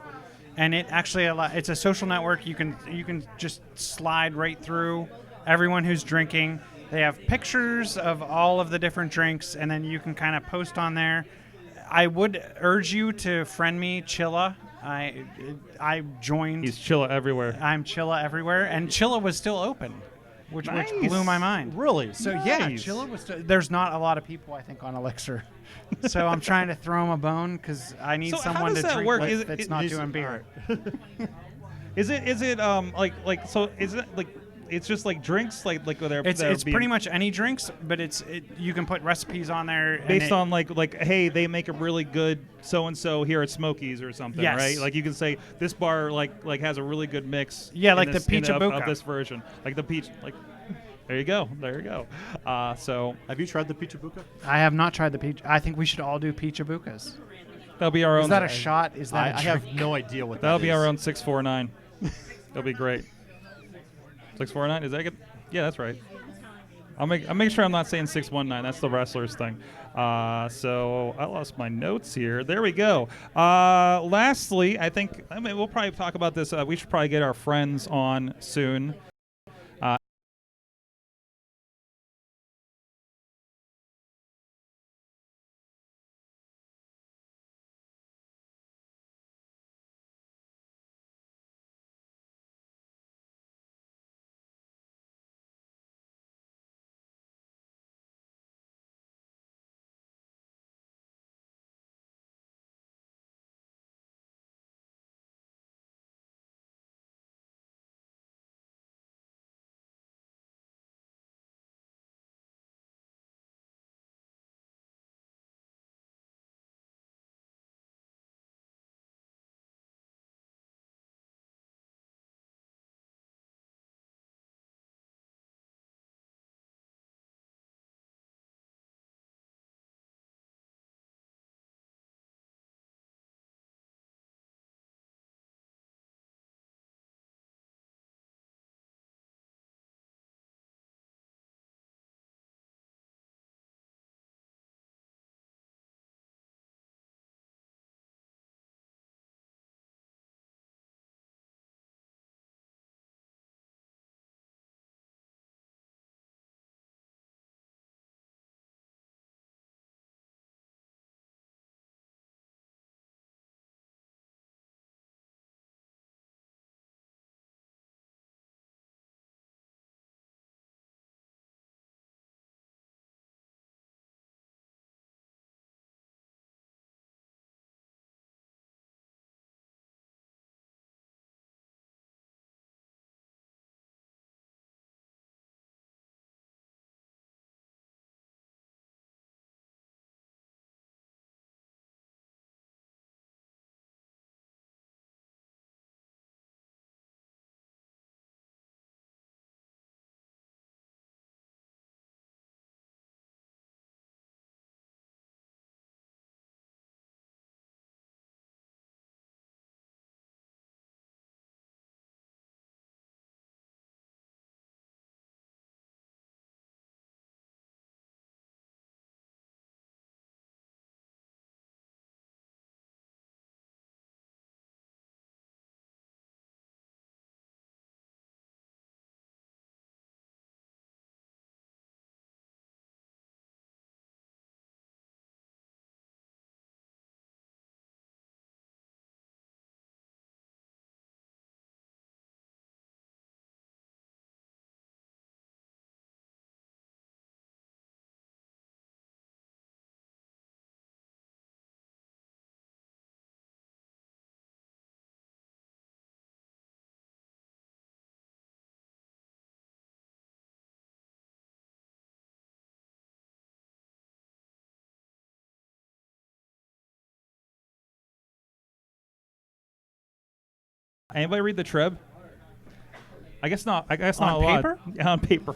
and it actually it's a social network. You can just slide right through everyone who's drinking. They have pictures of all of the different drinks, and then you can kind of post on there. I would urge you to friend me, Chilla. I joined. He's Chilla everywhere. I'm Chilla everywhere, and Chilla was still open, which blew my mind. Really? So yeah, Nice. Chilla was. There's not a lot of people, I think, on Elixir. So I'm trying to throw him a bone because I need So how someone does to that drink work? with that's not doing beer. Is it it's just like drinks like they're It's being pretty much any drinks, but you can put recipes on there based on like hey, they make a really good so and so here at Smokey's or something, Yes. right? Like you can say this bar like has a really good mix. Yeah, in like the this- in- Peach-a-Buca. of this version, like the peach. Like there you go. So have you tried the Peach-a-Buca? I have not tried the peach. I think we should all do Peach-a-Bucas. that'll be our own. Is that a shot? Is that I have no idea what that That'll be is. our own 649. That'll be great. 649, is that good? Yeah, that's right. I'll make sure I'm not saying 619. That's the wrestlers thing. So I lost my notes here. There we go. Lastly, we'll probably talk about this. We should probably get our friends on soon. Anybody read the Trib? I guess not. I guess not On a lot. paper? Yeah, on paper.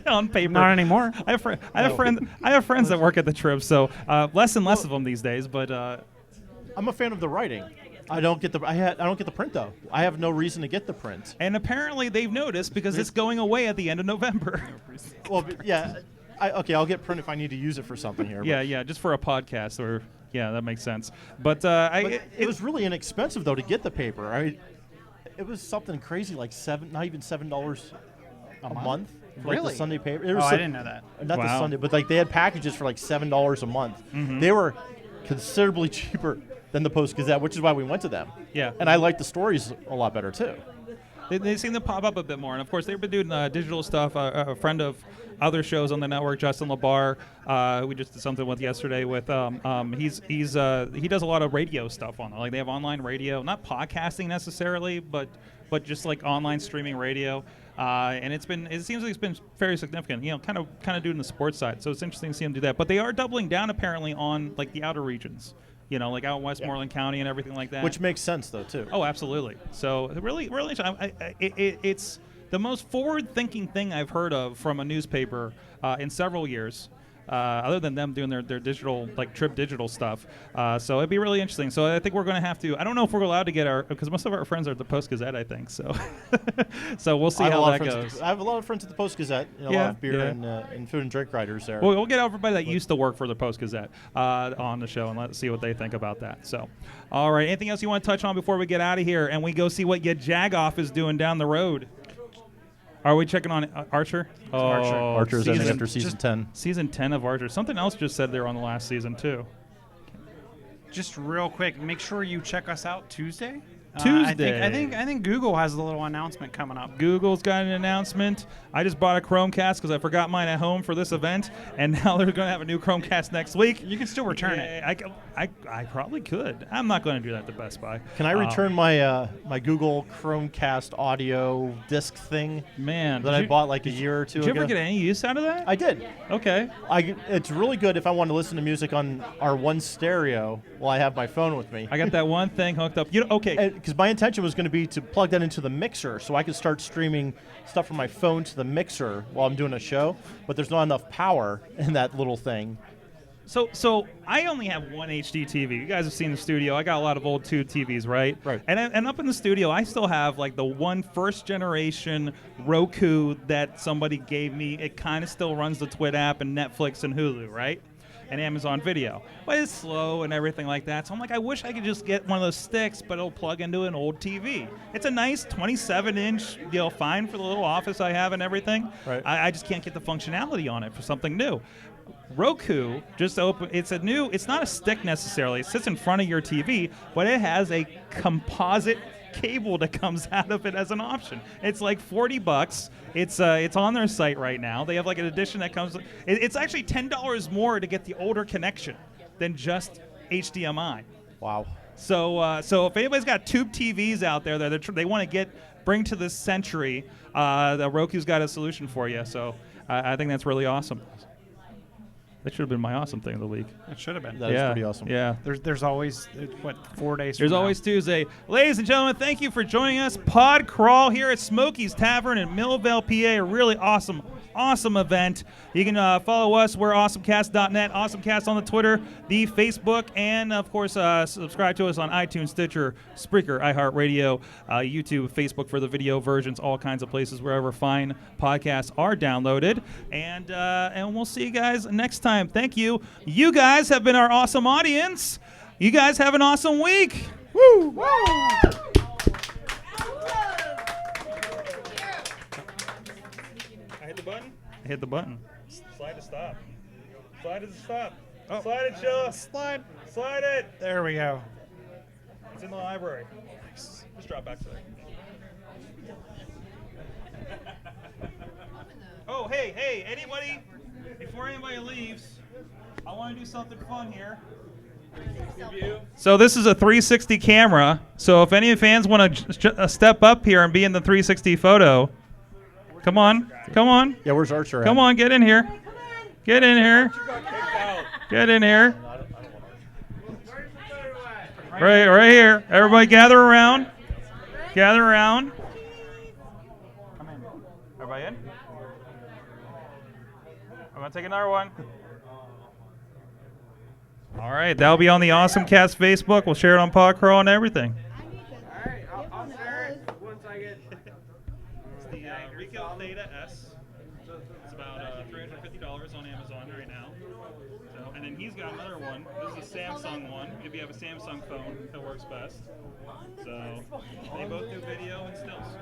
on paper. Not anymore. I have friends that work at the Trib, so less and less of them these days. But I'm a fan of the writing. I don't get the print though. I have no reason to get the print. And apparently they've noticed because it's going away at the end of November. Well, yeah. I'll get print if I need to use it for something here. Yeah, just for a podcast or yeah, that makes sense. But, it was really inexpensive though to get the paper. It was something crazy like not even $7 a month. For, like, Really? the Sunday paper. I didn't know that. Not Wow. the Sunday, but like they had packages for like $7 a month. Mm-hmm. They were considerably cheaper than the Post Gazette, which is why we went to them. Yeah. And I liked the stories a lot better too. They seem to pop up a bit more, and of course they've been doing digital stuff. A friend of other shows on the network, Justin LaBar, we just did something with yesterday. With he does a lot of radio stuff on it. Like they have online radio, not podcasting necessarily, but just like online streaming radio. And it seems like it's been very significant. You know, kind of doing the sports side. So it's interesting to see them do that. But they are doubling down apparently on like the outer regions. You know, like out in Westmoreland County and everything like that. Which makes sense, though, too. Oh, absolutely. So really, it's the most forward-thinking thing I've heard of from a newspaper in several years, other than them doing their digital, like Trib digital stuff. So it'd be really interesting. So I think we're going to have to. I don't know if we're allowed to get because most of our friends are at the Post Gazette, I think. So, so we'll see how that goes. I have a lot of friends at the Post Gazette. A lot of beer and food and drink writers there. We'll get everybody that used to work for the Post Gazette on the show and let's see what they think about that. So, all right. Anything else you want to touch on before we get out of here and we go see what Ya Jagoff is doing down the road? Are we checking on Archer? Archer's ending after season 10. Season 10 of Archer. Something else just said they were on the last season, too. Just real quick, make sure you check us out Tuesday. Tuesday. I think Google has a little announcement coming up. Google's got an announcement. I just bought a Chromecast because I forgot mine at home for this event, and now they're going to have a new Chromecast next week. You can still return it. I probably could. I'm not going to do that to Best Buy. Can I return my my Google Chromecast audio disc thing? Man, that I bought like a year or two ago. Did you ever get any use out of that? I did. Okay. It's really good if I want to listen to music on our one stereo while I have my phone with me. I got that one thing hooked up. Okay. Because my intention was going to be to plug that into the mixer so I could start streaming stuff from my phone to the mixer while I'm doing a show, but there's not enough power in that little thing. So I only have one HD TV. You guys have seen the studio. I got a lot of old tube TVs, right? Right. And up in the studio, I still have like the one first generation Roku that somebody gave me. It kind of still runs the Twit app and Netflix and Hulu, right? And Amazon Video. But it's slow and everything like that. So I'm like, I wish I could just get one of those sticks, but it'll plug into an old TV. It's a nice 27-inch, fine for the little office I have and everything. Right. I just can't get the functionality on it for something new. Roku just open. It's not a stick necessarily. It sits in front of your TV, but it has a composite cable that comes out of it as an option. It's like $40. It's on their site right now. They have like an edition that comes. It's actually $10 more to get the older connection than just HDMI. Wow. So if anybody's got tube TVs out there that they want to bring to this century, the Roku's got a solution for you. So I think that's really awesome. That should have been my awesome thing of the week. It should have been. That is pretty awesome. Yeah. There's always 4 days. There's always Tuesday. Ladies and gentlemen, thank you for joining us. Pod Crawl here at Smokey's Tavern in Millvale, PA. A really awesome event. You can follow us. We're AwesomeCast.net. AwesomeCast on the Twitter, the Facebook, and of course subscribe to us on iTunes, Stitcher, Spreaker, iHeartRadio, YouTube, Facebook for the video versions, all kinds of places wherever fine podcasts are downloaded. And we'll see you guys next time. Thank you. You guys have been our awesome audience. You guys have an awesome week. Woo! Woo! I hit the button. Slide to stop. Slide to stop. Oh. Slide it, Sheila. Slide it. There we go. It's in the library. Nice. Just drop back to there. Oh, hey, anybody, before anybody leaves, I want to do something fun here. So this is a 360 camera. So if any fans want to step up here and be in the 360 photo, come on. Yeah, where's Archer at? Come on, get in here. Get in here. Right here. Everybody gather around. Gather around. Come in. Everybody in? I'm going to take another one. All right, that'll be on the AwesomeCast Facebook. We'll share it on Podcrawl and everything. All right, I'll share it once I get. It's the Rico Theta S. It's about $350 on Amazon right now. So, and then he's got another one. This is a Samsung one. If you have a Samsung phone, that works best. So they both do video and stills.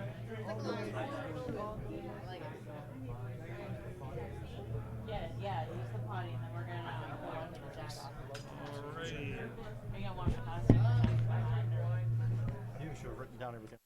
Yeah, use the potty, and then we're gonna go on to the Ya Jagoff. Alrighty. Are you gonna wash the house? You should have written down everything.